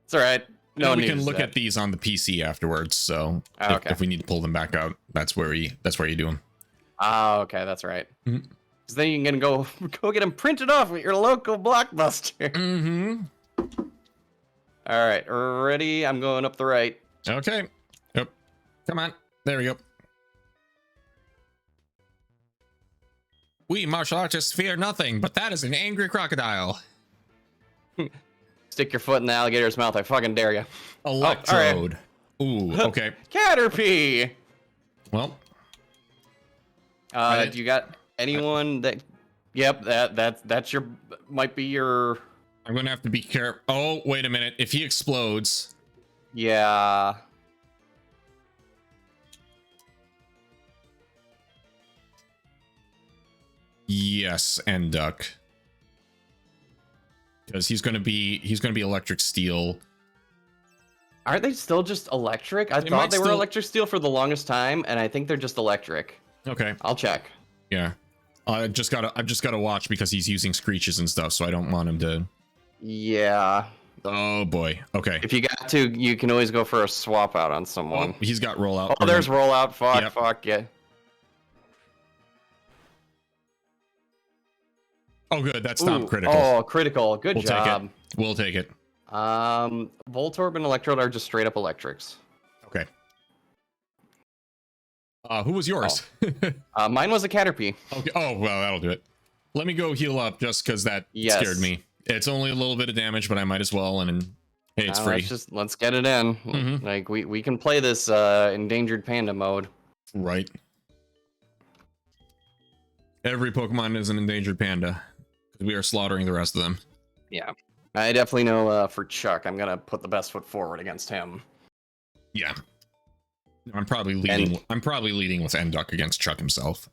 It's all right. No, we can look at these on the PC afterwards. So if we need to pull them back out, that's where you do them. Oh, okay, that's right. Because then you can go get them printed off at your local Blockbuster. All right, ready? I'm going up the right. Okay. Yep. Come on. There we go. We martial artists fear nothing, but that is an angry crocodile. Stick your foot in the alligator's mouth. I fucking dare you. Electrode. Oh, right. Ooh, okay. Caterpie. Well. Do you got anyone that? Yep, that's your might be your. I'm gonna have to be careful. Oh, wait a minute. If he explodes. Yeah. Yes, and duck. Because he's gonna be electric steel. Aren't they still just electric? I thought they were electric steel for the longest time, and I think they're just electric. Okay. I'll check. Yeah. I've just gotta watch because he's using screeches and stuff, so I don't want him to. Yeah. Oh boy. Okay. If you got to, you can always go for a swap out on someone. Oh, he's got rollout. Oh, there's rollout. Fuck. Fuck yeah. Oh, good. That's not critical. Oh, critical. Good job. We'll take it. Voltorb and Electrode are just straight up electrics. Okay. Who was yours? Mine was a Caterpie. Okay. Oh, well, that'll do it. Let me go heal up just because that scared me. It's only a little bit of damage, but I might as well. And hey, it's free. Let's get it in. Like we can play this endangered panda mode. Right. Every Pokemon is an endangered panda. We are slaughtering the rest of them. Yeah. I definitely know for Chuck, I'm gonna put the best foot forward against him. Yeah. I'm probably leading with Enduck against Chuck himself.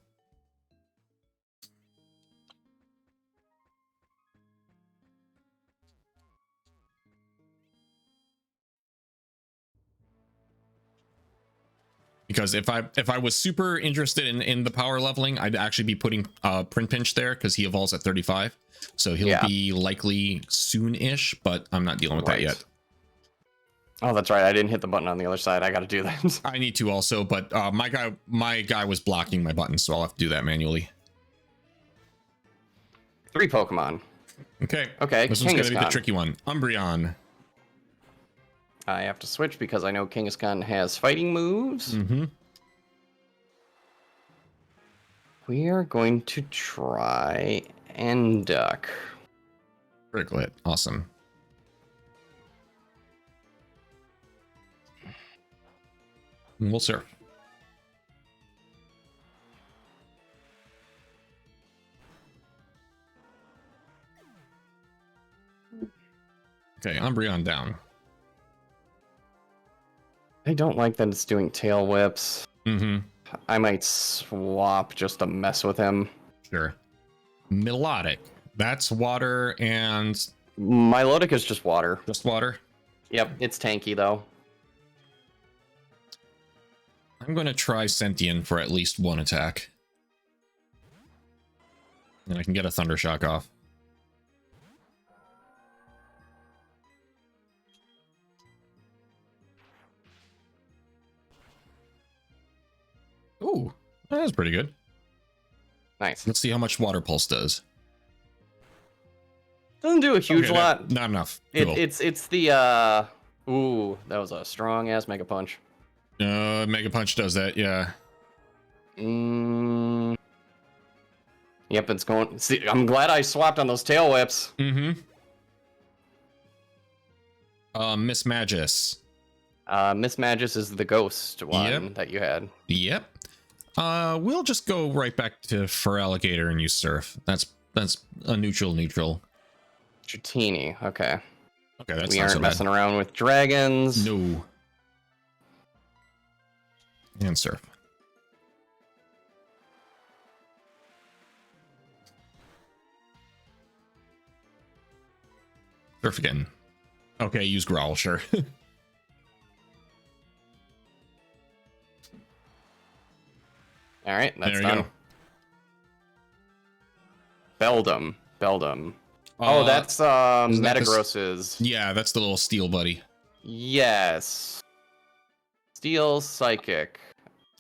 Because if I was super interested in the power leveling, I'd actually be putting Print Pinch there because he evolves at 35. So he'll be likely soon-ish, but I'm not dealing with that yet. Oh, that's right. I didn't hit the button on the other side. I got to do that. I need to also, but my guy was blocking my buttons, so I'll have to do that manually. 3 Pokemon. Okay. Okay. This one's gonna be the tricky one. Umbreon. I have to switch because I know Kangaskhan has fighting moves. We are going to try Enduck. Critical hit. Awesome. We'll surf. Okay, Umbreon down. I don't like that it's doing tail whips. Mm-hmm. I might swap just to mess with him. Sure. Melodic. That's water and... Milotic is just water. Just water? Yep, it's tanky though. I'm going to try Sentient for at least one attack. And I can get a Thunder Shock off. Ooh, that's pretty good. Nice. Let's see how much Water Pulse does. Doesn't do a huge lot. Not enough. Cool. It's the ooh, that was a strong ass Mega Punch. Mega Punch does that, yeah. Yep, it's going. See, I'm glad I swapped on those tail whips. Mm-hmm. Miss Magus. Miss Magus is the ghost one that you had. Yep. We'll just go right back to for Alligator and use Surf. That's a neutral. Dratini, okay. Okay, that's we not aren't so bad. messing around with dragons. No. And Surf. Surf again. Okay, use Growl, sure. All right, that's there you done. go. Beldum. Oh, that's Metagross's. Yeah, that's the little steel buddy. Yes. Steel Psychic.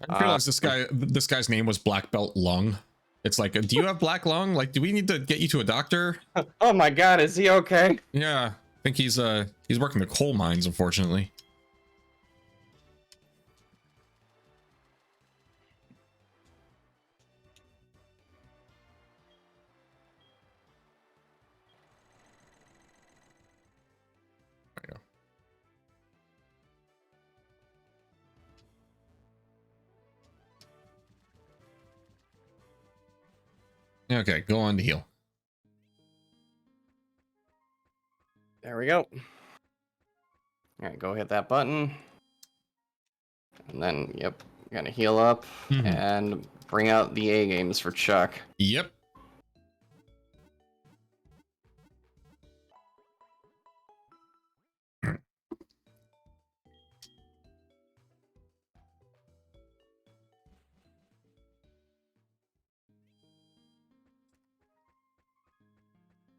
I didn't realize this guy's name was Black Belt Lung. It's like, do you have black lung? Like, do we need to get you to a doctor? Oh my god, is he okay? Yeah, I think he's working the coal mines, unfortunately. Okay, go on to heal. There we go. All right, go hit that button. And then, yep, gonna heal up and bring out the A games for Chuck. Yep.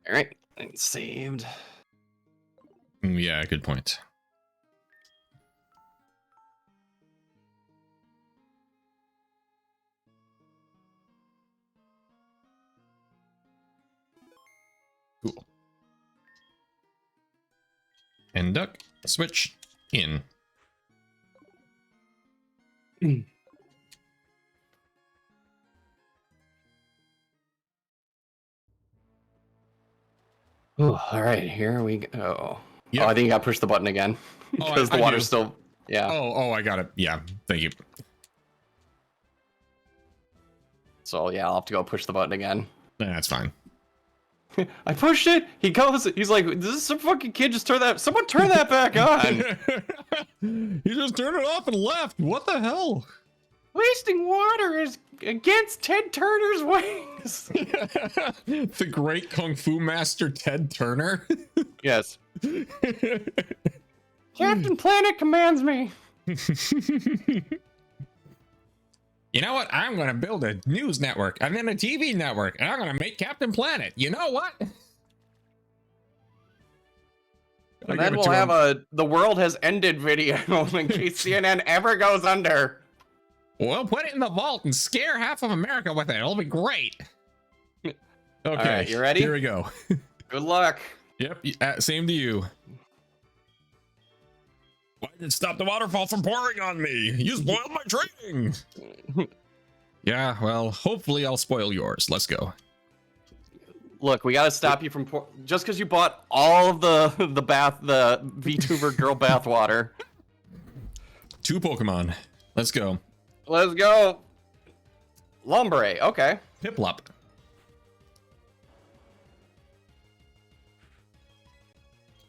All right, it's saved. Yeah, good point. Cool. And duck, switch, in. Ooh, all right, here we go. Yep. Oh, I think you got to push the button again because the water's still. Yeah. Oh, I got it. Yeah, thank you. So yeah, I'll have to go push the button again. That's fine. I pushed it. He goes. He's like, "This is some fucking kid. Just turn that. Someone turn that back on." He just turned it off and left. What the hell? Wasting water is against Ted Turner's ways. The great Kung Fu master Ted Turner. Yes. Captain Planet commands me. You know what? I'm going to build a news network and then a TV network, and I'm going to make Captain Planet. You know what? And then we'll have a "the world has ended" video in case CNN ever goes under. We'll put it in the vault and scare half of America with it. It'll be great. Okay, all right, you ready? Here we go. Good luck. Yep, same to you. Why did it stop the waterfall from pouring on me? You spoiled my training. Yeah, well, hopefully I'll spoil yours. Let's go. Look, we gotta stop you from just because you bought all of the VTuber girl bath water. 2 Pokemon. Let's go. Let's go. Lumbre. Okay. Piplup.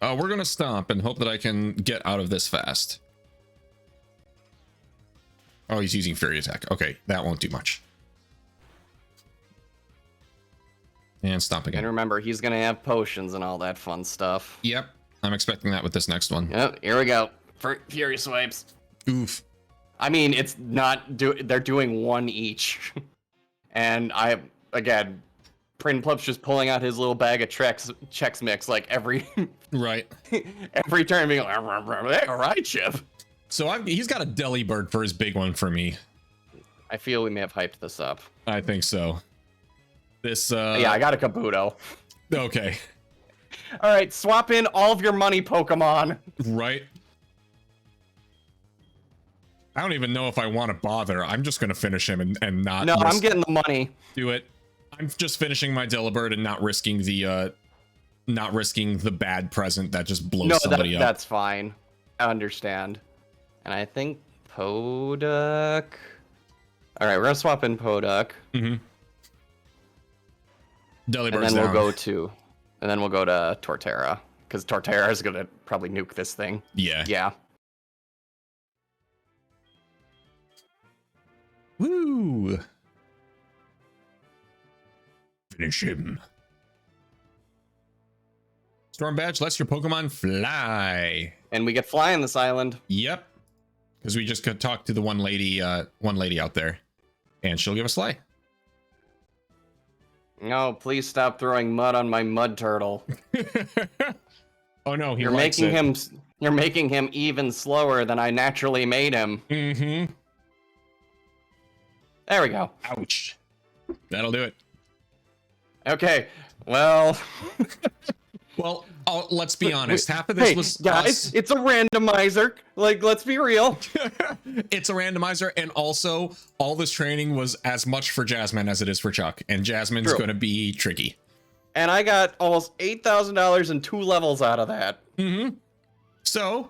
We're gonna stomp and hope that I can get out of this fast. Oh, he's using Fury Attack. Okay, that won't do much. And stomp again. And remember, he's gonna have potions and all that fun stuff. Yep, I'm expecting that with this next one. Yep, here we go. Fury Swipes. Oof. I mean, it's not they're doing one each. And again, Prinplup's just pulling out his little bag of Chex Mix like every right. every turn, being like, all right, Chip. So he's got a Delibird for his big one for me. I feel we may have hyped this up. I think so. This yeah, I got a Kabuto. Okay. All right, swap in all of your money Pokemon. Right. I don't even know if I want to bother. I'm just going to finish him and not. No, I'm getting the money. Do it. I'm just finishing my Delibird and not risking the bad present that just blows somebody up. That's fine. I understand. And I think Poduk. All right, we're gonna swap in Poduk. Mm-hmm. Delibird's and then down. we'll go to Torterra, because Torterra is gonna probably nuke this thing. Yeah. Yeah. Woo! Finish him. Storm Badge lets your Pokemon fly. And we get fly on this island. Yep. Because we just could talk to the one lady out there. And she'll give us fly. No, please stop throwing mud on my mud turtle. Oh no, you're making him even slower than I naturally made him. Mm-hmm. There we go. Ouch. That'll do it. Okay. Well. Well, let's be honest. Half of this was guys. Us. It's a randomizer. Like, let's be real. It's a randomizer, and also all this training was as much for Jasmine as it is for Chuck, and Jasmine's going to be tricky. And I got almost $8,000 and 2 levels out of that. Mm-hmm. So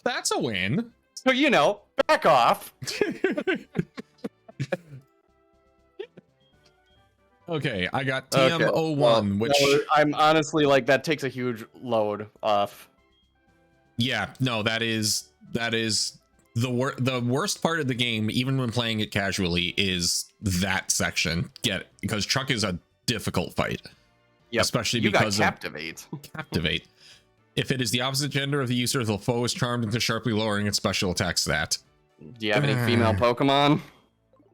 that's a win. So back off. Okay, I got TM01, which I'm honestly like that takes a huge load off. Yeah, no, that is the worst part of the game, even when playing it casually, is that section. Because Chuck is a difficult fight. Yeah, especially because Captivate. Captivate. If it is the opposite gender of the user, the foe is charmed into sharply lowering its special attacks stat. Do you have any female Pokemon?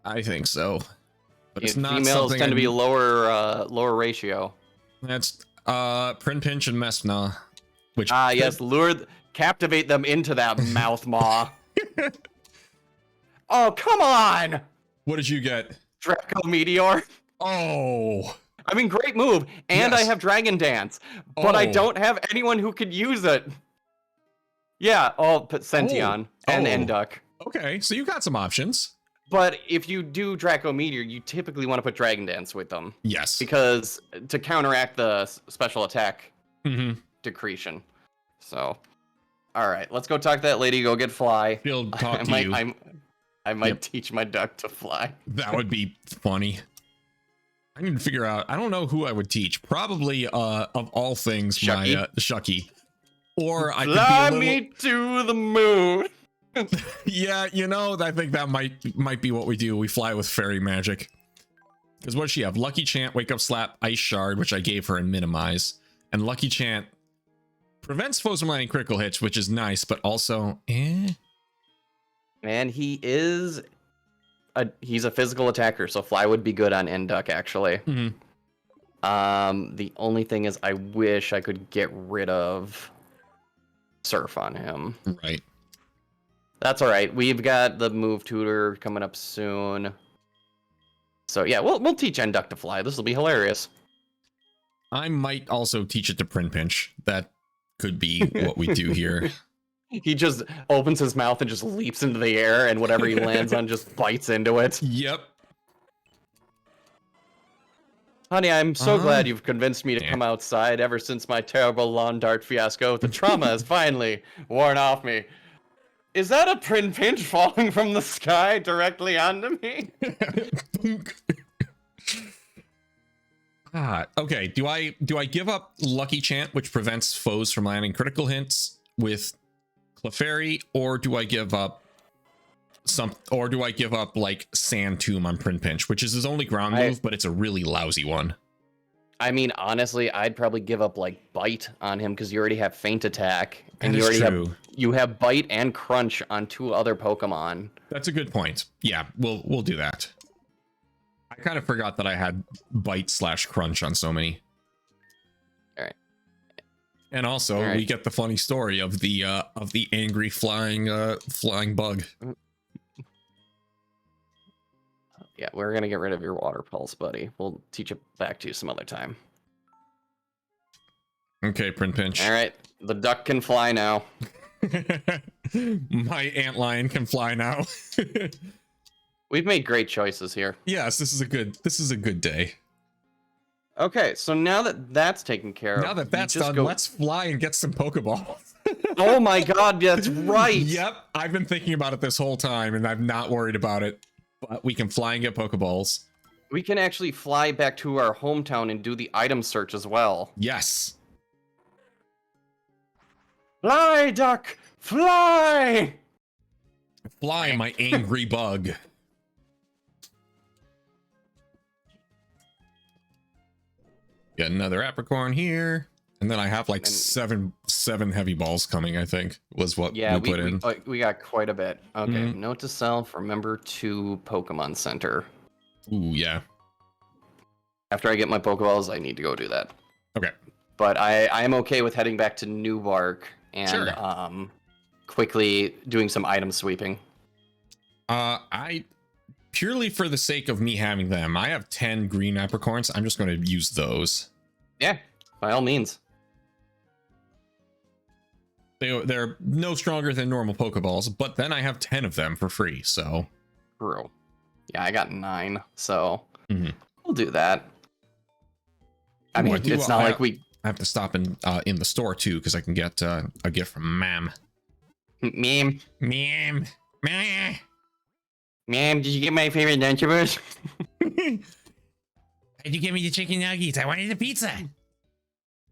I think so. But it's not females tend to be lower ratio. That's Prinpinch and Mespna, which yes, captivate them into that mouth maw. Oh, come on! What did you get? Draco Meteor. Oh. I mean, great move, and I have Dragon Dance, but I don't have anyone who could use it. Yeah, I'll put Sentient and Enduck. Okay, so you got some options. But if you do Draco Meteor, you typically want to put Dragon Dance with them. Yes. Because to counteract the special attack decretion. So, all right, let's go talk to that lady. Go get fly. She'll talk to you. I might teach my duck to fly. That would be funny. I need to figure out. I don't know who I would teach. Probably, of all things, Shucky. My Shucky. Or I fly could be me to the moon. Yeah, I think that might be what we do. We fly with fairy magic. Because what does she have? Lucky Chant, Wake Up Slap, Ice Shard, which I gave her, and Minimize. And Lucky Chant prevents foes from landing critical hits, which is nice, but also And he's a physical attacker, so fly would be good on Enduck, actually. The only thing is I wish I could get rid of Surf on him. Right. That's all right. We've got the move tutor coming up soon. So yeah, we'll teach Enduck to fly. This will be hilarious. I might also teach it to Prinpinch. That could be what we do here. He just opens his mouth and just leaps into the air, and whatever he lands on just bites into it. Yep. Honey, I'm so glad you've convinced me to come outside. Ever since my terrible lawn dart fiasco, the trauma has finally worn off me. Is that a Prinpinch falling from the sky directly onto me? Okay. Do I give up Lucky Chant, which prevents foes from landing critical hits with Clefairy, or do I give up like Sand Tomb on Prin Pinch, which is his only ground move, but it's a really lousy one. I mean, honestly, I'd probably give up like Bite on him because you already have Feint Attack, and you have Bite and Crunch on 2 other Pokemon. That's a good point. Yeah, we'll do that. I kind of forgot that I had Bite/Crunch on so many. All right. And also, we get the funny story of the angry flying bug. Yeah, we're gonna get rid of your Water Pulse, buddy. We'll teach it back to you some other time. Okay, Prin Pinch. All right, the duck can fly now. My antlion can fly now. We've made great choices here. Yes, this is a good day. Okay, so now that that's taken care of, now that that's done, let's fly and get some Pokeballs. Oh my God, that's right. Yep, I've been thinking about it this whole time, and I'm not worried about it. But we can fly and get Pokeballs. We can actually fly back to our hometown and do the item search as well. Yes. Fly, duck, fly! Fly, my angry bug. Get another Apricorn here. And then I have like seven heavy balls coming, I think, was what we put in. We got quite a bit. Okay, note to self, remember to Pokemon Center. Ooh, yeah. After I get my Pokeballs, I need to go do that. Okay. But I am okay with heading back to New Bark and quickly doing some item sweeping. I purely for the sake of me having them, I have 10 green Apricorns. I'm just going to use those. Yeah, by all means. They're no stronger than normal Pokeballs, but then I have 10 of them for free, so. True. Yeah, I got 9, so we'll do that. I mean, it's not like we... I have to stop in the store, too, because I can get a gift from Mam. Mam. Mam. Mam. Mam, did you get my favorite Lunchables? Did you give me the chicken nuggets? I wanted a pizza.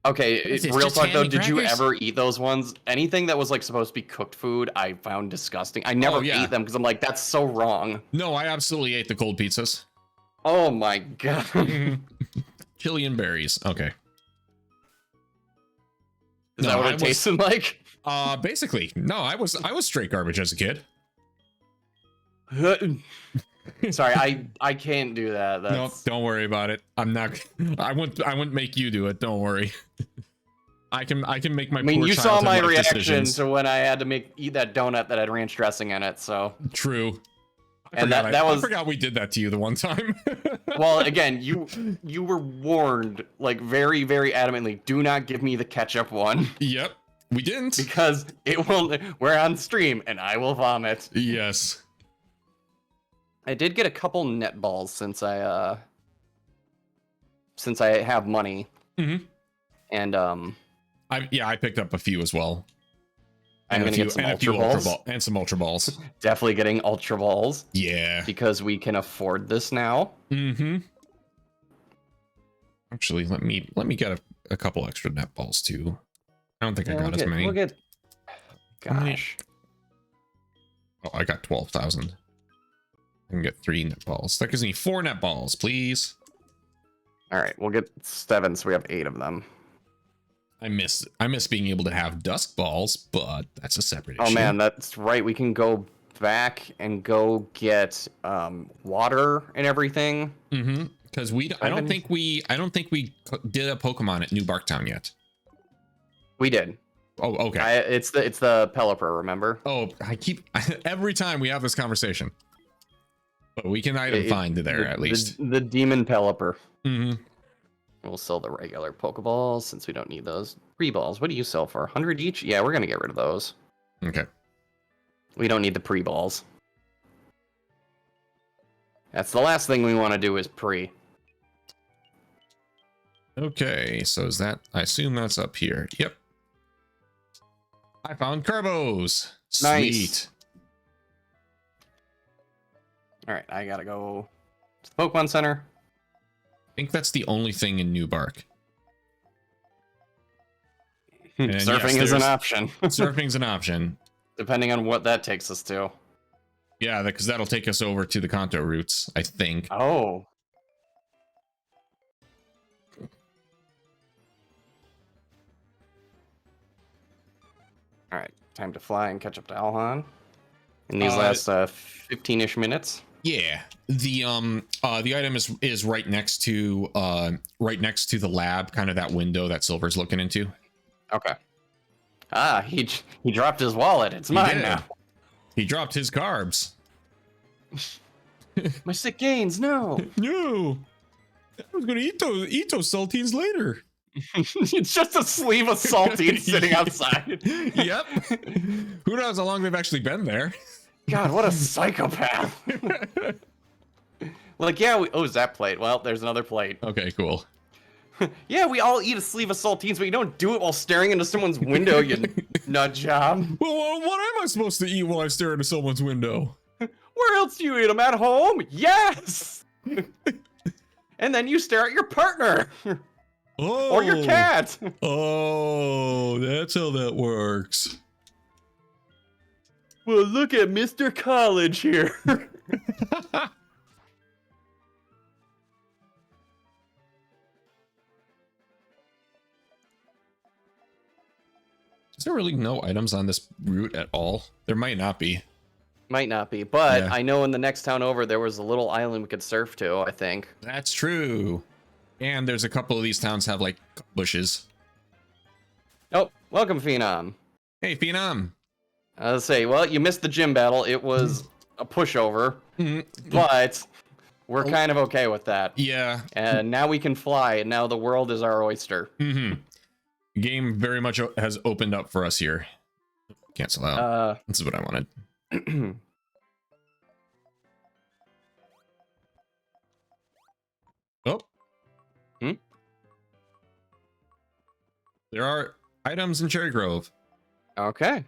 Okay, real talk though, did you ever eat those ones? Anything that was like supposed to be cooked food, I found disgusting. I never ate them because I'm like, that's so wrong. No, I absolutely ate the cold pizzas. Oh my God. Chili and berries. Okay. Is that what it tasted like? Basically. No, I was straight garbage as a kid. Sorry, I can't do that. No, don't worry about it. I wouldn't make you do it. Don't worry. I can make my. I mean, you saw my reaction to when I had to eat that donut that had ranch dressing in it. So true. I forgot we did that to you the one time. Well, again, you were warned like very, very adamantly. Do not give me the ketchup one. Yep, we didn't because it will. We're on stream and I will vomit. Yes. I did get a couple net balls since I have money. And I picked up a few as well. I'm gonna get some ultra balls and some ultra balls. Definitely getting ultra balls. Yeah, because we can afford this now. Actually, let me get a couple extra net balls too. I don't think I got as many. Gosh. Oh, I got 12,000. I can get 3 net balls. That gives me 4 net balls, please. All right, we'll get 7, so we have 8 of them. I miss being able to have dusk balls, but that's a separate issue. Oh man, that's right. We can go back and go get water and everything. Because I don't think we did a Pokemon at New Barktown yet. We did. Oh, okay. It's the Pelipper, remember? Oh, every time we have this conversation. But we can item find there at least. The Demon Pelipper. We'll sell the regular Pokeballs since we don't need those. Pre-balls, what do you sell for? 100 each? Yeah, we're going to get rid of those. Okay. We don't need the pre-balls. That's the last thing we want to do is pre. Okay, so is that... I assume that's up here. Yep. I found Carbos. Nice. Sweet. All right, I got to go to the Pokemon Center. think that's the only thing in New Bark. Surfing is an option. Surfing's an option. Depending on what that takes us to. Yeah, because that'll take us over to the Kanto routes, I think. Oh. Alright, time to fly and catch up to Alhan in these last 15-ish minutes. Yeah. The item is right next to the lab, kind of that window that Silver's looking into. Okay. Ah, he dropped his wallet. It's mine now. He dropped his carbs. My sick gains, no. No. I was gonna eat those saltines later. It's just a sleeve of saltines sitting outside. Yep. Who knows how long they've actually been there? God, what a psychopath. Like, yeah, is that plate? Well, there's another plate. Okay, cool. Yeah, we all eat a sleeve of saltines, but you don't do it while staring into someone's window, you nut job. Well, what am I supposed to eat while I stare into someone's window? Where else do you eat them? At home? Yes! And then you stare at your partner. Oh. Or your cat. Oh, that's how that works. Well, look at Mr. College here. Is there really no items on this route at all? There might not be. Might not be, but Yeah. I know in the next town over there was a little island we could surf to, I think. That's true. And there's a couple of these towns have like bushes. Oh, welcome, Phenom. Hey, Phenom. I'll say, well, you missed the gym battle. It was a pushover, but we're kind of okay with that. Yeah. And now we can fly, and now the world is our oyster. The game very much has opened up for us here. Cancel out. This is what I wanted. Oh. There are items in Cherry Grove. Okay.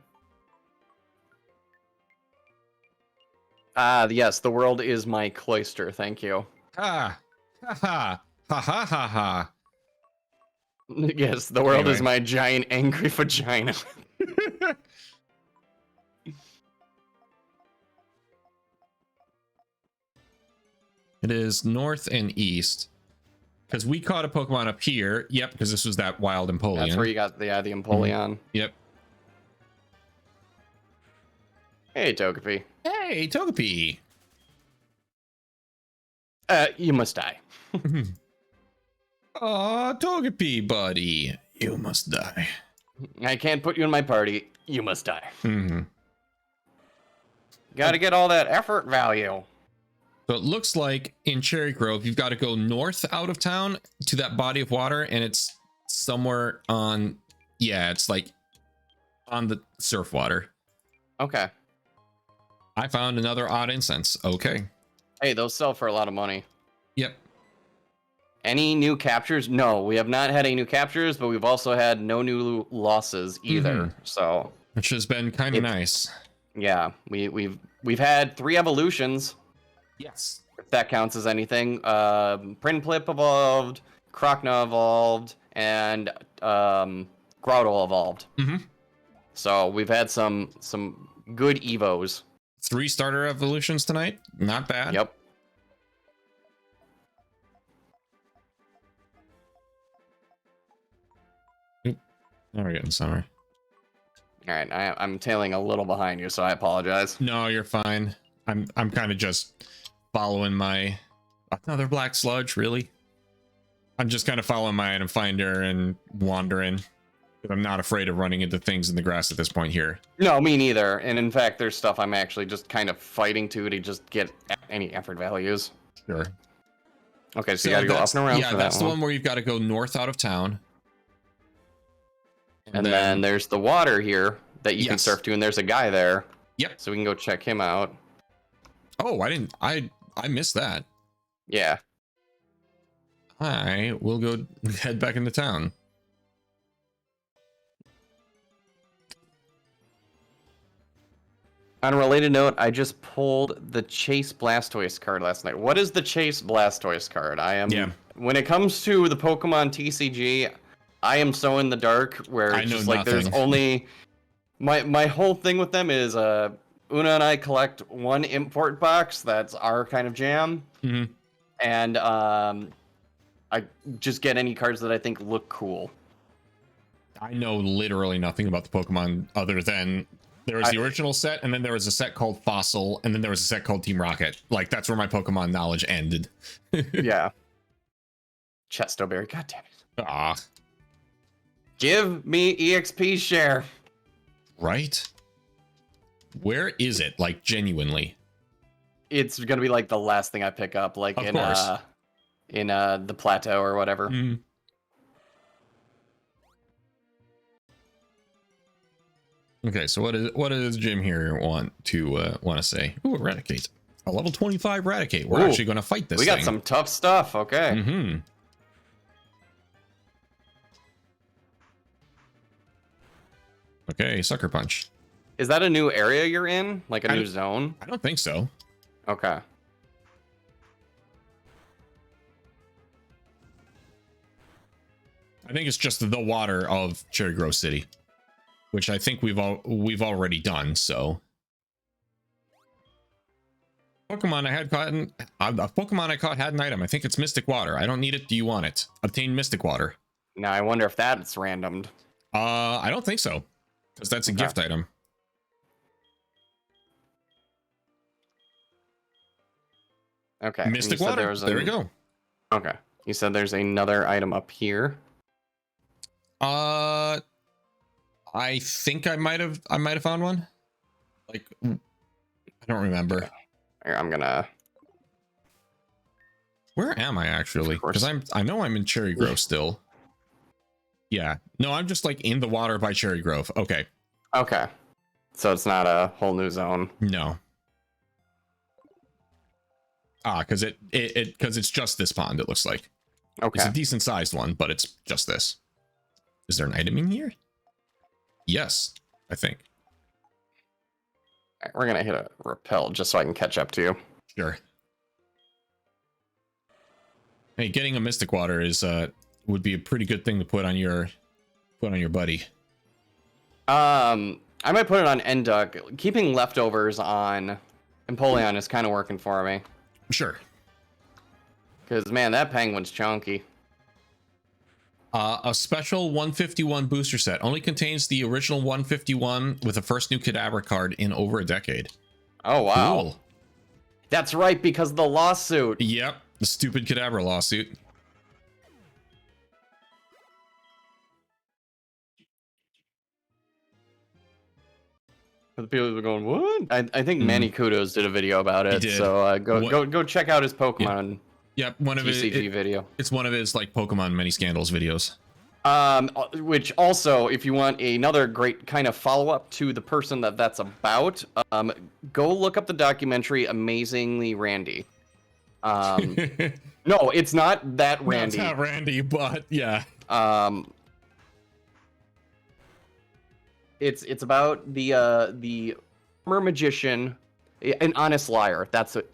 Yes, the world is my cloister. Thank you. Ha ha ha ha ha ha ha. Yes, the world is my giant angry vagina. It is north and east. Because we caught a Pokemon up here. Yep, because this was that wild Empoleon. That's where you got the Empoleon. Yep. Hey, Togepi. Hey, Togepi. You must die. Aw, Togepi, buddy. You must die. I can't put you in my party. You must die. Mm-hmm. Gotta get all that effort value. So it looks like in Cherry Grove, you've got to go north out of town to that body of water, and it's somewhere on, yeah, it's like on the surf water. Okay. I found another odd incense. Okay. Hey, those sell for a lot of money. Yep. Any new captures? No, we have not had any new captures, but we've also had no new losses either. So, which has been kind of nice. Yeah, we've had 3 evolutions. Yes. If that counts as anything. Prinplup evolved, Krokna evolved, and Groudon evolved. So we've had some good evos. 3 starter evolutions tonight. Not bad. Yep. Now we're getting somewhere. All right, I'm tailing a little behind you, so I apologize. No, you're fine. I'm kind of just following my another black sludge. Really, I'm just kind of following my item finder and wandering. But I'm not afraid of running into things in the grass at this point here. No, me neither. And in fact, there's stuff I'm actually just kind of fighting to just get any effort values. Sure. Okay, so you gotta go up and around. Yeah, that's the one where you've got to go north out of town. And then there's the water here that you can surf to, and there's a guy there. Yep. So we can go check him out. Oh, I missed that. Yeah. I will go head back into town. On a related note, I just pulled the Chase Blastoise card last night. What is the Chase Blastoise card? I am when it comes to the Pokemon TCG, I am so in the dark where it's just like there's only my whole thing with them is Una and I collect one import box that's our kind of jam, and I just get any cards that I think look cool. I know literally nothing about the Pokemon other than there was the original set, and then there was a set called Fossil, and then there was a set called Team Rocket. Like, that's where my Pokemon knowledge ended. Yeah. Chestoberry, god damn it. Ah. Give me EXP share. Right? Where is it? Like, genuinely? It's gonna be like the last thing I pick up, like in the plateau or whatever. Okay, so what does Jim here want to say? Ooh, Eradicate. A level 25 Eradicate. We're actually going to fight this thing. We got some tough stuff, okay. Okay, Sucker Punch. Is that a new area you're in? Like a new zone? I don't think so. Okay. I think it's just the water of Cherry Grove City, which I think we've already done. So, Pokemon I had caught, a Pokemon I caught had an item. I think it's Mystic Water. I don't need it. Do you want it? Obtain Mystic Water. Now I wonder if that's randomed. I don't think so, because that's a gift item. Okay. Mystic Water. There we go. Okay. You said there's another item up here. I think I might have found one. Like, I don't remember. Here, I'm gonna. Where am I actually? Because I know I'm in Cherry Grove still. Yeah. No, I'm just like in the water by Cherry Grove. Okay. Okay. So it's not a whole new zone. No. Because it's just this pond, it looks like. Okay. It's a decent sized one, but it's just this. Is there an item in here? Yes, I think. Right, we're gonna hit a repel just so I can catch up to you. Sure. Hey, getting a Mystic Water is would be a pretty good thing to put on your buddy. I might put it on Enduck. Keeping leftovers on Empoleon is kind of working for me. Sure. Because man, that penguin's chunky. A special 151 booster set only contains the original 151 with the first new Kadabra card in over a decade. Oh wow. Cool. That's right, because of the lawsuit. Yep, the stupid Kadabra lawsuit. For the people who are going, what? I think Manny Kudos did a video about it. So go check out his Pokemon. Yep, one of his video. It's one of his like Pokemon Many Scandals videos. Which also, if you want another great kind of follow-up to the person that's about, go look up the documentary Amazingly Randy. No, it's not that Randy. No, it's not Randy, but yeah. It's about the former magician, an honest liar. That's it.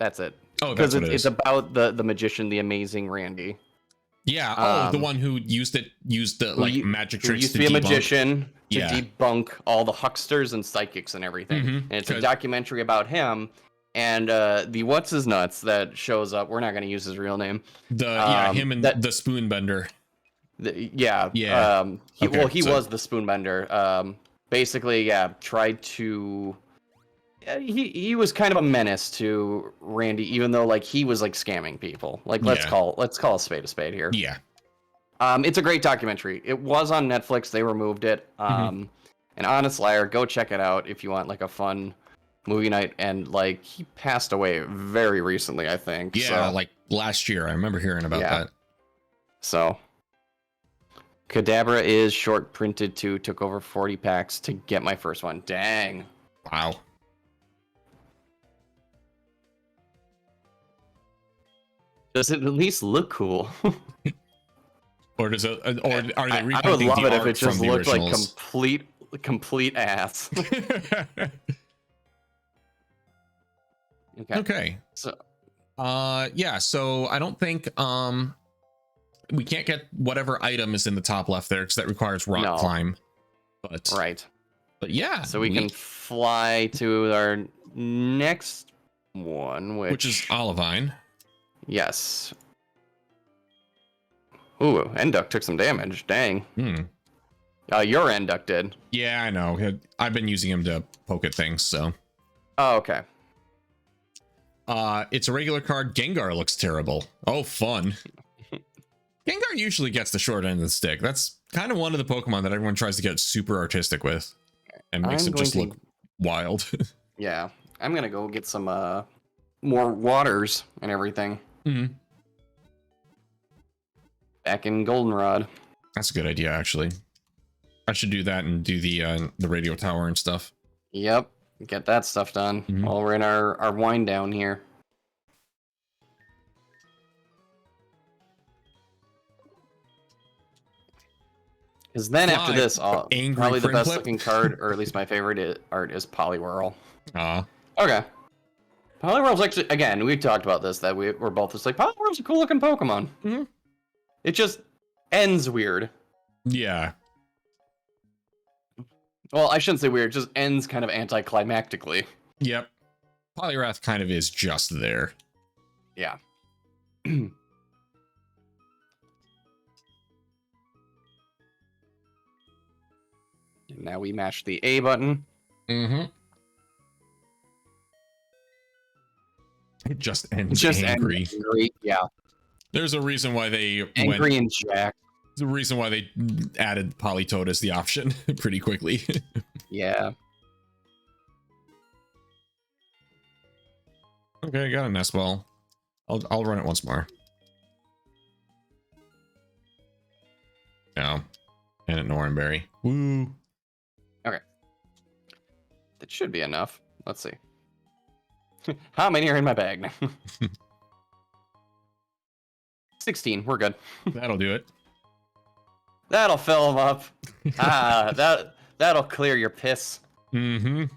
Oh, that's what it is. It's about the magician, the Amazing Randy. Yeah. The one who used the like magic tricks. Used to be a magician to debunk all the hucksters and psychics and everything. And it's a documentary about him. And the what's his nuts that shows up. We're not going to use his real name. Him and the Spoonbender. He was the Spoonbender. Basically, tried to. He was kind of a menace to Randy, even though like he was like scamming people. Like let's call a spade here. Yeah. It's a great documentary. It was on Netflix. They removed it. An honest liar. Go check it out if you want like a fun movie night. And like he passed away very recently, I think. Yeah, so, like last year. I remember hearing about that. So. Kadabra is short printed too. Took over 40 packs to get my first one. Dang. Wow. Does it at least look cool? Or does it? Or are they? I would love it if it just looked like complete ass. Okay. So, yeah. So I don't think we can't get whatever item is in the top left there because that requires rock climb. But But yeah, so we can fly to our next one, which is Olivine. Yes. Ooh, Enduck took some damage. Dang. Your Enduck did. Yeah, I know. I've been using him to poke at things, so. Oh, okay. It's a regular card. Gengar looks terrible. Oh, fun. Gengar usually gets the short end of the stick. That's kind of one of the Pokemon that everyone tries to get super artistic with. And makes it just look wild. Yeah. I'm going to go get some more waters and everything. Back in Goldenrod. That's a good idea, actually. I should do that and do the radio tower and stuff. Yep. Get that stuff done while we're in our wind down here. Because then after this, probably the best looking card, or at least my favorite art, is Poliwhirl. Okay. Poliwhirl's actually, again, we talked about this, that we're both just like, Poliwhirl's a cool looking Pokemon. It just ends weird. Yeah. Well, I shouldn't say weird, it just ends kind of anticlimactically. Yep. Poliwrath kind of is just there. Yeah. Now we mash the A button. It just ends angry. Yeah. There's a reason why they angry and jacked. There's a reason why they added Politoed as the option pretty quickly. Yeah. Okay, I got a nest ball. I'll run it once more. Yeah. And an Oranberry. Woo. Okay. That should be enough. Let's see. How many are in my bag now? 16. We're good. That'll do it. That'll fill them up. That'll clear your piss. Number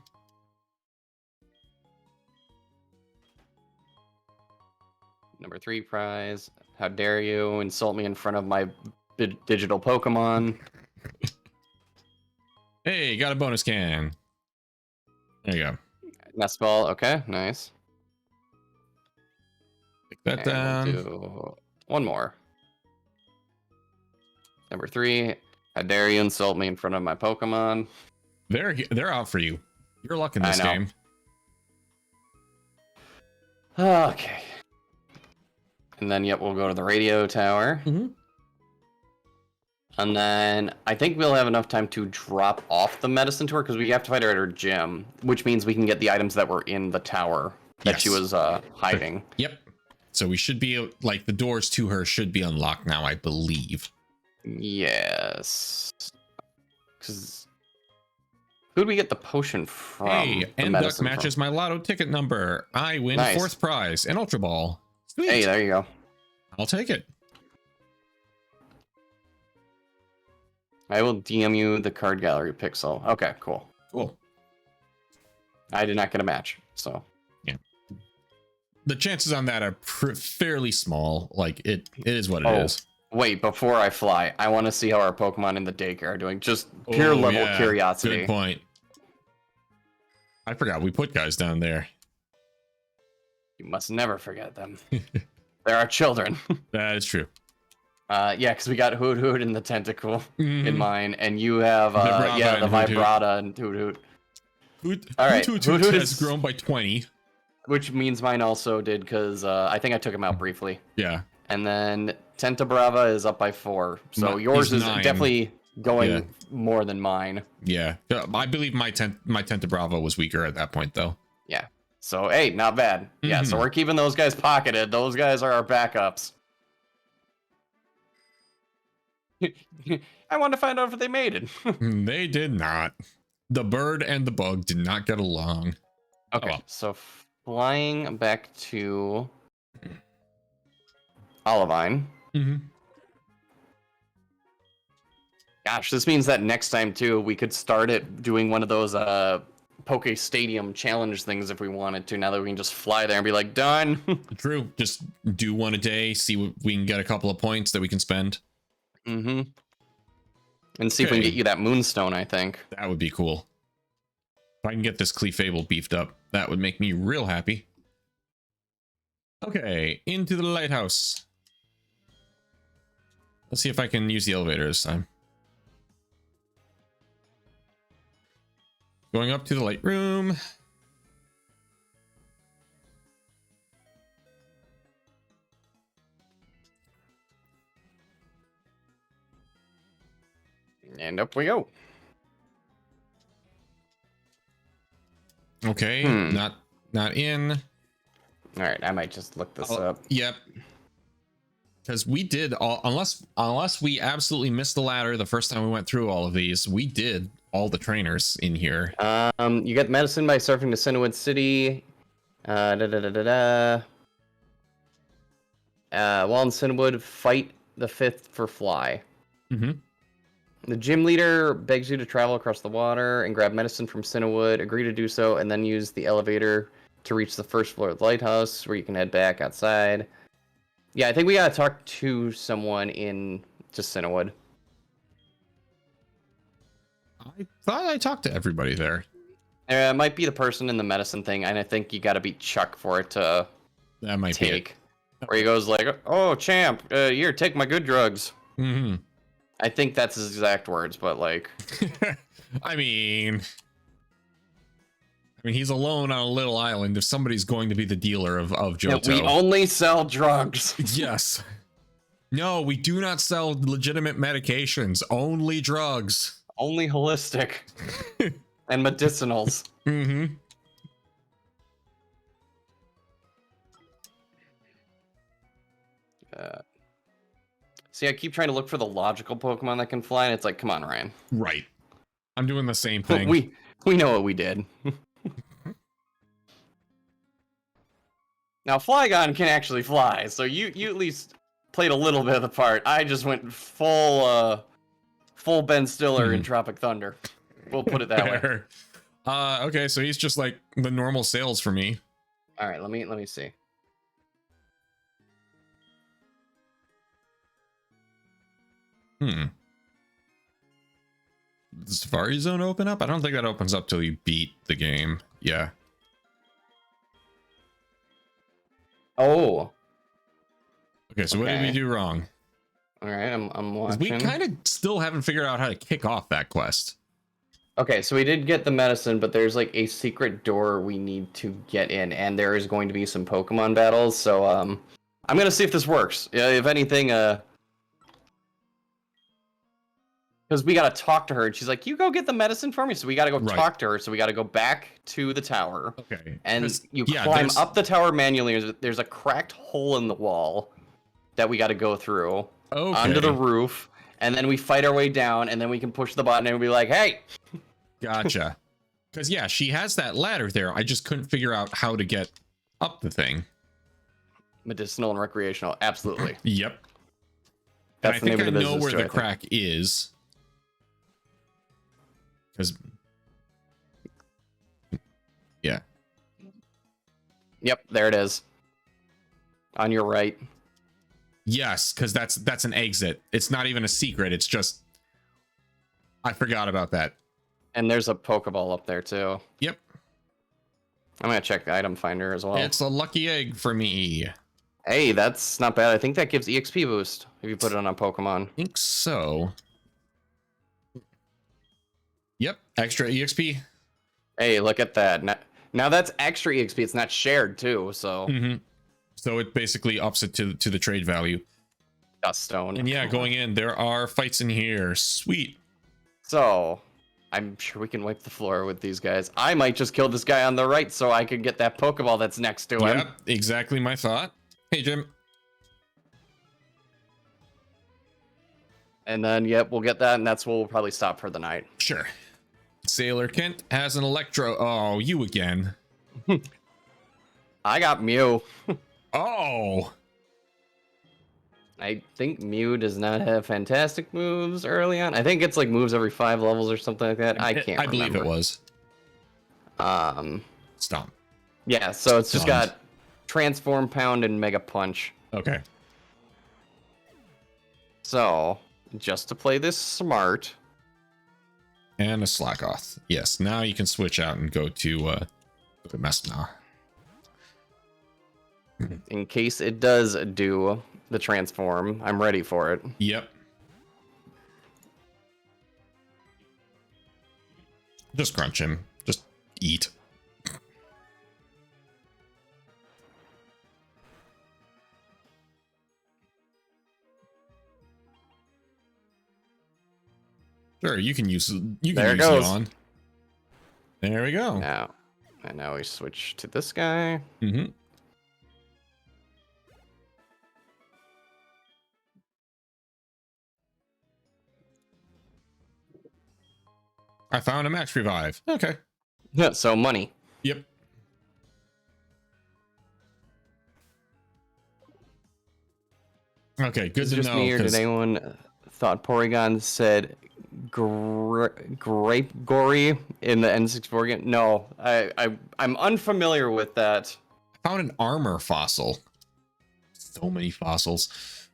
3 prize. How dare you insult me in front of my digital Pokemon? Hey, got a bonus can. There you go. Nest ball. Okay, nice. Take that down. We'll do one more. Number 3. How dare you insult me in front of my Pokemon? They're out for you. You're luck in this game. Okay. And then, we'll go to the radio tower. And then I think we'll have enough time to drop off the medicine tour because we have to fight her at her gym, which means we can get the items that were in the tower that she was hiding. Yep. So we should be, like, the doors to her should be unlocked now, I believe. Yes. Because who'd we get the potion from? Hey, Enduck matches my lotto ticket number. I win 4th prize, an Ultra Ball. Sweet. Hey, there you go. I'll take it. I will DM you the card gallery pixel. Okay, cool. Cool. I did not get a match, so. Yeah. The chances on that are fairly small. Like, it is what it is. Wait, before I fly, I want to see how our Pokemon in the daycare are doing. Just pure level curiosity. Good point. I forgot we put guys down there. You must never forget them. They're our children. That is true. Yeah, because we got Hoot Hoot and the Tentacle in mine, and you have the Vibrata and Hoot Hoot. All right, Hoot Hoot has grown by 20. Which means mine also did, because I think I took him out briefly. Yeah. And then Tentabrava is up by 4. So yours is 9. Definitely going more than mine. Yeah. I believe my Tentabrava was weaker at that point, though. Yeah. So, hey, not bad. Yeah, so we're keeping those guys pocketed. Those guys are our backups. I want to find out if they made it. They did not. The bird and the bug did not get along. Okay, so flying back to Olivine. Gosh, this means that next time, too, we could start it doing one of those Poke Stadium challenge things if we wanted to. Now that we can just fly there and be like, done. True. Just do one a day. See what we can get a couple of points that we can spend. Mm-hmm. And see if we can get you that Moonstone. I think that would be cool. If I can get this Clefable beefed up, that would make me real happy. Okay, into the lighthouse. Let's see if I can use the elevator this time. Going up to the light room. And up we go. Okay, not in. All right, I might just look this up. Yep. Because we did all, unless we absolutely missed the ladder the first time we went through all of these, we did all the trainers in here. You get medicine by surfing to Sudowoodo City. While in Sudowoodo, fight the 5th for Fly. Mm-hmm. The gym leader begs you to travel across the water and grab medicine from Sudowoodo. Agree to do so, and then use the elevator to reach the first floor of the lighthouse, where you can head back outside. Yeah, I think we gotta talk to someone in Sudowoodo. I thought I talked to everybody there. It might be the person in the medicine thing, and I think you gotta beat Chuck for it to that might take. Be where he goes like, "Oh, champ, here, take my good drugs." Mm-hmm. I think that's his exact words, but like, I mean, he's alone on a little island. If somebody's going to be the dealer of Johto, we only sell drugs. Yes. No, we do not sell legitimate medications. Only drugs. Only holistic and medicinals. Mm-hmm. See, I keep trying to look for the logical Pokemon that can fly, and it's like, come on, Ryan. Right. I'm doing the same thing. We know what we did. Now, Flygon can actually fly, so you at least played a little bit of the part. I just went full Ben Stiller in Tropic Thunder. We'll put it that way. Okay, so he's just like the normal sales for me. All right, let me see. The Safari Zone open up? I don't think that opens up till you beat the game. Yeah. Oh. Okay, so what did we do wrong? All right, I'm watching. We kind of still haven't figured out how to kick off that quest. Okay, so we did get the medicine, but there's like a secret door we need to get in, and there is going to be some Pokemon battles. So I'm gonna see if this works. If anything, because we gotta talk to her, and she's like, "You go get the medicine for me." So we gotta go talk to her. So we gotta go back to the tower. Okay. And you climb up the tower manually. There's a cracked hole in the wall that we gotta go through onto the roof, and then we fight our way down, and then we can push the button and we'll be like, "Hey." Gotcha. Because yeah, she has that ladder there. I just couldn't figure out how to get up the thing. Medicinal and recreational, absolutely. Yep. That's I think I know where the crack is. Because yeah. Yep, there it is. On your right. Yes, because that's an exit. It's not even a secret. It's just I forgot about that. And there's a Pokeball up there too. Yep. I'm gonna check the item finder as well. It's a lucky egg for me. Hey, that's not bad. I think that gives EXP boost if you put it on a Pokemon. I think so. Yep, extra EXP. Hey, look at that. Now that's extra EXP. It's not shared too, so. So it basically ups it to the trade value. Dust Stone. And yeah, going in, there are fights in here. Sweet. So, I'm sure we can wipe the floor with these guys. I might just kill this guy on the right so I can get that Pokeball that's next to him. Yep, exactly my thought. Hey, Jim. And then, yep, we'll get that, and that's where we'll probably stop for the night. Sure. Sailor Kent has an Electro. Oh, you again. I got Mew. Oh. I think Mew does not have fantastic moves early on. I think it's like moves every 5 levels or something like that. I can't remember. I believe it was. Stomp. Yeah, so it's just got Transform, Pound, and Mega Punch. Okay. So, just to play this smart. And a Slack Off. Yes, now you can switch out and go to the Messna. In case it does do the transform, I'm ready for it. Yep. Just crunch him. Just eat. Sure, you can use Yawn. There we go. Now we switch to this guy. Mm-hmm. I found a max revive. Okay. Yeah, so money. Yep. Okay, good to know. Me, or did anyone thought Porygon said grape gory in the N64 game? No, I'm unfamiliar with that. I found an armor fossil. So many fossils.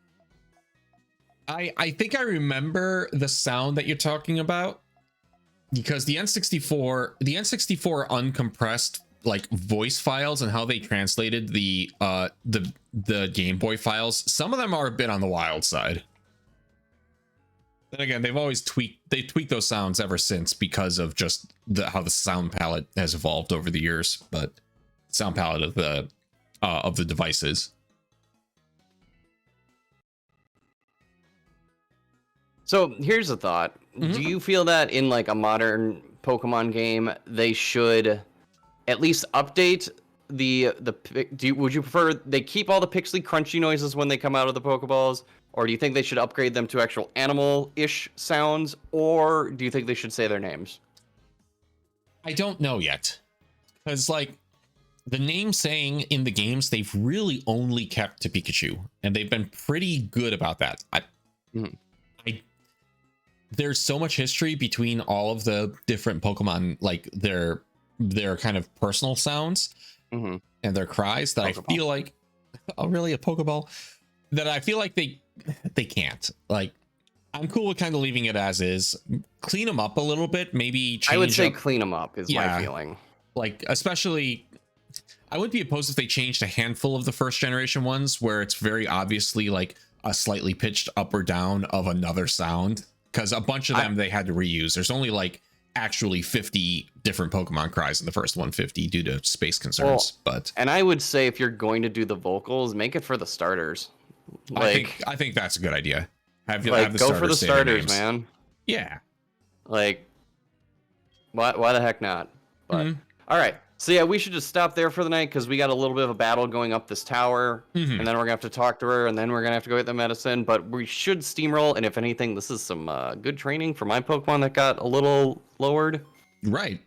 I think I remember the sound that you're talking about, because the N64 uncompressed like voice files and how they translated the Game Boy files, some of them are a bit on the wild side. Then again, they've always tweaked those sounds ever since, because of just how the sound palette has evolved over the years, but sound palette of the devices. So here's a thought. Mm-hmm. Do you feel that in like a modern Pokemon game, they should at least update would you prefer they keep all the pixely crunchy noises when they come out of the Pokeballs? Or do you think they should upgrade them to actual animal-ish sounds? Or do you think they should say their names? I don't know yet. Because, like, the name saying in the games, they've really only kept to Pikachu. And they've been pretty good about that. There's so much history between all of the different Pokemon, like their kind of personal sounds and their cries, that Pokeball. I feel like, oh, really, a Pokeball? That I feel like they can't. Like, I'm cool with kind of leaving it as is. Clean them up a little bit, maybe change. I would say clean them up is my feeling. Like, especially, I wouldn't be opposed if they changed a handful of the first generation ones where it's very obviously like a slightly pitched up or down of another sound, because a bunch of them they had to reuse. There's only like actually 50 different Pokemon cries in the first 150 due to space concerns. And I would say if you're going to do the vocals, make it for the starters. Like, I think that's a good idea. Have the go for the starters, man. Yeah. Like, why the heck not? But all right. So yeah, we should just stop there for the night, because we got a little bit of a battle going up this tower, and then we're gonna have to talk to her, and then we're gonna have to go get the medicine. But we should steamroll, and if anything, this is some good training for my Pokemon that got a little lowered. Right.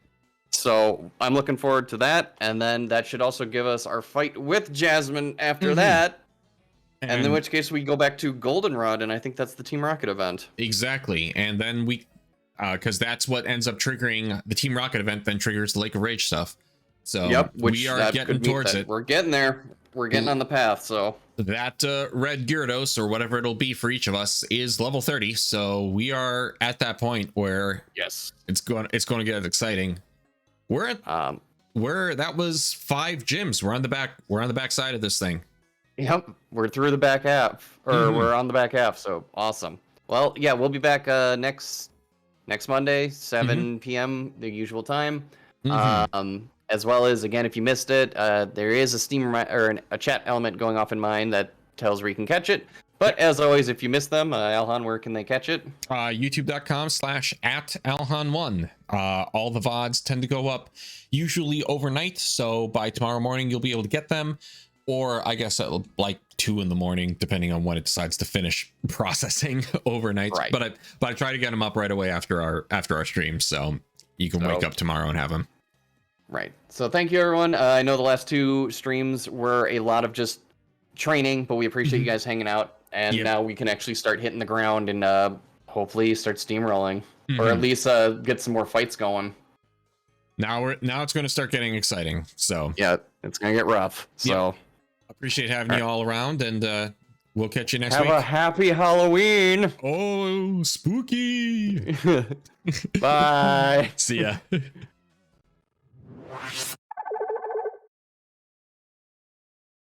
So I'm looking forward to that, and then that should also give us our fight with Jasmine after that. And in which case we go back to Goldenrod, and I think that's the Team Rocket event. Exactly. And then we, because that's what ends up triggering the Team Rocket event, then triggers the Lake of Rage stuff. So we are getting towards it. We're getting there. We're getting on the path. So that red Gyarados, or whatever it'll be for each of us, is level 30. So we are at that point where it's going to get exciting. We're at where that was 5 gyms. We're on the back side of this thing. Yep, we're through the back half, or we're on the back half, so awesome. Well, yeah, we'll be back next Monday, 7 p.m. the usual time. As well as, again, if you missed it, there is a Steam or a chat element going off in mine that tells where you can catch it. But as always, if you missed them, Alhan, where can they catch it? YouTube.com/@Alhan1. All the VODs tend to go up usually overnight, so by tomorrow morning you'll be able to get them. Or I guess at like 2 in the morning, depending on when it decides to finish processing overnight. Right. But I try to get them up right away after our stream, so you can wake up tomorrow and have them. Right. So thank you, everyone. I know the last 2 streams were a lot of just training, but we appreciate you guys hanging out. And now we can actually start hitting the ground and hopefully start steamrolling, or at least get some more fights going. Now it's going to start getting exciting. So yeah, it's going to get rough. So yep. Appreciate having you all around, and we'll catch you next week. Have a happy Halloween. Oh, spooky. Bye. See ya.